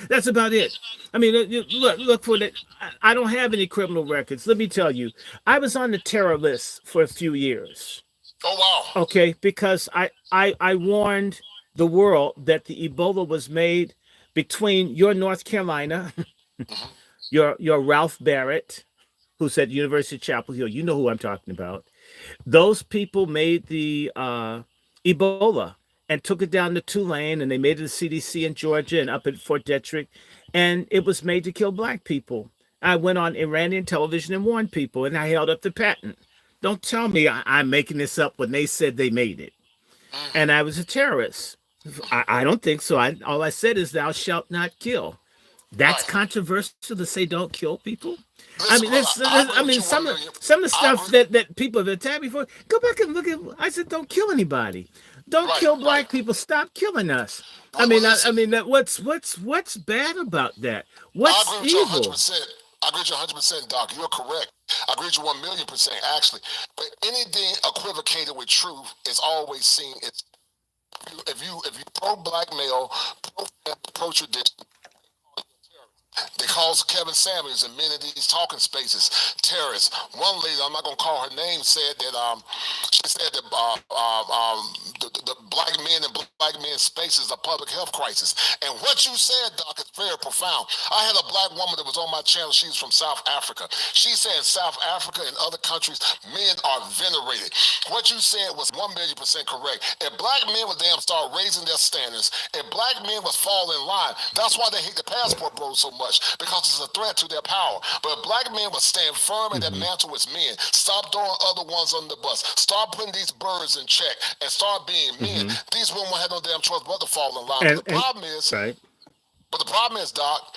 That's about it. I mean, look for that. I don't have any criminal records. Let me tell you, I was on the terror list for a few years. Oh wow. Okay, because I warned the world that the Ebola was made between your North Carolina, your Ralph Barrett, who's at University of Chapel Hill. You know who I'm talking about. Those people made the Ebola and took it down to Tulane, and they made it to CDC in Georgia and up at Fort Detrick, and it was made to kill black people. I went on Iranian television and warned people, and I held up the patent. Don't tell me I'm making this up when they said they made it. And I was a terrorist. I don't think so. All I said is thou shalt not kill. That's controversial to say don't kill people. I mean, some of the stuff that people have attacked before. Go back and look at. I said don't kill anybody. Don't kill black people. Stop killing us. I mean, what's bad about that? What's evil? I agree with you 100%, Doc. You're correct. I agree with you 1,000,000%, actually. But anything equivocated with truth is always seen. It's if you pro-black male, pro-tradition. They call Kevin Samuels in many of these talking spaces terrorists. One lady, I'm not gonna call her name, said that she said that the black men and black men's spaces are public health crisis. And what you said, Doc, is very profound. I had a black woman that was on my channel. She's from South Africa. She said in South Africa and other countries, men are venerated. What you said was 1,000,000% correct. If black men would damn start raising their standards, if black men would fall in line, that's why they hate the passport bros so much, because it's a threat to their power. But if black men would stand firm in their mantle as men, stop throwing other ones on the bus, start putting these birds in check, and start being men, these women won't have no damn choice but to fall in line. But the problem is, Doc,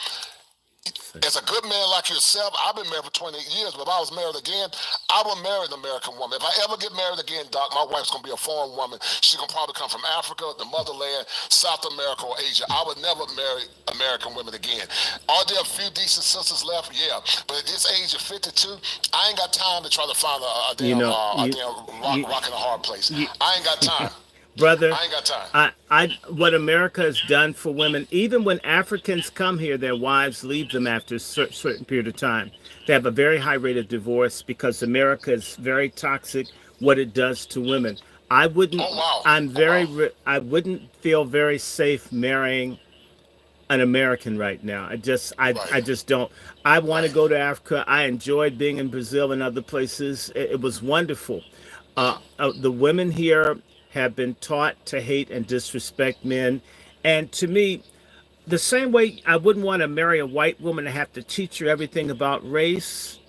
as a good man like yourself, I've been married for 28 years, but if I was married again, I would marry an American woman. If I ever get married again, Doc, my wife's going to be a foreign woman. She's going to probably come from Africa, the motherland, South America, or Asia. I would never marry American women again. Are there a few decent sisters left? Yeah. But at this age of 52, I ain't got time to try to find a damn rock in a hard place. I ain't got time. Brother, I ain't got time. What America has done for women, even when Africans come here, their wives leave them after a certain period of time. They have a very high rate of divorce because America is very toxic. What it does to women, I wouldn't. I wouldn't feel very safe marrying an American right now. I just don't. I want to go to Africa. I enjoyed being in Brazil and other places. It was wonderful. The women here have been taught to hate and disrespect men. And to me, the same way I wouldn't want to marry a white woman and have to teach her everything about race,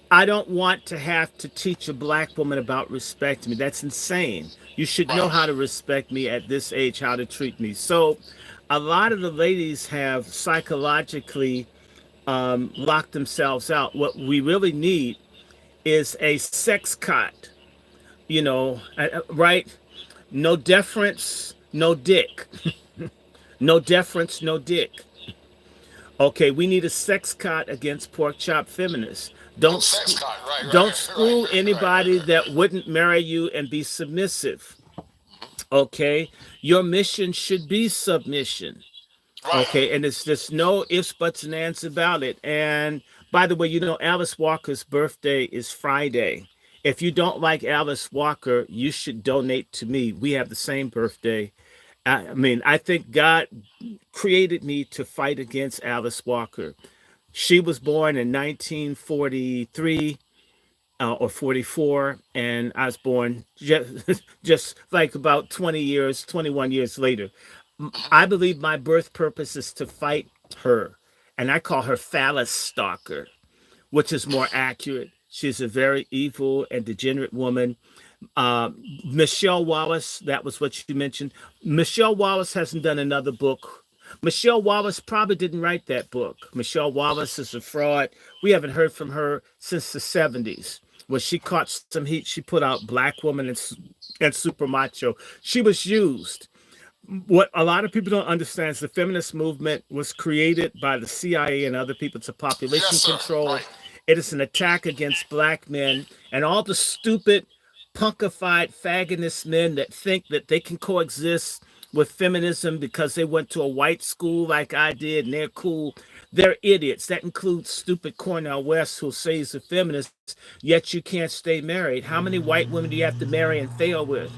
I don't want to have to teach a black woman about respecting me. That's insane. You should know how to respect me at this age, how to treat me. So a lot of the ladies have psychologically locked themselves out. What we really need is a sex cot, right? No deference, no dick. No deference, no dick. Okay, we need a sex cot against pork chop feminists. Don't screw anybody that wouldn't marry you and be submissive. Okay, your mission should be submission. Okay, and it's just no ifs, buts, and ands about it. And by the way, Alice Walker's birthday is Friday. If you don't like Alice Walker, you should donate to me. We have the same birthday. I mean, I think God created me to fight against Alice Walker. She was born in 1943 or 44, and I was born just like about 20 years, 21 years later. I believe my birth purpose is to fight her, and I call her phallus stalker, which is more accurate. She's a very evil and degenerate woman. uh, Michelle Wallace, that was what you mentioned. Michelle Wallace hasn't done another book. Michelle Wallace probably didn't write that book. Michelle Wallace is a fraud. We haven't heard from her since the 70s. When she caught some heat, she put out Black Woman and Super Macho. She was used. What a lot of people don't understand is the feminist movement was created by the CIA and other people to population control. Right. It is an attack against Black men and all the stupid, punkified, fagonist men that think that they can coexist with feminism because they went to a white school like I did and they're cool. They're idiots. That includes stupid Cornel West, who says he's a feminist, yet you can't stay married. How many white women do you have to marry and fail with?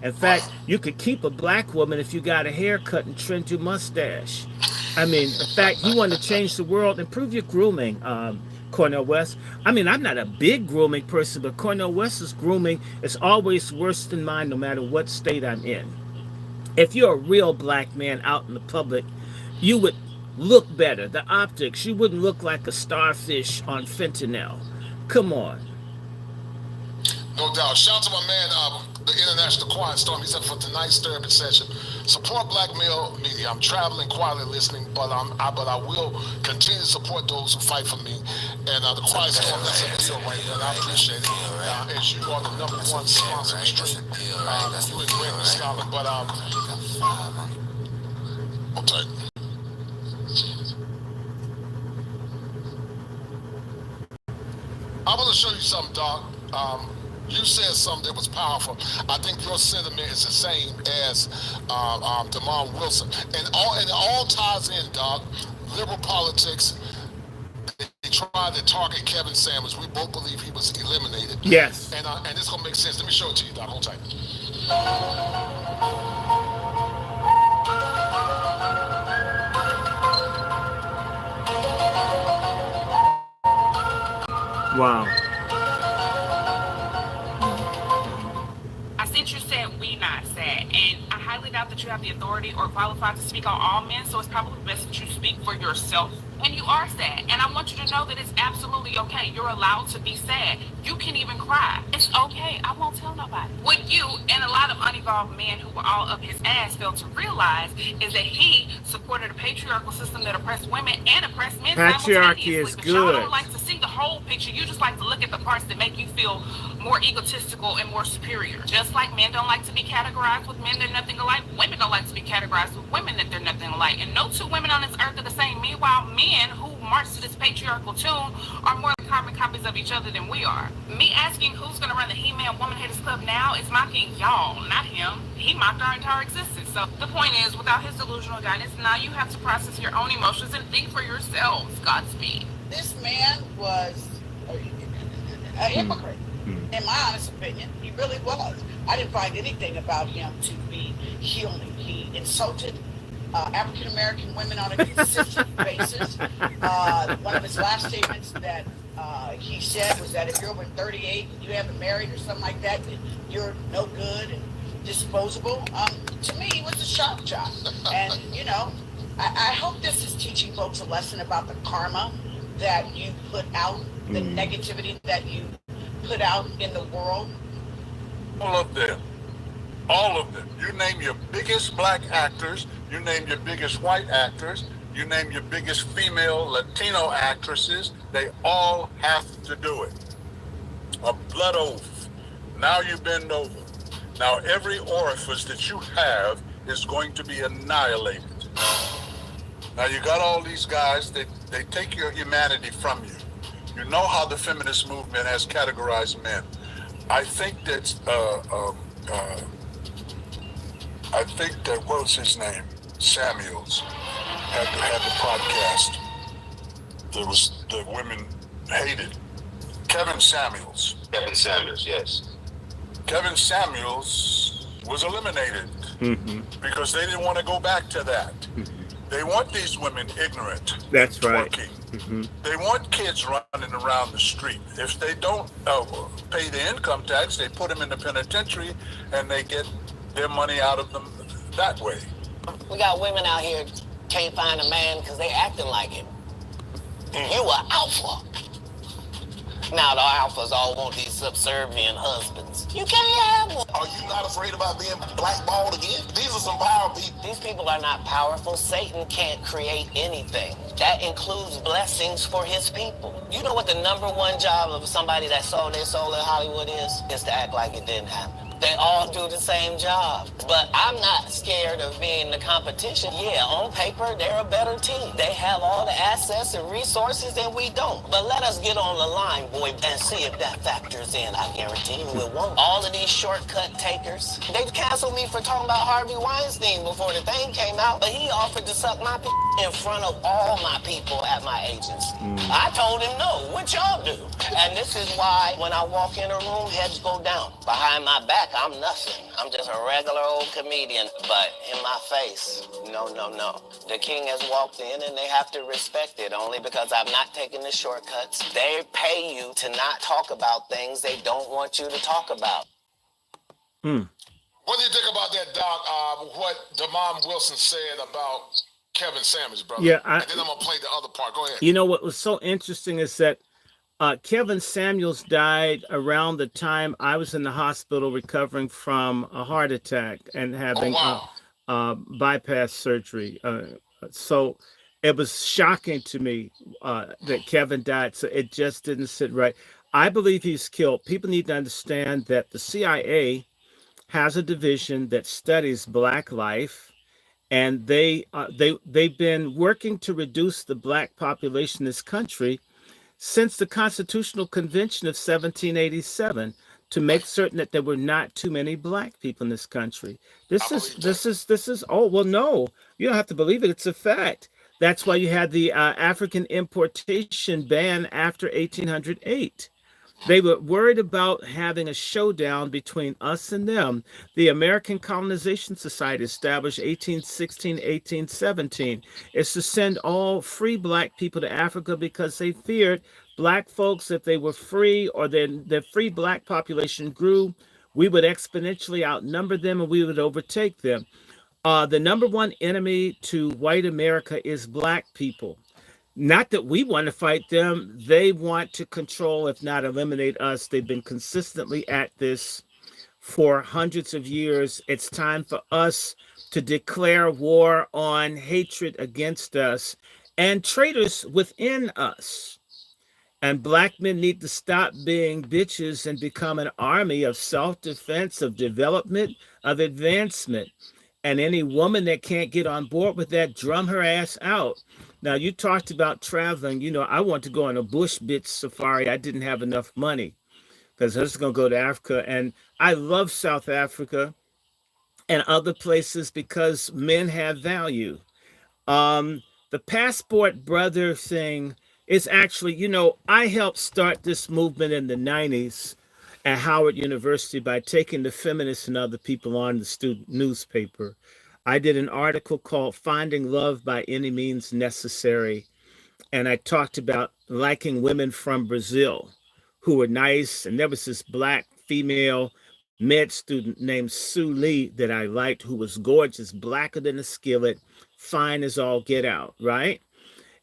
In fact, you could keep a Black woman if you got a haircut and trimmed your mustache. I mean, in fact, you want to change the world, improve your grooming, Cornel West. I mean, I'm not a big grooming person, but Cornel West's grooming is always worse than mine, no matter what state I'm in. If you're a real Black man out in the public, you would look better. The optics, you wouldn't look like a starfish on fentanyl. Come on. No doubt. Shout out to my man, the International Quiet Storm. He said for tonight's therapy session, support Black male media. I'm traveling, quietly listening, but I will continue to support those who fight for me. And the Quiet Storm, that's a deal right there, and I appreciate it. As you are the #1 sponsor of the stream, you and Greg and Scholar. But okay. I'm gonna show you something, Doc. You said something that was powerful. I think your sentiment is the same as Damon Wilson, and it all ties in, Doc. Liberal politics. They tried to target Kevin Samuels. We both believe he was eliminated. Yes. And it's gonna make sense. Let me show it to you, Doc. Hold tight. Wow. I sent you said we not said, and I highly doubt that you have the authority or qualified to speak on all men, so it's probably best that you speak for yourself. And you are sad, and I want you to know that it's absolutely okay. You're allowed to be sad. You can even cry. It's okay. I won't tell nobody. What you and a lot of unevolved men who were all up his ass failed to realize is that he supported a patriarchal system that oppressed women and oppressed men. Patriarchy is but good. Y'all don't like to see the whole picture. You just like to look at the parts that make you feel more egotistical and more superior. Just like men don't like to be categorized with men that are nothing alike, women don't like to be categorized with women that they're nothing alike. And no two women on this earth are the same. Meanwhile, men who march to this patriarchal tune are more carbon copies of each other than we are. Me asking who's going to run the He-Man Woman Haters Club now is mocking y'all, not him. He mocked our entire existence. So the point is, without his delusional guidance, now you have to process your own emotions and think for yourselves. Godspeed. This man was a hypocrite, in my honest opinion. He really was. I didn't find anything about him to be healing. He insulted African American women on a consistent basis. One of his last statements that he said was that if you're over 38 and you haven't married or something like that, then you're no good and disposable. To me, it was a shock job. And, I hope this is teaching folks a lesson about the karma that you put out, the negativity that you put out in the world. All of them. All of them. You name your biggest Black actors, you name your biggest white actors, you name your biggest female Latino actresses, they all have to do it. A blood oath. Now you bend over. Now every orifice that you have is going to be annihilated. Now you got all these guys, they take your humanity from you. You know how the feminist movement has categorized men. I think that what was his name? Samuels. had the podcast that women hated. Kevin Samuels. Kevin Samuels, yes. Kevin Samuels was eliminated because they didn't want to go back to that. They want these women ignorant. That's right. They want kids running around the street. If they don't pay the income tax, they put them in the penitentiary and they get their money out of them that way. We got women out here can't find a man because they acting like him. You are alpha. Now the alphas all want these subservient husbands. You can't have one. Are you not afraid about being blackballed again? These are some power people. These people are not powerful. Satan can't create anything. That includes blessings for his people. You know what the number one job of somebody that sold their soul in Hollywood is to act like it didn't happen. They all do the same job. But I'm not scared of being the competition. Yeah, on paper, they're a better team. They have all the assets and resources and we don't. But let us get on the line, boy, and see if that factors in. I guarantee you it won't. All of these shortcut takers, they canceled me for talking about Harvey Weinstein before the thing came out, but he offered to suck my in front of all my people at my agency. I told him no. What y'all do? And this is why when I walk in a room, heads go down. Behind my back, I'm nothing. I'm just a regular old comedian, but in my face, no. The king has walked in and they have to respect it only because I'm not taking the shortcuts. They pay you to not talk about things they don't want you to talk about. What do you think about that, Doc? What Damon Wilson said about Kevin Samuels, brother? Yeah, and then I'm going to play the other part. Go ahead. You know what was so interesting is that Kevin Samuels died around the time I was in the hospital recovering from a heart attack and having bypass surgery. So it was shocking to me that Kevin died. So it just didn't sit right. I believe he's killed. People need to understand that the CIA has a division that studies Black life, and they've been working to reduce the Black population in this country since the Constitutional Convention of 1787 to make certain that there were not too many Black people in this country. This is oh well, no, you don't have to believe it. It's a fact. That's why you had the African importation ban after 1808. They were worried about having a showdown between us and them. The American Colonization Society, established 1816, 1817, is to send all free Black people to Africa because they feared Black folks, if they were free or the free Black population grew, we would exponentially outnumber them and we would overtake them. The number one enemy to white America is Black people. Not that we want to fight them. They want to control, if not eliminate us. They've been consistently at this for hundreds of years. It's time for us to declare war on hatred against us and traitors within us. And Black men need to stop being bitches and become an army of self-defense, of development, of advancement. And any woman that can't get on board with that, drum her ass out. Now, you talked about traveling. You know, I want to go on a bush bitch safari. I didn't have enough money because I was going to go to Africa. And I love South Africa and other places because men have value. The passport brother thing is actually, you know, I helped start this movement in the 90s at Howard University by taking the feminists and other people on the student newspaper. I did an article called Finding Love by Any Means Necessary. And I talked about liking women from Brazil who were nice. And there was this Black female med student named Sue Lee that I liked, who was gorgeous, blacker than a skillet, fine as all get out, right?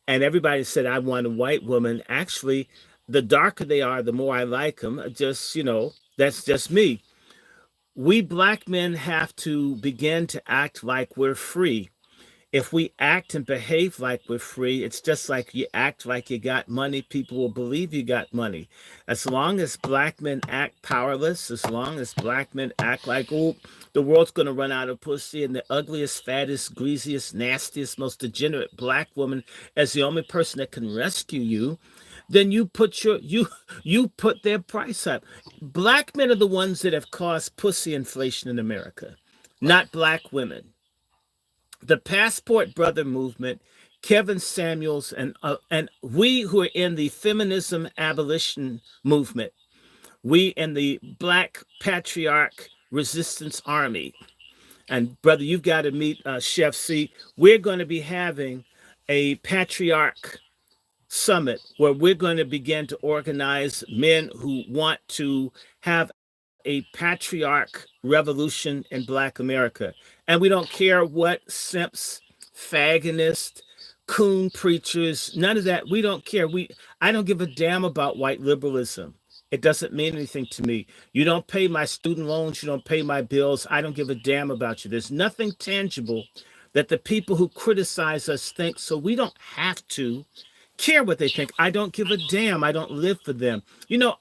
And everybody said, I want a white woman. Actually, the darker they are, the more I like them. Just, you know, that's just me. We Black men have to begin to act like we're free. If we act and behave like we're free, it's just like you act like you got money, people will believe you got money. As long as Black men act powerless, as long as Black men act like, oh, the world's going to run out of pussy and the ugliest, fattest, greasiest, nastiest, most degenerate Black woman as the only person that can rescue you, then you put their price up. Black men are the ones that have caused pussy inflation in America, not Black women. the Passport Brother movement, Kevin Samuels, and we who are in the feminism abolition movement, we in the Black Patriarch Resistance Army, and brother, you've got to meet Chef C. We're going to be having a patriarch summit where we're going to begin to organize men who want to have a patriarch revolution in Black America. And we don't care what simps, fagonists, coon preachers, none of that. We don't care. I don't give a damn about white liberalism. It doesn't mean anything to me. You don't pay my student loans. You don't pay my bills. I don't give a damn about you. There's nothing tangible that the people who criticize us think, so we don't have to care what they think. I don't give a damn. I don't live for them. You know,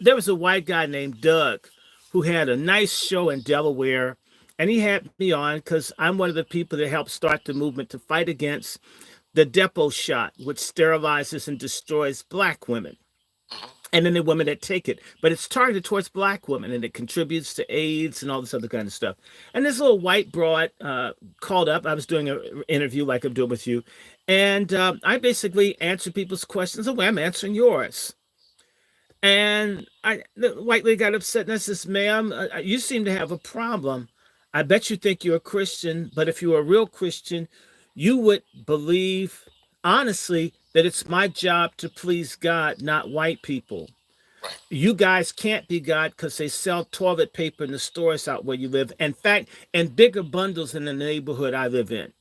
there was a white guy named Doug who had a nice show in Delaware, and he had me on because I'm one of the people that helped start the movement to fight against the depot shot, which sterilizes and destroys Black women. And then the women that take it. But it's targeted towards Black women, and it contributes to AIDS and all this other kind of stuff. And this little white broad called up. I was doing an interview like I'm doing with you. And I basically answered people's questions the way I'm answering yours. And the white lady got upset and I says, ma'am, you seem to have a problem. I bet you think you're a Christian, but if you were a real Christian, you would believe, honestly, that it's my job to please God, not white people. You guys can't be God because they sell toilet paper in the stores out where you live. In fact, in bigger bundles in the neighborhood I live in.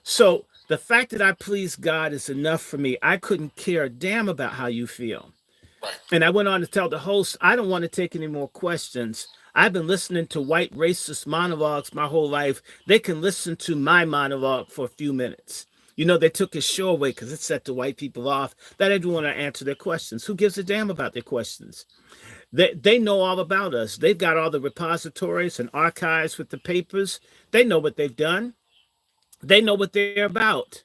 So the fact that I please God is enough for me. I couldn't care a damn about how you feel. And I went on to tell the host, I don't want to take any more questions. I've been listening to white racist monologues my whole life. They can listen to my monologue for a few minutes. You know, they took his show away because it set the white people off. That I didn't want to answer their questions. Who gives a damn about their questions? They know all about us. They've got all the repositories and archives with the papers. They know what they've done. They know what they're about.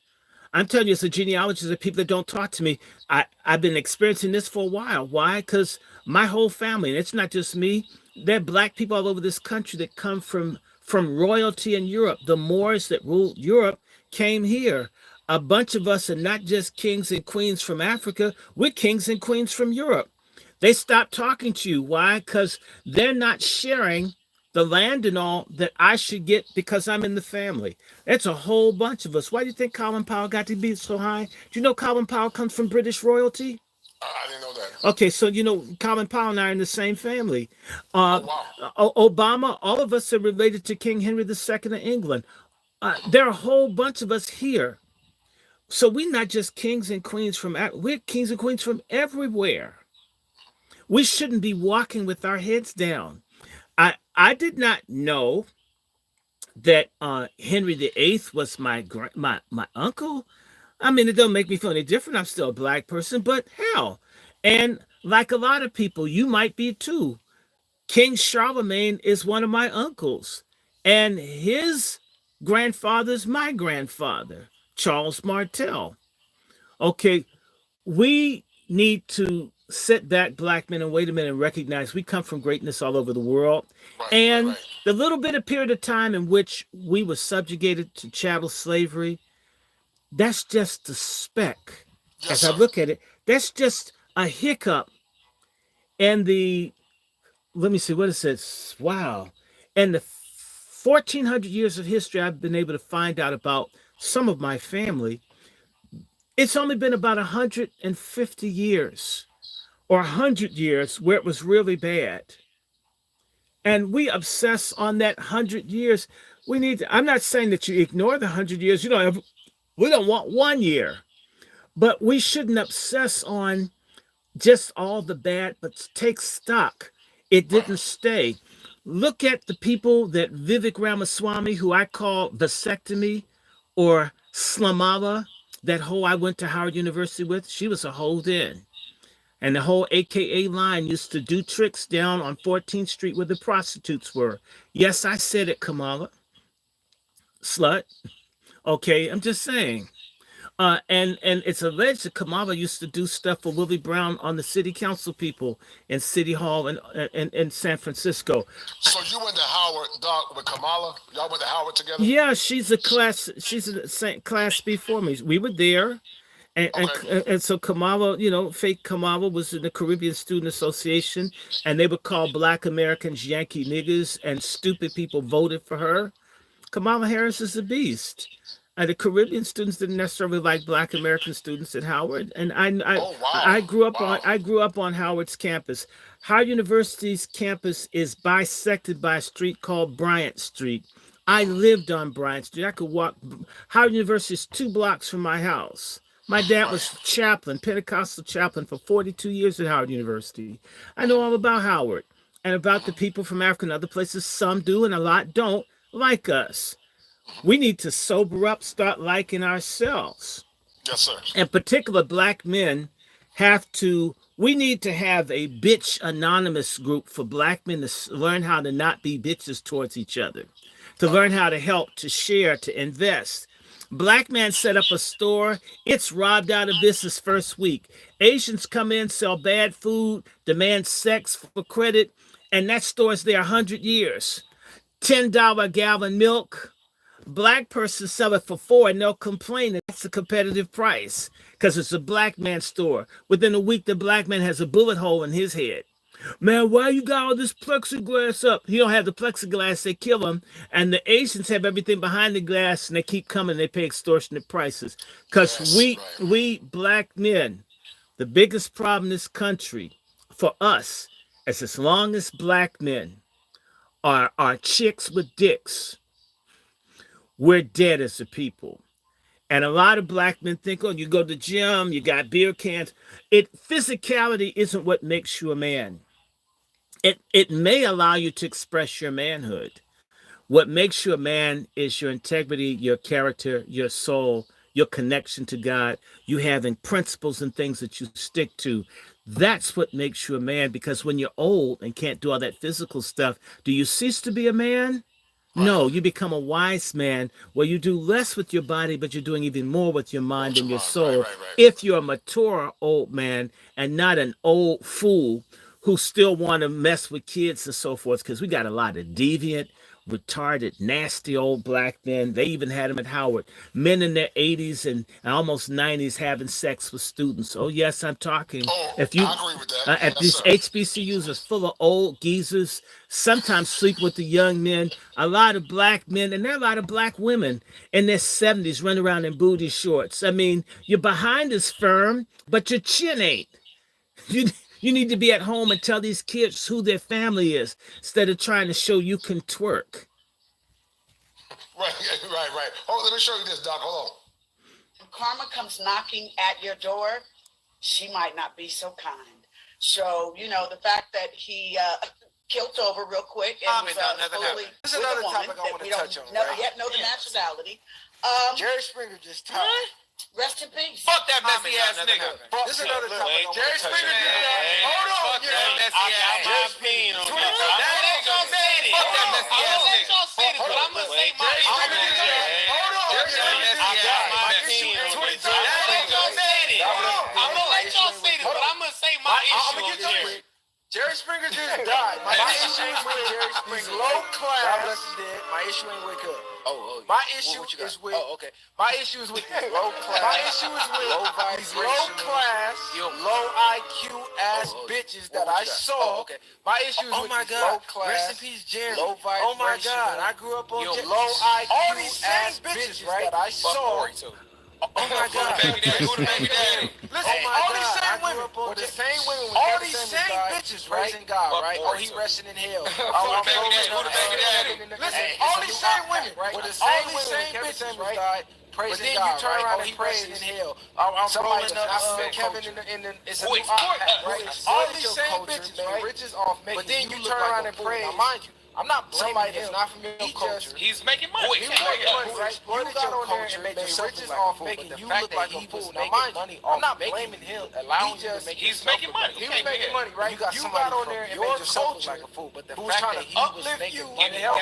I'm telling you, it's a genealogist of people that don't talk to me. I've been experiencing this for a while. Why? Because my whole family, and it's not just me, there are Black people all over this country that come from royalty in Europe. The Moors that ruled Europe came here. A bunch of us are not just kings and queens from Africa. We're kings and queens from Europe. They stopped talking to you. Why? Because they're not sharing the land and all that I should get because I'm in the family. That's a whole bunch of us. Why do you think Colin Powell got to be so high? Do you know Colin Powell comes from British royalty? I didn't know that. Okay, so you know Colin Powell and I are in the same family. Obama, all of us are related to King Henry II of England. There are a whole bunch of us here. So we're not just kings and queens we're kings and queens from everywhere. We shouldn't be walking with our heads down. I did not know that Henry VIII was my uncle. I mean, it don't make me feel any different. I'm still a Black person, but hell. And like a lot of people, you might be too. King Charlemagne is one of my uncles. And his grandfather's my grandfather, Charles Martel. Okay, we need to sit back, Black men, and wait a minute and recognize we come from greatness all over the world. And the little bit of period of time in which we were subjugated to chattel slavery, that's just a speck. As I look at it, that's just a hiccup in let me see, what it says. Wow. In the 1,400 years of history I've been able to find out about some of my family, it's only been about 150 years or 100 years where it was really bad. And we obsess on that 100 years. I'm not saying that you ignore the 100 years. We don't want 1 year, but we shouldn't obsess on just all the bad, but take stock. It didn't stay. Look at the people that Vivek Ramaswamy, who I call vasectomy, or Slamala, that hoe I went to Howard University with, she was a hold in. And the whole AKA line used to do tricks down on 14th Street where the prostitutes were. Yes, I said it, Kamala. Slut. Okay, I'm just saying. And it's alleged that Kamala used to do stuff for Willie Brown on the city council people in City Hall in San Francisco. So you went to Howard, Doc, with Kamala? Y'all went to Howard together? Yeah, she's a class before me. We were there. And so Kamala, fake Kamala was in the Caribbean Student Association, and they would call Black Americans Yankee niggas, and stupid people voted for her. Kamala Harris is a beast. The Caribbean students didn't necessarily like Black American students at Howard, and I grew up on Howard's campus. Howard University's campus is bisected by a street called Bryant Street. I lived on Bryant Street. I could walk. Howard University is 2 blocks from my house. My dad was chaplain, Pentecostal chaplain for 42 years at Howard University. I know all about Howard and about the people from Africa and other places. Some do and a lot don't like us. We need to sober up, start liking ourselves. Yes, sir. In particular, Black men we need to have a bitch anonymous group for Black men to learn how to not be bitches towards each other, to learn how to help, to share, to invest. Black man set up a store. It's robbed out of business first week. Asians come in, sell bad food, demand sex for credit, and that store's there 100 years. $10 a gallon milk. Black person sell it for $4 and they'll complain. That's a competitive price because it's a Black man store. Within a week, the Black man has a bullet hole in his head. Man, why you got all this plexiglass up? He don't have the plexiglass, they kill him. And the Asians have everything behind the glass and they keep coming, they pay extortionate prices. Because we Black men, the biggest problem in this country for us is as long as Black men are chicks with dicks, we're dead as a people. And a lot of Black men think, oh, you go to the gym, you got beer cans. Physicality isn't what makes you a man. It may allow you to express your manhood. What makes you a man is your integrity, your character, your soul, your connection to God, you having principles and things that you stick to. That's what makes you a man, because when you're old and can't do all that physical stuff, do you cease to be a man? No, you become a wise man where you do less with your body, but you're doing even more with your mind and your soul. If you're a mature old man and not an old fool who still want to mess with kids and so forth, because we got a lot of deviant, retarded, nasty old Black men. They even had them at Howard. Men in their 80s and almost 90s having sex with students. Oh, yes, I'm talking. I agree with that. At these HBCUs are full of old geezers, sometimes sleep with the young men. A lot of Black men, and there are a lot of Black women in their 70s running around in booty shorts. I mean, your behind is firm, but your chin ain't. You need to be at home and tell these kids who their family is instead of trying to show you can twerk. Right. Oh, let me show you this, Doc. Hold on. When karma comes knocking at your door, she might not be so kind. So, the fact that he killed over real quick and was fully this is another topic I want to touch on. Yet know the nationality. Jerry Springer just talked. Rest in peace. Fuck that messy ass nigga. This is another topic. Jerry Springer did that. Hold on. Fuck that messy ass. Jerry Springer. Fuck that messy ass nigga. Hold on. I'm gonna say my issue. Hold on. Jerry Springer got my issue. I'm gonna let y'all say this, but I'm gonna say my issue. Jerry Springer just died. My issue is with Jerry Springer. Low class. God bless his dead. My issue ain't with him. My issue is with. My issue is with these low class. My issue is with these low class, low IQ ass bitches that I saw. My issue is with these low class. Rest in peace, Jerry. Low vibration. Oh my God, I grew up on low IQ ass bitches that I saw. Oh my God. Who the baby daddy? Listen, all these same women, all these same bitches, praising God, right? Oh, he resting in hell. Listen, all these same women, right? All these same bitches, right? Praising God, right? Oh, he resting in hell. I'm rolling up Kevin in the it's a new iPad, right? All these same bitches, right? But then you turn around and praise. Mind you, I'm not blaming him. Not from your culture. He's making money. He's making money, right? You got on there and made riches off making you look like a fool. Now, mind you, I'm not blaming him. He's making money. He was making money, right? You got on there and made yourself look like a fool. But the fact that he was making money, help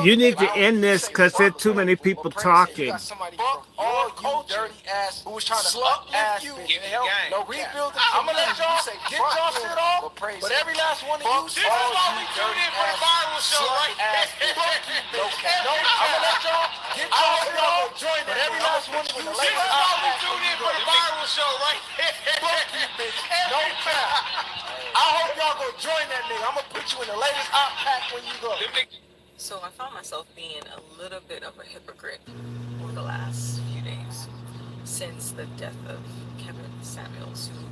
You need to end this because there are too many people talking. all you dirty ass who was trying to uplift you and help rebuild the I'm gonna let y'all get y'all shit off, but every last one of you this is why we tune in for the viral show, right? No, I'm gonna let y'all get y'all shit off, but every last one of you this is why we tune in for the viral show, right? Fuck you, bitch. No cap. I hope y'all go join that nigga. I'm gonna put you in the latest op pack when you go. So I found myself being a little bit of a hypocrite over the last few days since the death of Kevin Samuels, who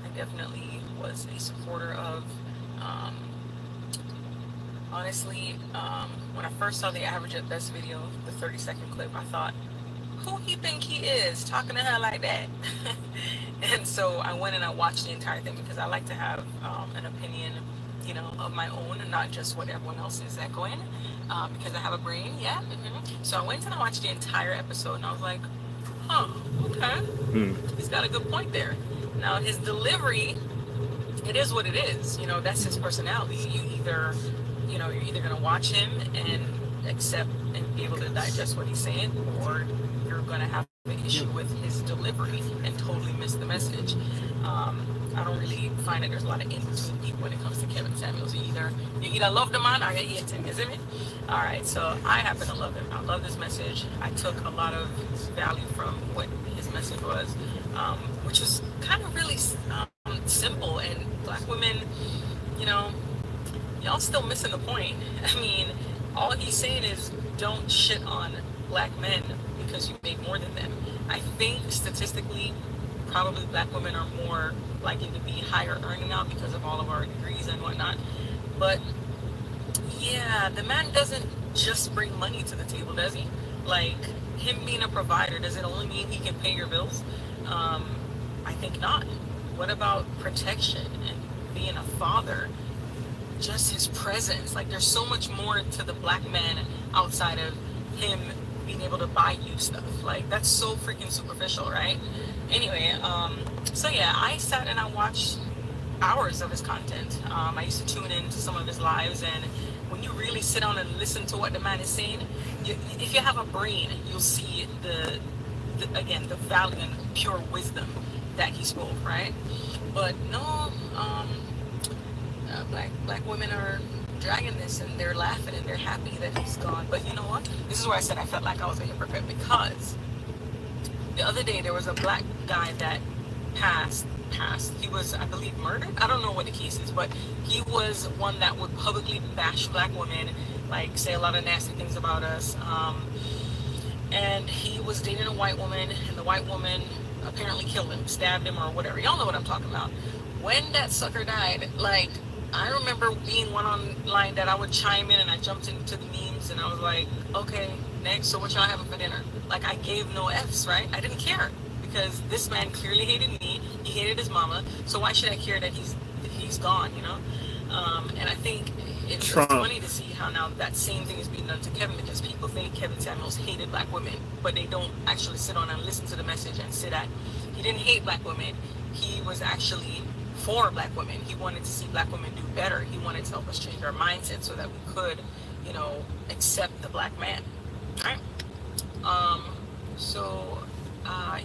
I definitely was a supporter of. Honestly, when I first saw the average at best video, the 30-second clip, I thought, who he think he is talking to her like that? And so I went and I watched the entire thing because I like to have an opinion, you know, of my own and not just what everyone else is echoing, because I have a brain, yeah. So I went and I watched the entire episode and I was like, huh, okay, he's got a good point there. Now his delivery, it is what it is, you know, that's his personality. You're either gonna watch him and accept and be able to digest what he's saying, or you're gonna have an issue with his delivery and totally miss the message. I don't really find that there's a lot of in-between people when it comes to Kevin Samuels. You either love the man or you hate him, isn't it? All right, so I happen to love him. I love this message. I took a lot of value from what his message was, which was kind of really simple. And black women, you know, y'all still missing the point. I mean, all he's saying is don't shit on black men because you make more than them. I think statistically, probably black women are more likely to be higher earning now because of all of our degrees and whatnot. But yeah, the man doesn't just bring money to the table, does he? Like, him being a provider, does it only mean he can pay your bills? I think not. What about protection and being a father? Just his presence. Like, there's so much more to the black man outside of him being able to buy you stuff. Like, that's so freaking superficial, right? Anyway, so yeah, I sat and I watched hours of his content. I used to tune in to some of his lives, and when you really sit down and listen to what the man is saying, if you have a brain, you'll see the value and pure wisdom that he spoke, right? But no, black women are dragging this, and they're laughing and they're happy that he's gone. But you know what? This is where I said I felt like I was a hypocrite, because the other day there was a black guy that passed. He was, I believe, murdered. I don't know what the case is, but he was one that would publicly bash black women, like say a lot of nasty things about us. And he was dating a white woman, and the white woman apparently killed him, stabbed him, or whatever. Y'all know what I'm talking about. When that sucker died, like, I remember being one online that I would chime in, and I jumped into the memes, and I was like, okay, next, so what y'all having for dinner? Like, I gave no F's, right? I didn't care, because this man clearly hated me. He hated his mama. So why should I care that he's gone, you know? And I think it's funny to see how now that same thing is being done to Kevin, because people think Kevin Samuels hated black women, but they don't actually sit on and listen to the message and see that he didn't hate black women. He was actually for black women. He wanted to see black women do better. He wanted to help us change our mindset so that we could, you know, accept the black man, right?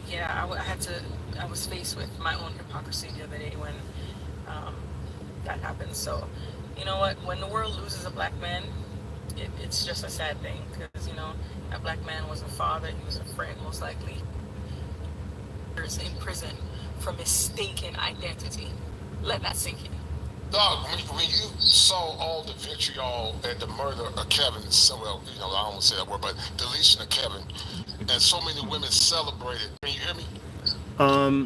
Yeah, I was faced with my own hypocrisy the other day when that happened. So, you know what? When the world loses a black man, it's just a sad thing, because, you know, that black man was a father, he was a friend, most likely. He's in prison for mistaken identity. Let that sink in. Dog, when you saw all the vitriol at the murder of Kevin, well, you know, I don't want to say that word, but deletion of Kevin, and so many women celebrated. Can you hear me?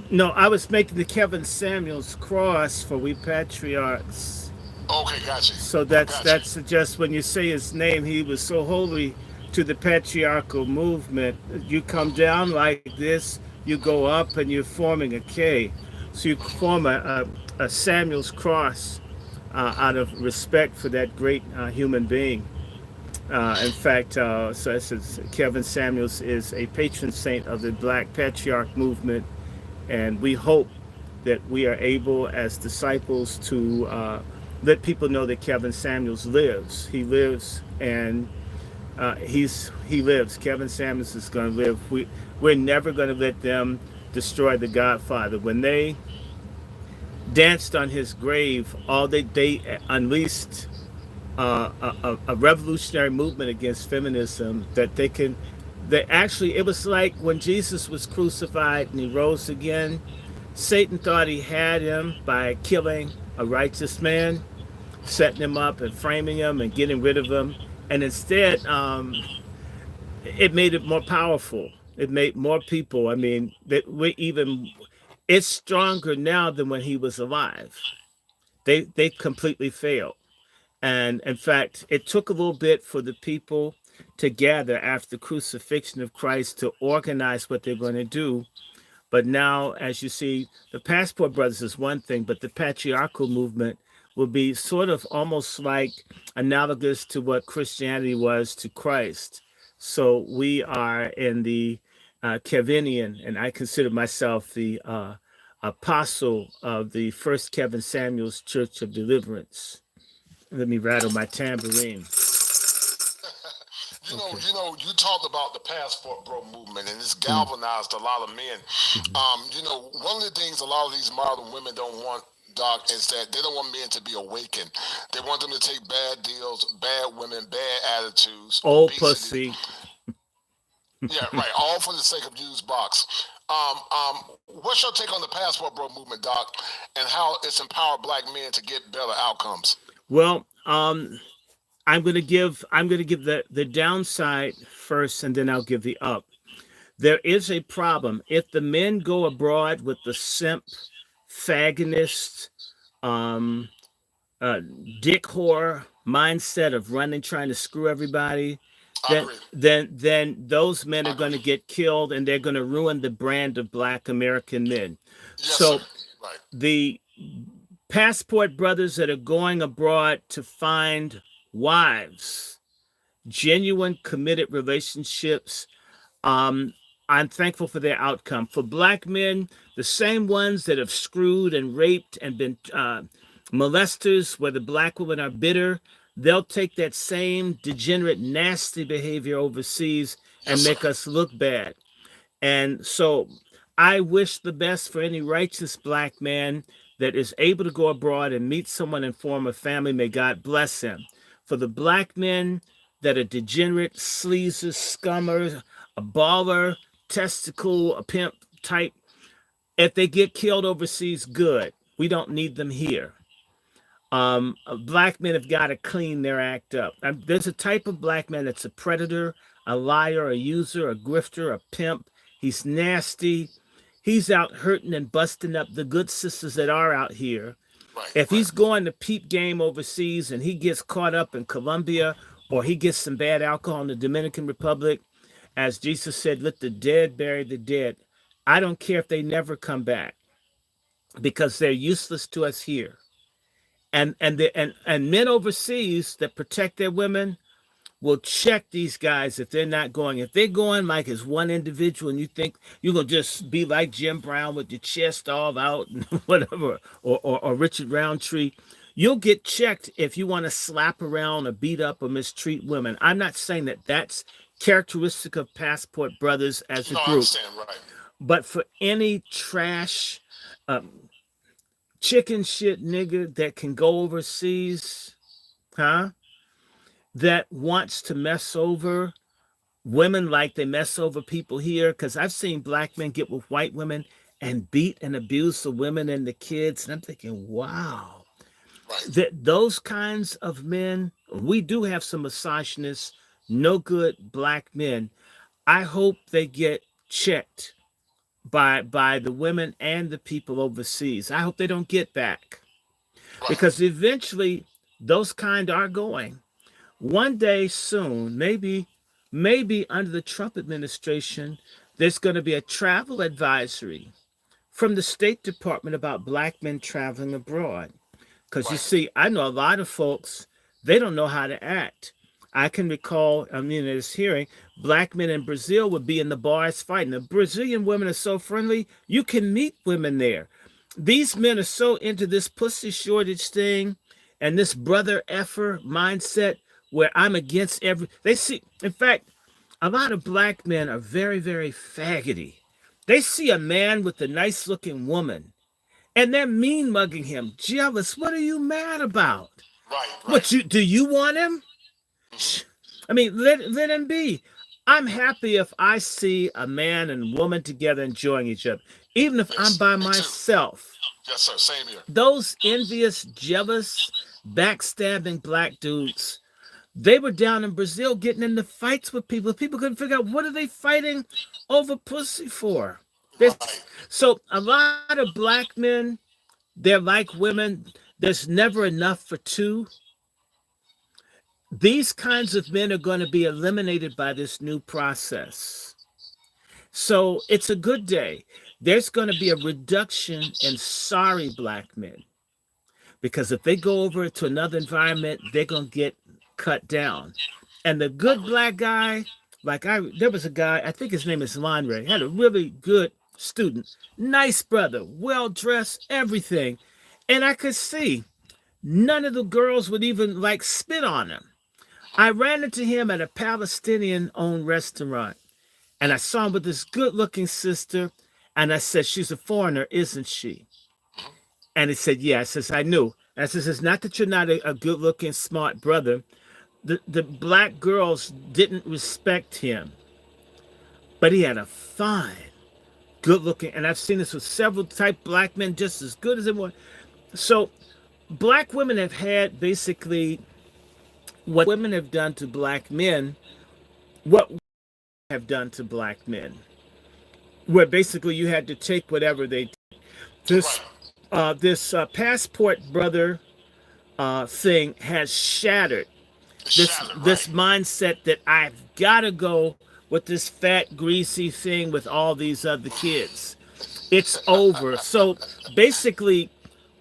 No, I was making the Kevin Samuels cross for We Patriarchs. Okay, gotcha. So that's just when you say his name, he was so holy to the patriarchal movement. You come down like this, you go up, and you're forming a K. So you form a Samuel's cross out of respect for that great human being. In fact, so it says Kevin Samuels is a patron saint of the Black Patriarch movement, and we hope that we are able, as disciples, to let people know that Kevin Samuels lives. He lives, and he lives. Kevin Samuels is going to live. We're never going to let them destroy the Godfather. When they danced on his grave, all they unleashed a revolutionary movement against feminism that they actually, it was like when Jesus was crucified and he rose again. Satan thought he had him by killing a righteous man, setting him up and framing him and getting rid of him, and instead it made it more powerful. It made more people. I mean, that we even, it's stronger now than when he was alive. They completely failed. And in fact, it took a little bit for the people to gather after the crucifixion of Christ to organize what they're going to do. But now, as you see, the Passport Brothers is one thing, but the patriarchal movement will be sort of almost like analogous to what Christianity was to Christ. So we are in the Kevinian, and I consider myself the apostle of the First Kevin Samuels Church of Deliverance. Let me rattle my tambourine. You talked about the Passport Bro movement, and it's galvanized a lot of men. One of the things a lot of these modern women don't want, Doc, is that they don't want men to be awakened. They want them to take bad deals, bad women, bad attitudes, old obesity. pussy. Yeah, right. All for the sake of Jews box. What's your take on the Passport Bro movement, Doc, and how it's empowered Black men to get better outcomes? Well, I'm going to give the downside first, and then I'll give the up. There is a problem if the men go abroad with the simp, fagonist, dick whore mindset of running, trying to screw everybody. Then those men are going to get killed, and they're going to ruin the brand of Black American men. Yes, so sir. Right. The Passport Brothers that are going abroad to find wives, genuine committed relationships, I'm thankful for their outcome. For Black men, the same ones that have screwed and raped and been molesters, where the Black women are bitter, they'll take that same degenerate, nasty behavior overseas and make us look bad. And so I wish the best for any righteous Black man that is able to go abroad and meet someone and form a family. May God bless him. For the Black men that are degenerate, sleazers, scummers, a baller, testicle, a pimp type, if they get killed overseas, good. We don't need them here. Black men have got to clean their act up. There's a type of Black man that's a predator, a liar, a user, a grifter, a pimp. He's nasty. He's out hurting and busting up the good sisters that are out here. If he's going to peep game overseas and he gets caught up in Colombia, or he gets some bad alcohol in the Dominican Republic, as Jesus said, let the dead bury the dead. I don't care if they never come back, because they're useless to us here. And men overseas that protect their women will check these guys if they're not going. If they're going like as one individual, and you think you're going to just be like Jim Brown with your chest all out and whatever, or Richard Roundtree, you'll get checked if you want to slap around or beat up or mistreat women. I'm not saying that that's characteristic of Passport Brothers as a group. I understand, right. But for any trash, chicken shit nigga that can go overseas, that wants to mess over women like they mess over people here, because I've seen Black men get with white women and beat and abuse the women and the kids, and I'm thinking, wow. That those kinds of men, we do have some misogynists, no good Black men. I hope they get checked by the women and the people overseas. I hope they don't get back, because eventually those kind are going. One day soon, maybe under the Trump administration, there's going to be a travel advisory from the State Department about Black men traveling abroad. Because you see, I know a lot of folks, they don't know how to act. I can recall, I mean, in this hearing, black men in Brazil would be in the bars fighting. The Brazilian women are so friendly, you can meet women there. These men are so into this pussy shortage thing and this brother effer mindset where I'm against they see, in fact, a lot of black men are very, very faggoty. They see a man with a nice looking woman and they're mean mugging him, jealous. What are you mad about? Right. What do you want him? I mean, let him be. I'm happy if I see a man and woman together enjoying each other, even if I'm by myself. Yes, sir. Same here. Those envious, jealous, backstabbing black dudes, they were down in Brazil getting into fights with people. People couldn't figure out what are they fighting over pussy for. So a lot of black men, they're like women. There's never enough for two. These kinds of men are going to be eliminated by this new process. So it's a good day. There's going to be a reduction in sorry black men. Because if they go over to another environment, they're going to get cut down. And the good black guy, there was a guy, I think his name is Lonray, had a really good student, nice brother, well-dressed, everything. And I could see none of the girls would even spit on him. I ran into him at a Palestinian-owned restaurant, and I saw him with this good-looking sister, and I said, she's a foreigner, isn't she? And he said, yeah. I says, I knew. And I says, it's not that you're not a good-looking, smart brother. The black girls didn't respect him, but he had a fine, good-looking, and I've seen this with several type black men just as good as anyone. So black women have had basically what women have done to black men, what have done to black men, where basically you had to take whatever they did. This passport brother thing has shattered this mindset that I've got to go with this fat, greasy thing with all these other kids. It's over. So basically,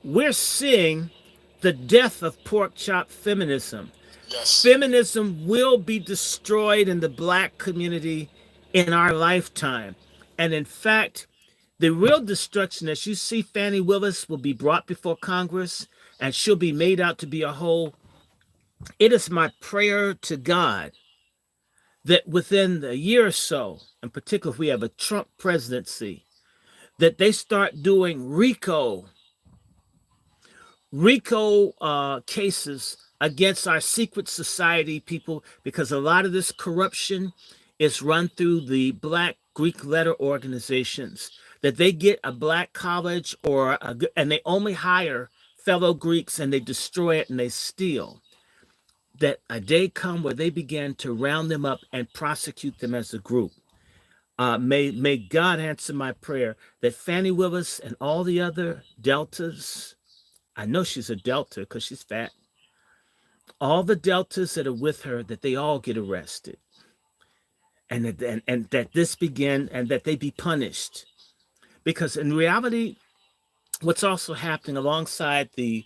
we're seeing the death of pork chop feminism. Yes. Feminism will be destroyed in the black community in our lifetime. And in fact, the real destruction, as you see, Fannie Willis will be brought before Congress and she'll be made out to be a whole. It is my prayer to God that within a year or so, in particular if we have a Trump presidency, that they start doing RICO cases against our secret society people, because a lot of this corruption is run through the black Greek letter organizations, that they get a black college and they only hire fellow Greeks and they destroy it and they steal. That a day come where they begin to round them up and prosecute them as a group. May God answer my prayer that Fannie Willis and all the other Deltas, I know she's a Delta because she's fat, all the Deltas that are with her, that they all get arrested. And that this begin and that they be punished. Because in reality, what's also happening alongside the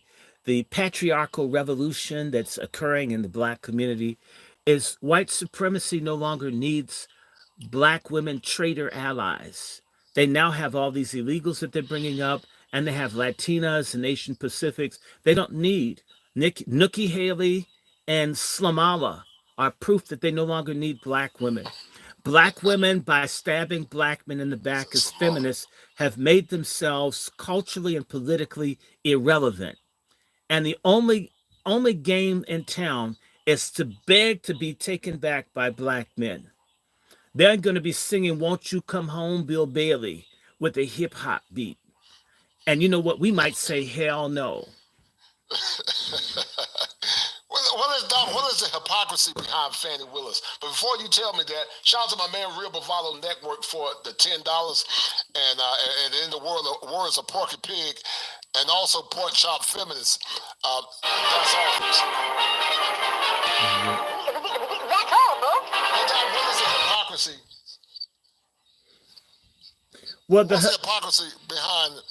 patriarchal revolution that's occurring in the black community is white supremacy no longer needs black women traitor allies. They now have all these illegals that they're bringing up, and they have Latinas and Asian Pacifics. They don't need Nikki Haley and Slamala are proof that they no longer need black women. Black women, by stabbing black men in the back as feminists, have made themselves culturally and politically irrelevant. And the only game in town is to beg to be taken back by black men. They're going to be singing "Won't You Come Home, Bill Bailey" with a hip hop beat. And you know what? We might say, hell no. What is the hypocrisy behind Fannie Willis? But before you tell me that, shout out to my man Real Bravado Network for the $10, and in the words of Porky Pig, and also Pork Chop Feminists. That's all. That's all, bro. What is the hypocrisy? Well, what's the hypocrisy behind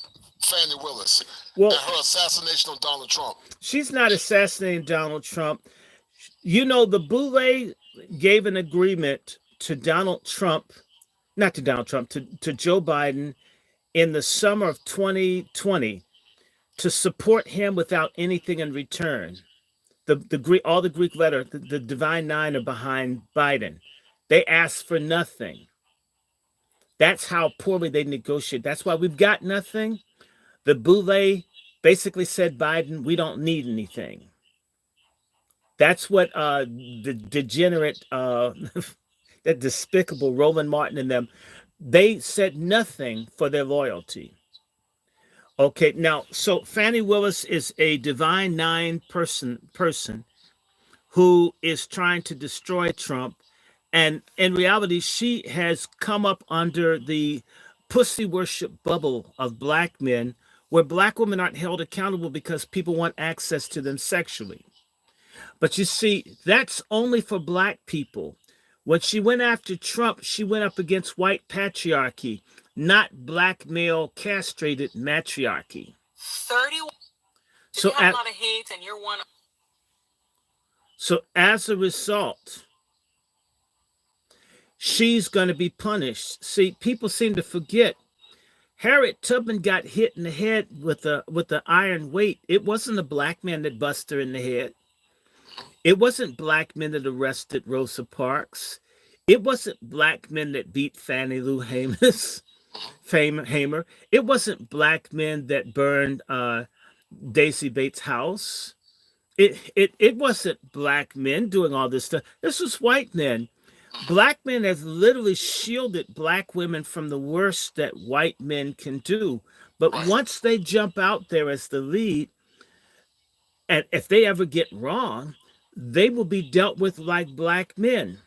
Fannie Willis Well, and her assassination of Donald Trump. She's not assassinating Donald Trump. You know, the Boule gave an agreement to Donald Trump, not to Donald Trump, to Joe Biden in the summer of 2020 to support him without anything in return. All the Greek letter, the Divine Nine are behind Biden. They asked for nothing. That's how poorly they negotiate. That's why we've got nothing. The Boule basically said, Biden, we don't need anything. That's what the degenerate, that despicable Roland Martin and them, they said nothing for their loyalty. Okay, now, so Fannie Willis is a Divine Nine person who is trying to destroy Trump. And in reality, she has come up under the pussy worship bubble of black men, where black women aren't held accountable because people want access to them sexually. But you see, that's only for black people. When she went after Trump, she went up against white patriarchy, not black male castrated matriarchy. 31. So you have a lot of hate, and you're one. So as a result, she's going to be punished. See, people seem to forget. Harriet Tubman got hit in the head with the iron weight. It wasn't a black man that busted her in the head. It wasn't black men that arrested Rosa Parks. It wasn't black men that beat Fannie Lou Hamer. It wasn't black men that burned Daisy Bates' house. It wasn't black men doing all this stuff. This was white men. Black men have literally shielded black women from the worst that white men can do. But once they jump out there as the lead, and if they ever get wrong, they will be dealt with like black men.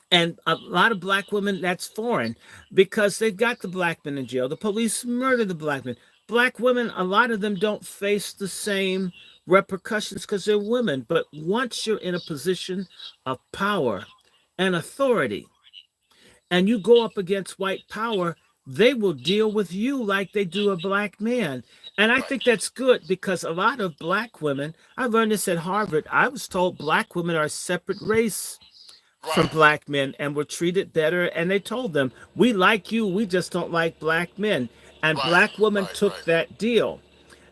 And a lot of black women, that's foreign, because they've got the black men in jail. The police murder the black men. Black women, a lot of them don't face the same repercussions because they're women. But once you're in a position of power and authority, and you go up against white power, they will deal with you like they do a black man. And I think that's good, because a lot of black women, I learned this at Harvard, I was told black women are a separate race from black men and were treated better. And they told them, we like you, we just don't like black men. And black women took that deal.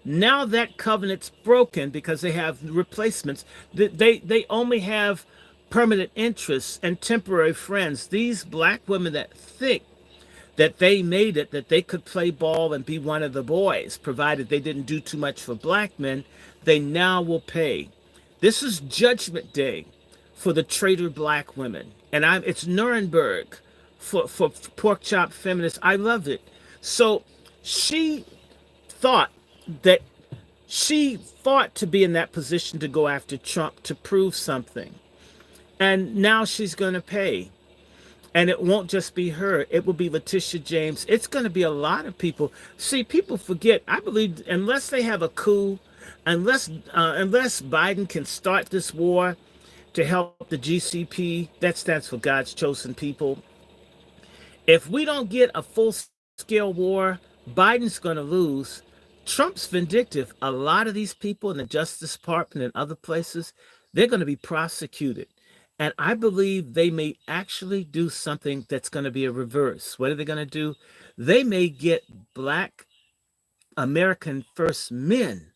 Now that covenant's broken because they have replacements. They only have permanent interests and temporary friends. These black women that think that they made it, that they could play ball and be one of the boys, provided they didn't do too much for black men, they now will pay. This is Judgment Day for the traitor black women. And it's Nuremberg for pork chop feminists. I love it. So she fought to be in that position to go after Trump to prove something. And now she's going to pay. And it won't just be her. It will be Letitia James. It's going to be a lot of people. See, people forget. I believe unless they have a coup, unless Biden can start this war to help the GCP, that stands for God's chosen people. If we don't get a full-scale war, Biden's going to lose. Trump's vindictive. A lot of these people in the Justice Department and other places, they're going to be prosecuted. And I believe they may actually do something that's going to be a reverse. What are they going to do? They may get black American first men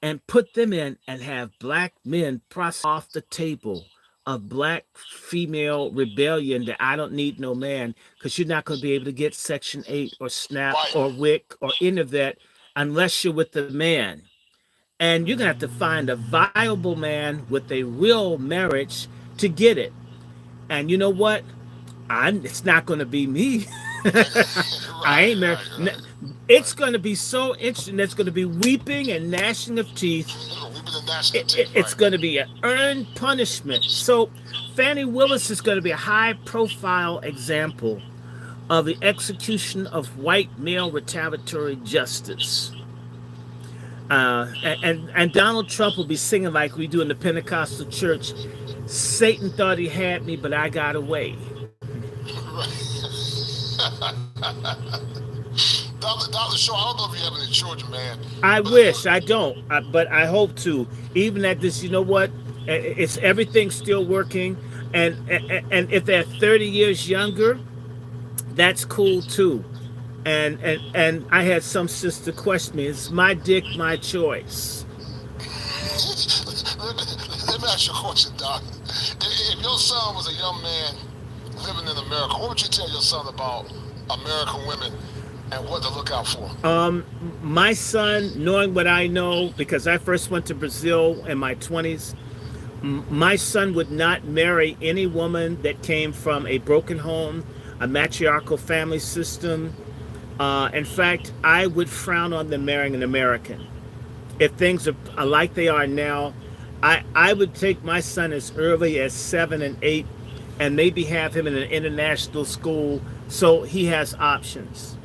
and put them in and have black men prosecute off the table of black female rebellion that I don't need no man, because you're not going to be able to get Section 8 or SNAP or WIC or any of that unless you're with the man. And you're going to have to find a viable man with a real marriage to get it. And you know what? It's not going to be me. I ain't married. It's going to be so interesting. There's going to be weeping and gnashing of teeth. It's going to be an earned punishment. So Fannie Willis is going to be a high-profile example of the execution of white male retaliatory justice. And Donald Trump will be singing like we do in the Pentecostal church, Satan thought he had me, but I got away. Dr. Shaw, I don't know if you have any children, man. I wish I don't, but I hope to. Even at this, you know what? It's everything's still working, and if they're 30 years younger, that's cool too. And I had some sister question me: "Is my dick my choice?" Let me ask you a question, Doc. If your son was a young man living in America, what would you tell your son about American women and what to look out for? My son, knowing what I know, because I first went to Brazil in my 20s, my son would not marry any woman that came from a broken home, a matriarchal family system. In fact, I would frown on them marrying an American. If things are like they are now, I would take my son as early as 7 and 8 and maybe have him in an international school so he has options.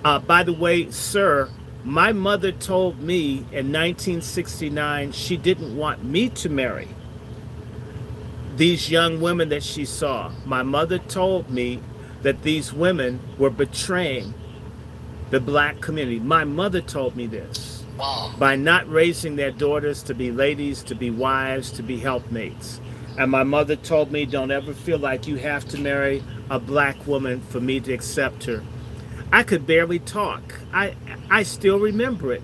By the way, sir, my mother told me in 1969 she didn't want me to marry these young women that she saw. My mother told me that these women were betraying the black community. My mother told me this. Wow. By not raising their daughters to be ladies, to be wives, to be helpmates. And my mother told me, don't ever feel like you have to marry a black woman for me to accept her. I could barely talk. I still remember it.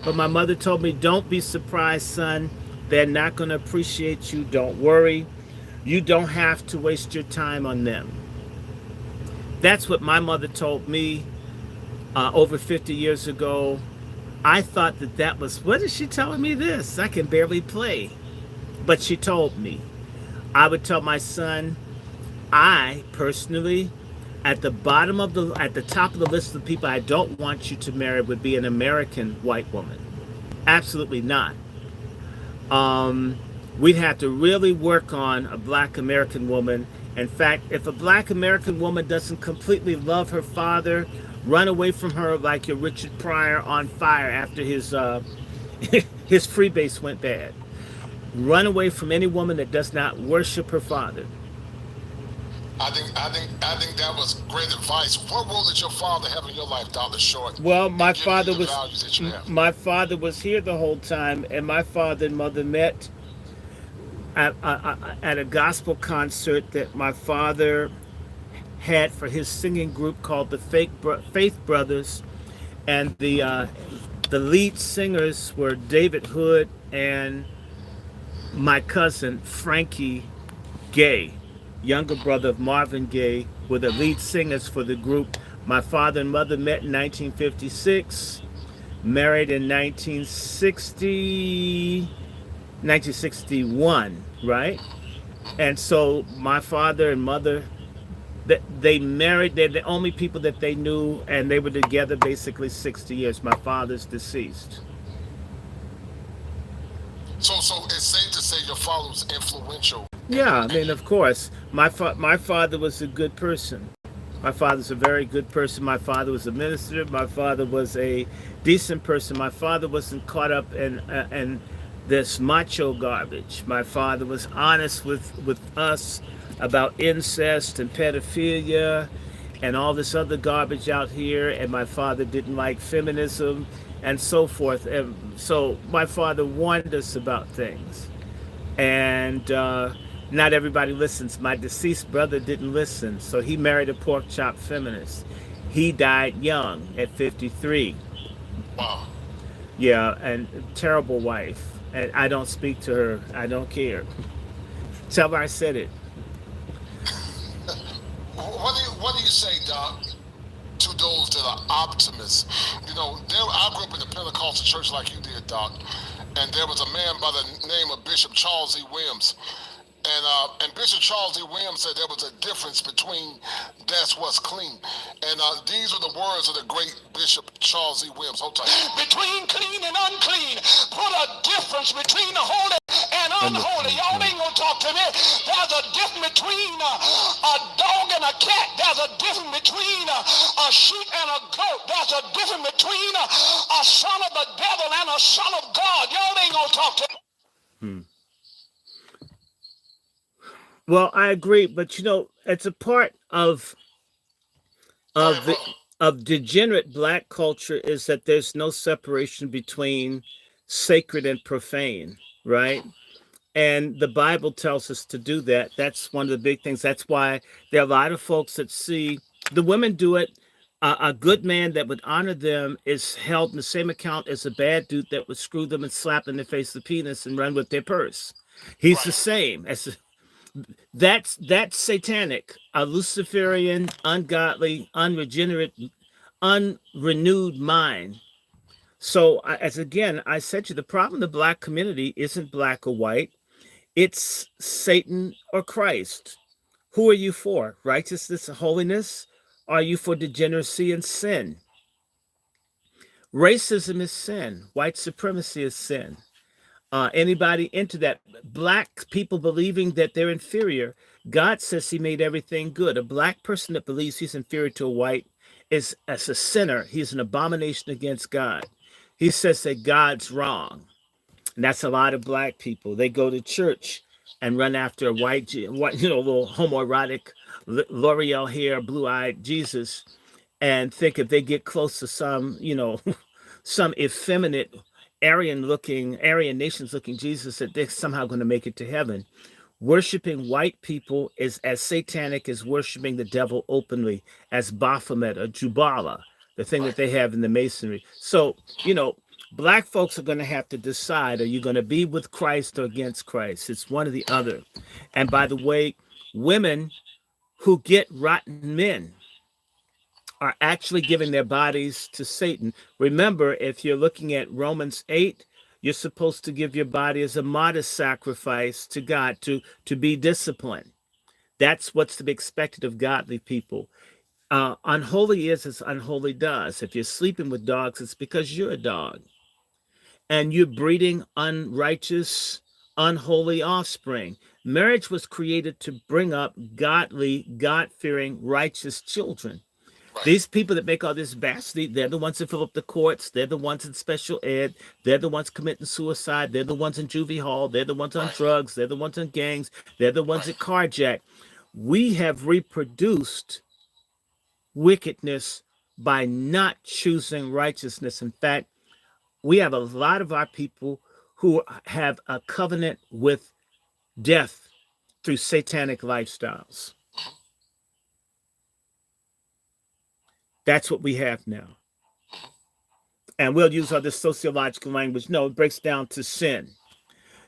But my mother told me, don't be surprised, son. They're not going to appreciate you. Don't worry. You don't have to waste your time on them. That's what my mother told me over 50 years ago. I thought that was, what is she telling me this? I can barely play. But she told me. I would tell my son, I personally, at the top of the list of people I don't want you to marry would be an American white woman. Absolutely not. We'd have to really work on a black American woman. In fact, if a black American woman doesn't completely love her father, run away from her like your Richard Pryor on fire after his his freebase went bad. Run away from any woman that does not worship her father. I think that was great advice. What role did your father have in your life, Dr. Short? Well, my father was here the whole time, and my father and mother met at a gospel concert that my father had for his singing group called the Faith Brothers, and the lead singers were David Hood and my cousin Frankie Gay, younger brother of Marvin Gaye, were the lead singers for the group. My father and mother met in 1956, married in 1961, right? And so my father and mother, they married, they're the only people that they knew, and they were together basically 60 years. My father's deceased. So it's safe to say your father was influential. Yeah, I mean, of course. My father was a good person. My father's a very good person. My father was a minister. My father was a decent person. My father wasn't caught up in this macho garbage. My father was honest with us about incest and pedophilia and all this other garbage out here. And my father didn't like feminism and so forth. And so my father warned us about things. And not everybody listens. My deceased brother didn't listen, so he married a pork chop feminist. He died young at 53. Wow. Yeah, and terrible wife. And I don't speak to her. I don't care. Tell her I said it. What do you say, Doc, to those that are optimists? You know, I grew up in the Pentecostal church like you did, Doc, and there was a man by the name of Bishop Charles E. Williams. And Bishop Charles E. Williams said there was a difference between that's what's clean. And these are the words of the great Bishop Charles E. Williams. Hold tight. Between clean and unclean, put a difference between the holy and unholy. Y'all ain't gonna talk to me. There's a difference between a dog and a cat. There's a difference between a sheep and a goat. There's a difference between a son of the devil and a son of God. Y'all ain't gonna talk to me. Well, I agree, but you know, it's a part of of degenerate black culture is that there's no separation between sacred and profane, right? And the Bible tells us to do that. That's one of the big things. That's why there are a lot of folks that see the women do it. A good man that would honor them is held in the same account as a bad dude that would screw them and slap in their face the penis and run with their purse. He's the same as that's satanic, a Luciferian, ungodly, unregenerate, unrenewed mind. So, as again, I said to you, the problem of the black community isn't black or white. It's Satan or Christ. Who are you for? Righteousness and holiness? Are you for degeneracy and sin? Racism is sin. White supremacy is sin. Anybody into that? Black people believing that they're inferior. God says he made everything good. A black person that believes he's inferior to a white is as a sinner. He's an abomination against God. He says that God's wrong. And that's a lot of black people. They go to church and run after a white, little homoerotic L'Oreal hair, blue-eyed Jesus, and think if they get close to some, some effeminate Aryan nations looking Jesus, that they're somehow going to make it to heaven. Worshiping white people is as satanic as worshiping the devil openly, as Baphomet or Jubala, the thing that they have in the masonry. So, black folks are going to have to decide, are you going to be with Christ or against Christ? It's one or the other. And by the way, women who get rotten men are actually giving their bodies to Satan. Remember, if you're looking at Romans 8, you're supposed to give your body as a modest sacrifice to God, to be disciplined. That's what's to be expected of godly people. Unholy is as unholy does. If you're sleeping with dogs, it's because you're a dog. And you're breeding unrighteous, unholy offspring. Marriage was created to bring up godly, God-fearing, righteous children. These people that make all this bastard, they're the ones that fill up the courts. They're the ones in special ed. They're the ones committing suicide. They're the ones in juvie hall. They're the ones on drugs. They're the ones in gangs. They're the ones that carjack. We have reproduced wickedness by not choosing righteousness. In fact, we have a lot of our people who have a covenant with death through satanic lifestyles. That's what we have now. And we'll use all this sociological language. No, it breaks down to sin.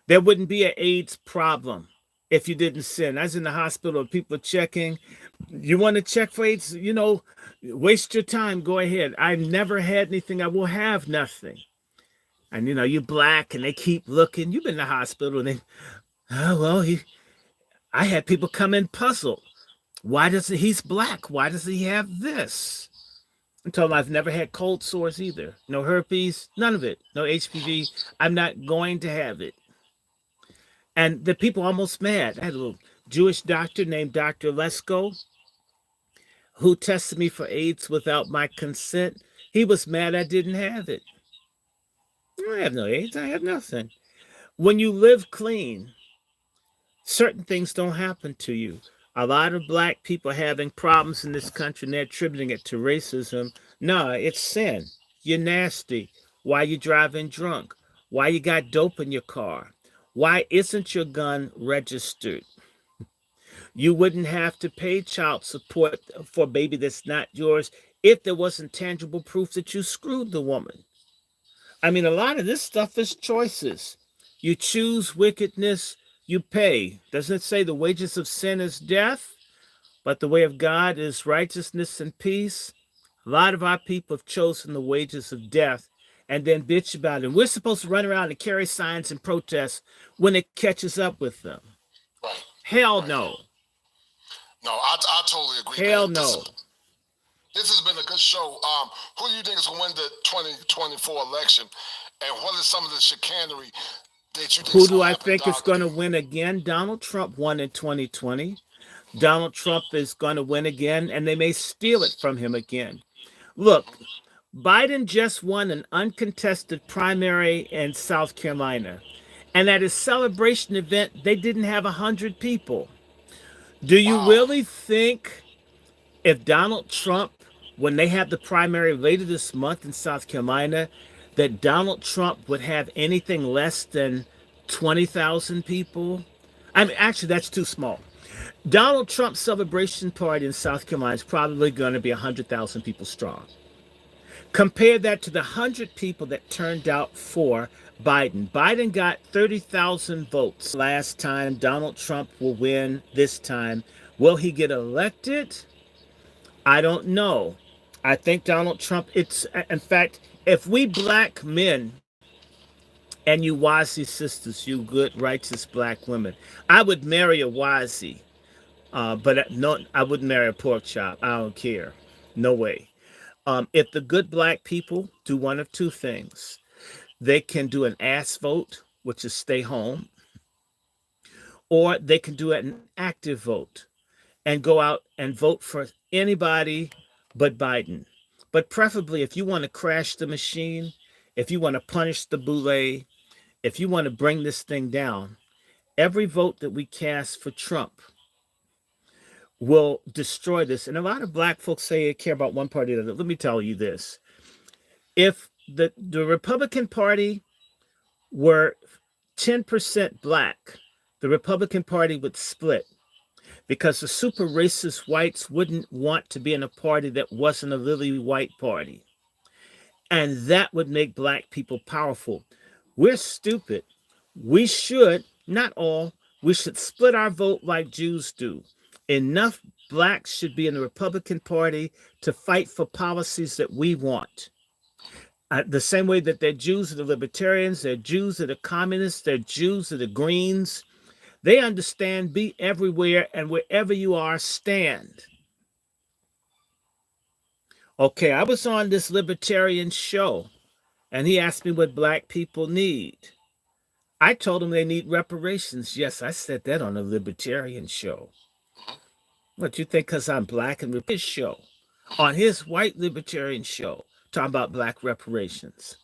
There wouldn't be an AIDS problem if you didn't sin. I was in the hospital, people are checking. You want to check for AIDS? Waste your time. Go ahead. I've never had anything. I will have nothing. And, you're black and they keep looking. You've been in the hospital and they, I had people come in puzzled. He's black. Why does he have this? I told him I've never had cold sores either. No herpes, none of it. No HPV. I'm not going to have it. And the people almost mad. I had a little Jewish doctor named Dr. Lesko who tested me for AIDS without my consent. He was mad I didn't have it. I have no AIDS. I have nothing. When you live clean, certain things don't happen to you. A lot of black people having problems in this country and they're attributing it to racism. No, it's sin. You're nasty. Why you driving drunk? Why you got dope in your car? Why isn't your gun registered? You wouldn't have to pay child support for a baby that's not yours if there wasn't tangible proof that you screwed the woman. I mean, a lot of this stuff is choices. You choose wickedness, you pay. Doesn't it say the wages of sin is death, but the way of God is righteousness and peace? A lot of our people have chosen the wages of death and then bitch about it. And we're supposed to run around and carry signs and protest when it catches up with them. Right. Hell no. No, I totally agree. Hell no. This has been a good show. Who do you think is going to win the 2024 election? And what is some of the chicanery that you think? Who do I think is going to win again? Donald Trump won in 2020. Donald Trump is going to win again, and they may steal it from him again. Look, Biden just won an uncontested primary in South Carolina. And at his celebration event, they didn't have 100 people. Do you really think if Donald Trump when they have the primary later this month in South Carolina, that Donald Trump would have anything less than 20,000 people. I mean, actually, that's too small. Donald Trump's celebration party in South Carolina is probably going to be 100,000 people strong. Compare that to the 100 people that turned out for Biden. Biden got 30,000 votes last time. Donald Trump will win this time. Will he get elected? I don't know. I think Donald Trump, in fact, if we black men and you Wazi sisters, you good, righteous black women, I would marry a Wazi, but no, I wouldn't marry a pork chop. I don't care. No way. If the good black people do one of two things, they can do an ass vote, which is stay home, or they can do an active vote and go out and vote for anybody but Biden. But preferably, if you want to crash the machine, if you want to punish the boule, if you want to bring this thing down, every vote that we cast for Trump will destroy this. And a lot of black folks say they care about one party or the other. Let me tell you this. If the Republican Party were 10% black, the Republican Party would split because the super racist whites wouldn't want to be in a party that wasn't a lily white party. And that would make black people powerful. We're stupid. We should, not all, we should split our vote like Jews do. Enough blacks should be in the Republican Party to fight for policies that we want. The same way that they're Jews are the libertarians, they're Jews are the communists, they're Jews are the Greens. They understand be everywhere and wherever you are, stand. Okay, I was on this libertarian show and he asked me what black people need. I told him they need reparations. Yes, I said that on a libertarian show. What you think? Because I'm black and his show, on his white libertarian show, talking about black reparations.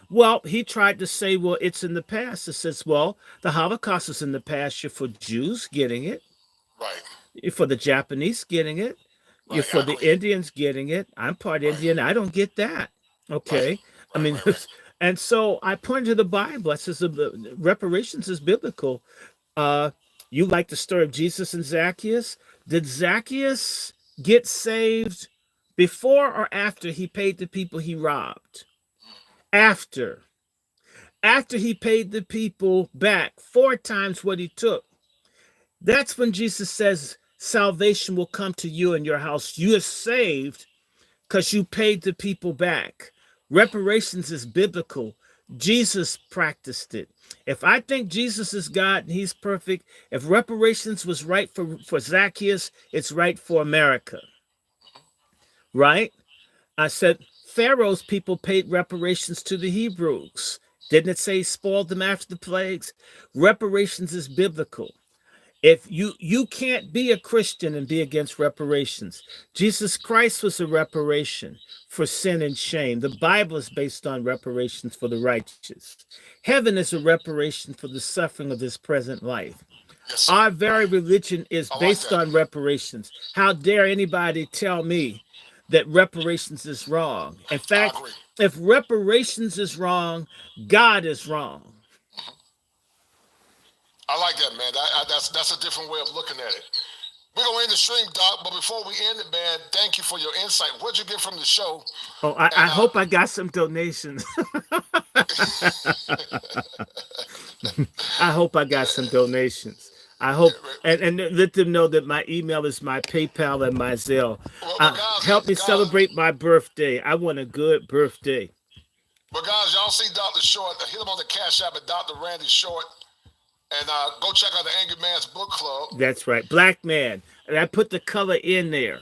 Well, he tried to say, well, it's in the past. It says, well, the Holocaust is in the past. You're for Jews getting it. Right. You're for the Japanese getting it. Right, you're for the Indians getting it. I'm part Indian. I don't get that. Okay. Right. I mean, and so I pointed to the Bible. I says reparations is biblical. You like the story of Jesus and Zacchaeus? Did Zacchaeus get saved before or after he paid the people he robbed? After. After he paid the people back 4 times what he took. That's when Jesus says salvation will come to you and your house. You are saved because you paid the people back. Reparations is biblical. Jesus practiced it. If I think Jesus is God and he's perfect, if reparations was right for Zacchaeus, it's right for America. Right? I said Pharaoh's people paid reparations to the Hebrews. Didn't it say he spoiled them after the plagues? Reparations is biblical. If you can't be a Christian and be against reparations. Jesus Christ was a reparation for sin and shame. The Bible is based on reparations for the righteous. Heaven is a reparation for the suffering of this present life. Yes, our very religion is based on reparations. How dare anybody tell me that reparations is wrong? In fact, if reparations is wrong, God is wrong. I like that, man. That's a different way of looking at it. We're going to end the stream, Doc, but before we end it, man, thank you for your insight. What'd you get from the show? Oh, I hope I got some donations. I hope I got some donations. I hope, and let them know that my email is my PayPal and my Zelle. Help me celebrate my birthday. I want a good birthday. But guys, y'all see Dr. Short. Hit him on the Cash App at DrRandyShort. And go check out the Angry Man's Book Club. That's right, Black Man. And I put the color in there.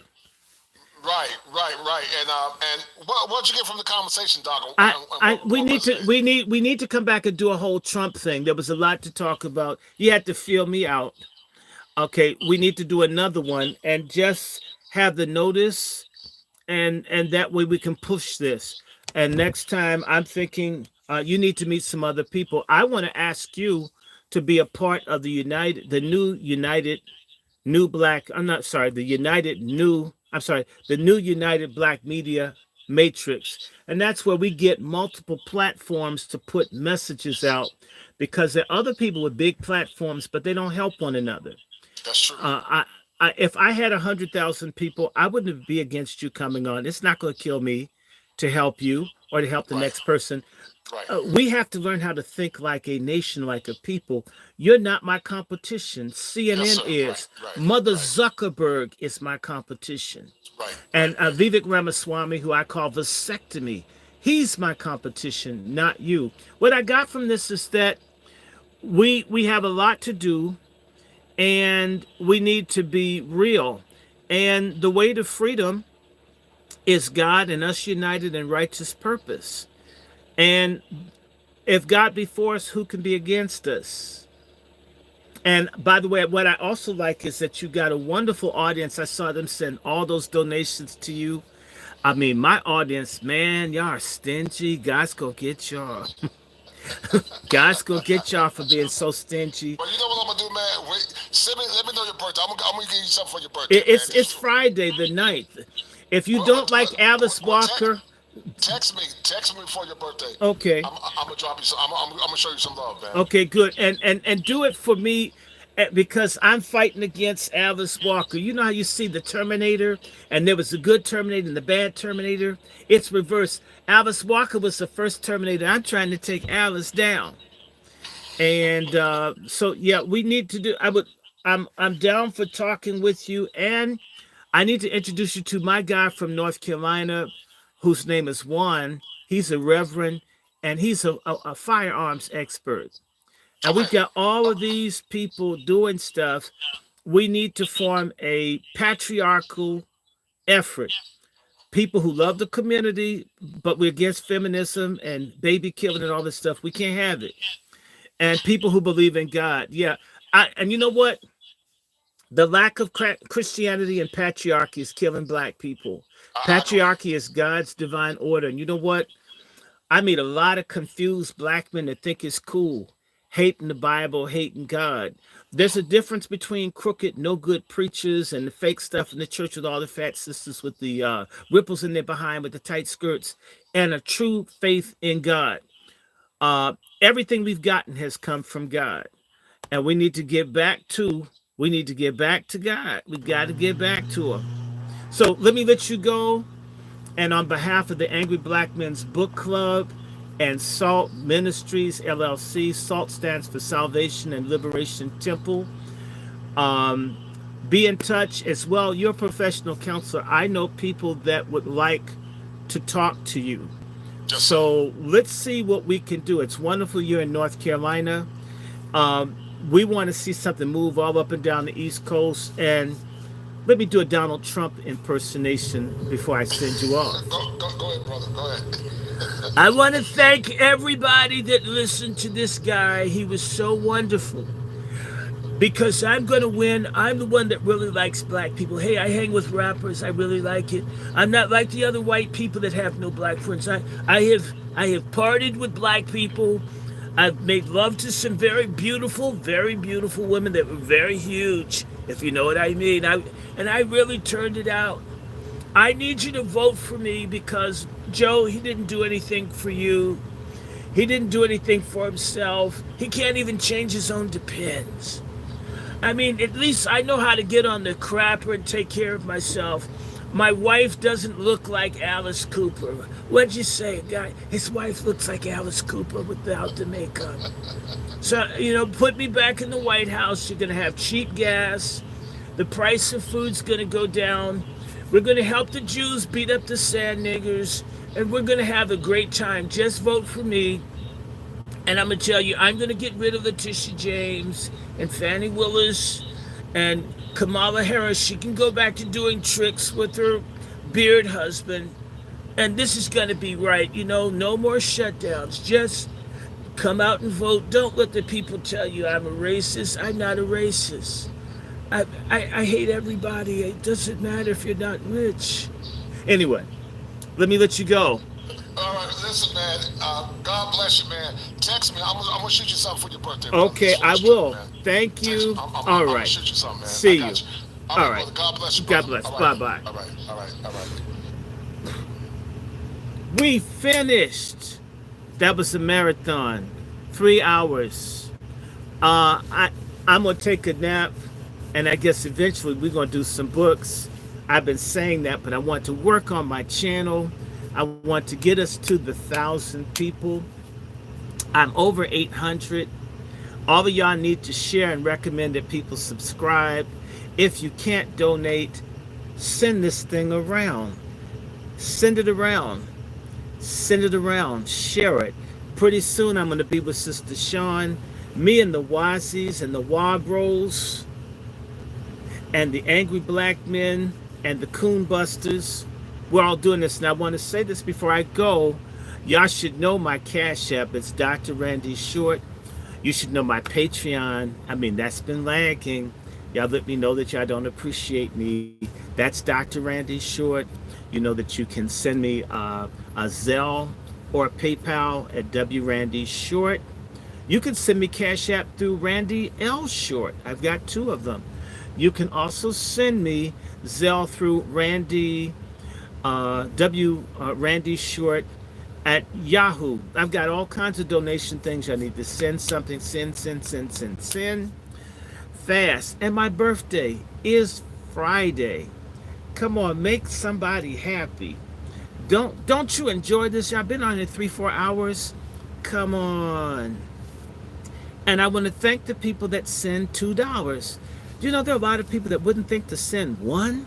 Right. And what'd you get from the conversation, Doc? We need to come back and do a whole Trump thing. There was a lot to talk about. You had to feel me out. Okay, we need to do another one and just have the notice, and that way we can push this. And next time, I'm thinking you need to meet some other people. I want to ask you to be a part of the new United New Black, I'm not sorry, the United New, I'm sorry, the New United Black Media Matrix. And that's where we get multiple platforms to put messages out because there are other people with big platforms, but they don't help one another. That's true. If I had 100,000 people, I wouldn't be against you coming on. It's not going to kill me to help you or to help the next person. We have to learn how to think like a nation, like a people. You're not my competition. CNN is. Mother Zuckerberg is my competition. And Vivek Ramaswamy, who I call vasectomy, he's my competition, not you. What I got from this is that we have a lot to do, and we need to be real. And the way to freedom is God and us united in righteous purpose. And if God be for us, who can be against us? And by the way, what I also like is that you got a wonderful audience. I saw them send all those donations to you. I mean, my audience, man, y'all are stingy. God's gonna get y'all. God's gonna get y'all for being so stingy. Well, you know what I'm gonna do, man? Wait, let me know your birthday. I'm gonna give you something for your birthday. It's Friday the 9th. If you don't like Alice Walker, text me for your birthday. Okay. I'm gonna drop you some. I'm gonna show you some love, man. Okay, good. And do it for me because I'm fighting against Alice Walker. You know how you see the Terminator, and there was the good Terminator and the bad Terminator? It's reversed. Alice Walker was the first Terminator. I'm trying to take Alice down. And so yeah, we need to do I'm down for talking with you, and I need to introduce you to my guy from North Carolina, whose name is Juan. He's a reverend, and he's a firearms expert. And we've got all of these people doing stuff. We need to form a patriarchal effort. People who love the community, but we're against feminism and baby killing and all this stuff. We can't have it. And people who believe in God. Yeah. And you know what? The lack of Christianity and patriarchy is killing Black people. Patriarchy is God's divine order. And you know what? I meet a lot of confused Black men that think it's cool, hating the Bible, hating God. There's a difference between crooked, no good preachers and the fake stuff in the church with all the fat sisters with the ripples in their behind with the tight skirts, and a true faith in God. Everything we've gotten has come from God. And we need to get back to God. We got to get back to him. So let me let you go. And on behalf of the Angry Black Men's Book Club and SALT Ministries, LLC, SALT stands for Salvation and Liberation Temple. Be in touch as well. You're a professional counselor. I know people that would like to talk to you. So let's see what we can do. It's wonderful you're in North Carolina. We want to see something move all up and down the East Coast. And let me do a Donald Trump impersonation before I send you off. Go ahead, brother. Go ahead. I want to thank everybody that listened to this guy. He was so wonderful. Because I'm going to win. I'm the one that really likes Black people. Hey, I hang with rappers. I really like it. I'm not like the other white people that have no Black friends. I have partied with Black people. I've made love to some very beautiful women that were very huge, if you know what I mean. And I really turned it out. I need you to vote for me because, Joe, he didn't do anything for you. He didn't do anything for himself. He can't even change his own Depends. I mean, at least I know how to get on the crapper and take care of myself. My wife doesn't look like Alice Cooper. What'd you say, guy? His wife looks like Alice Cooper without the makeup. So, put me back in the White House. You're going to have cheap gas. The price of food's going to go down. We're going to help the Jews beat up the sand niggers. And we're going to have a great time. Just vote for me. And I'm going to tell you, I'm going to get rid of Letitia James and Fannie Willis and Kamala Harris. She can go back to doing tricks with her beard husband. And this is going to be right. No more shutdowns. Just come out and vote. Don't let the people tell you I'm a racist. I'm not a racist. I hate everybody. It doesn't matter if you're not rich. Anyway, let me let you go. All right, listen, man. God bless. bless you, man. Text me. I'm gonna shoot you something for your birthday. Okay, I will. Thank you. All I'm right. gonna shoot you something, man. See you. All right, brother. God bless you, God brother. bless. Bye-bye. All right. We finished. That was a marathon. 3 hours. I'm gonna take a nap, and I guess eventually we're gonna do some books. I've been saying that, but I want to work on my channel. I want to get us to the 1,000 people. I'm over 800. All of y'all need to share and recommend that people subscribe. If you can't donate, send this thing around. Send it around. Send it around. Share it. Pretty soon I'm going to be with Sister Sean, me and the Wazies and the Wabros and the Angry Black Men and the Coon Busters. We're all doing this. And I want to say this before I go. Y'all should know my Cash App. It's DrRandyShort. You should know my Patreon. I mean, that's been lagging. Y'all let me know that y'all don't appreciate me. That's DrRandyShort. You know that you can send me a Zelle or a PayPal at DrRandyShort. You can send me Cash App through Randy L. Short. I've got 2 of them. You can also send me Zelle through Randy Randy Short at Yahoo. I've got all kinds of donation things. I need to send something. Send fast. And my birthday is Friday. Come on, make somebody happy. Don't you enjoy this? I've been on here 3-4 hours. Come on. And I want to thank the people that send $2. You know, there are a lot of people that wouldn't think to send 1.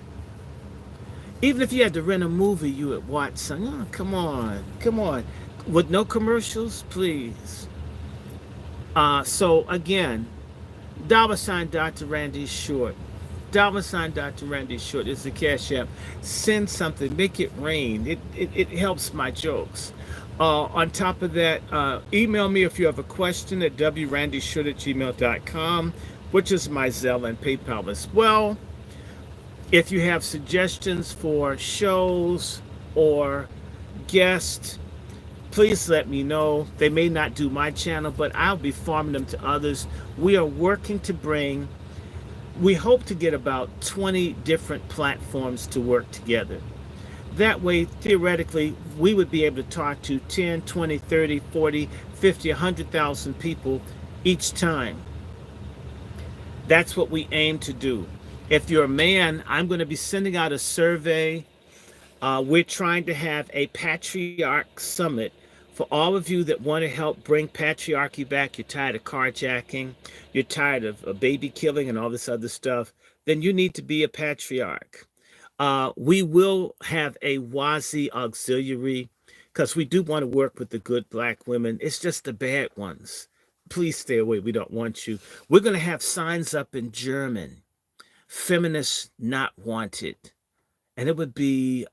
Even if you had to rent a movie, you would watch some. Oh, come on. With no commercials, please. So again, $ DrRandyShort. $DrRandyShort is the Cash App. Send something, make it rain. It helps my jokes. On top of that, email me if you have a question at wrandyshort@gmail.com, which is my Zelle and PayPal as well. If you have suggestions for shows or guests, please let me know. They may not do my channel, but I'll be farming them to others. We are working to bring, we hope to get about 20 different platforms to work together. That way, theoretically, we would be able to talk to 10, 20, 30, 40, 50, 100,000 people each time. That's what we aim to do. If you're a man, I'm going to be sending out a survey. We're trying to have a Patriarch Summit for all of you that want to help bring patriarchy back. You're tired of carjacking, you're tired of baby killing and all this other stuff, then you need to be a patriarch. We will have a Wazi auxiliary because we do want to work with the good Black women. It's just the bad ones. Please stay away. We don't want you. We're going to have signs up in German. Feminists not wanted. And it would be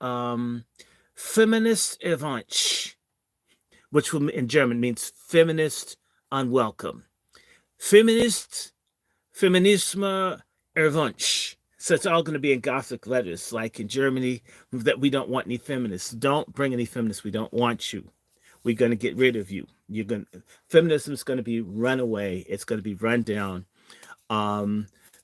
Feminist Erwünscht, which will, in German means feminist unwelcome. Feminisme erwünscht. So it's all going to be in Gothic letters, like in Germany, that we don't want any feminists. Don't bring any feminists. We don't want you. We're going to get rid of you. Feminism is going to be run away. It's going to be run down.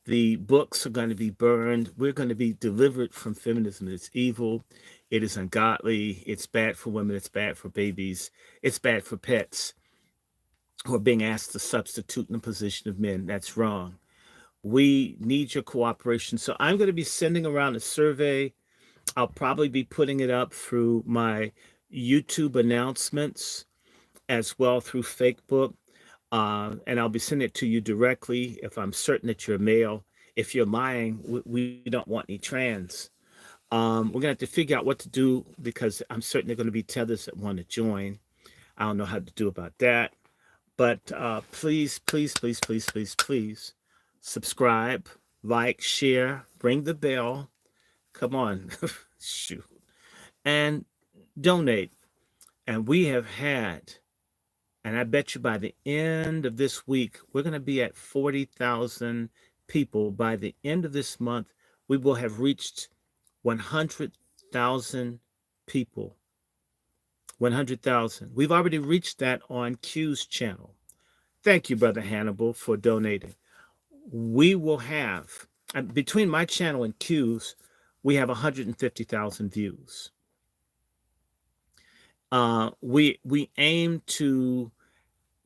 The books are going to be burned. We're going to be delivered from feminism. It's evil. It is ungodly. It's bad for women. It's bad for babies. It's bad for pets who are being asked to substitute in the position of men. That's wrong. We need your cooperation. So I'm going to be sending around a survey. I'll probably be putting it up through my YouTube announcements as well through Facebook. And I'll be sending it to you directly if I'm certain that you're male. If you're lying, we don't want any trans. We're going to have to figure out what to do because I'm certain there are going to be tethers that want to join. I don't know how to do about that. But please subscribe, like, share, ring the bell. Come on. Shoot. And donate. And we have had, and I bet you by the end of this week, we're going to be at 40,000 people. By the end of this month, we will have reached 100,000 people. 100,000. We've already reached that on Q's channel. Thank you, Brother Hannibal, for donating. We will have, between my channel and Q's, we have 150,000 views. We aim to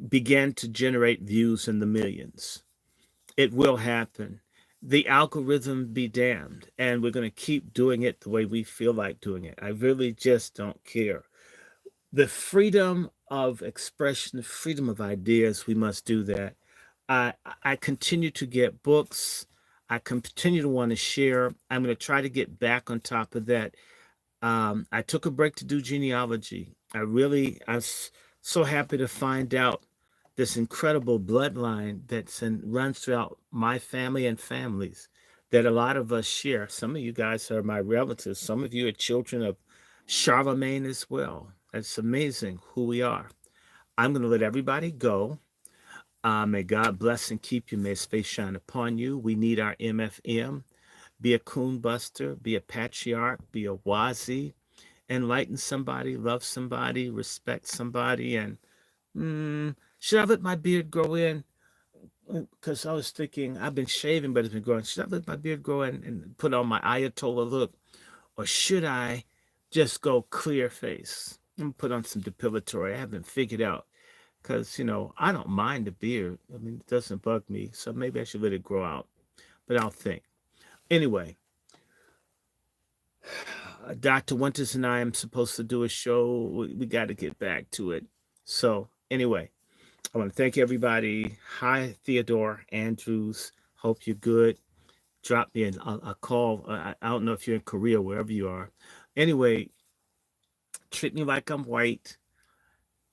begin to generate views in the millions. It will happen. The algorithm be damned, and we're going to keep doing it the way we feel like doing it. I really just don't care. The freedom of expression, the freedom of ideas, we must do that. I continue to get books. I continue to want to share. I'm going to try to get back on top of that. I took a break to do genealogy. I'm so happy to find out this incredible bloodline runs throughout my family and families that a lot of us share. Some of you guys are my relatives. Some of you are children of Charlemagne as well. It's amazing who we are. I'm going to let everybody go. May God bless and keep you. May his face shine upon you. We need our MFM. Be a coon buster. Be a patriarch. Be a wazi. Enlighten somebody. Love somebody. Respect somebody. And should I let my beard grow in? Because I was thinking, I've been shaving, but it's been growing. Should I let my beard grow in and put on my Ayatollah look? Or should I just go clear face and put on some depilatory? I haven't figured out. Because, I don't mind the beard. I mean, it doesn't bug me. So maybe I should let it grow out. But I'll think. Anyway, Dr. Winters and I am supposed to do a show. We got to get back to it. So anyway, I want to thank everybody. Hi, Theodore Andrews. Hope you're good. Drop me a call. I don't know if you're in Korea, wherever you are. Anyway, treat me like I'm white.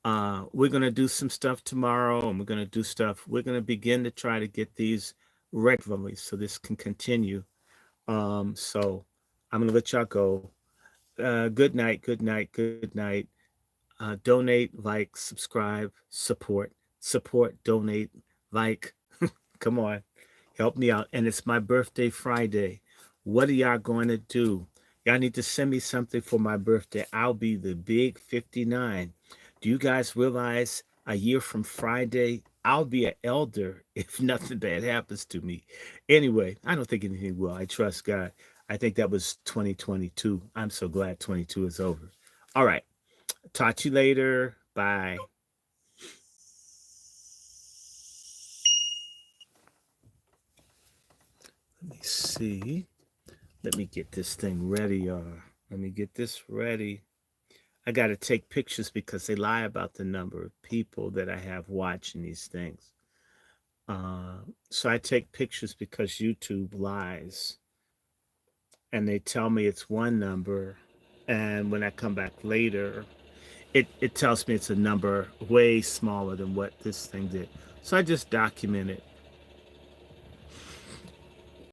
We're going to do some stuff tomorrow, and we're going to begin to try to get these regularly so this can continue. So I'm going to let y'all go. Good night, good night, good night. Donate, like, subscribe, support, donate, like. Come on, help me out. And it's my birthday Friday. What are y'all going to do? Y'all need to send me something for my birthday. I'll be the big 59. Do you guys realize a year from Friday, I'll be an elder if nothing bad happens to me? Anyway, I don't think anything will. I trust God. I think that was 2022. I'm so glad 22 is over. All right. Talk to you later. Bye. Let me see. Let me get this thing ready. Let me get this ready. I got to take pictures because they lie about the number of people that I have watching these things. So I take pictures because YouTube lies. And they tell me it's one number. And when I come back later, it tells me it's a number way smaller than what this thing did. So I just document it.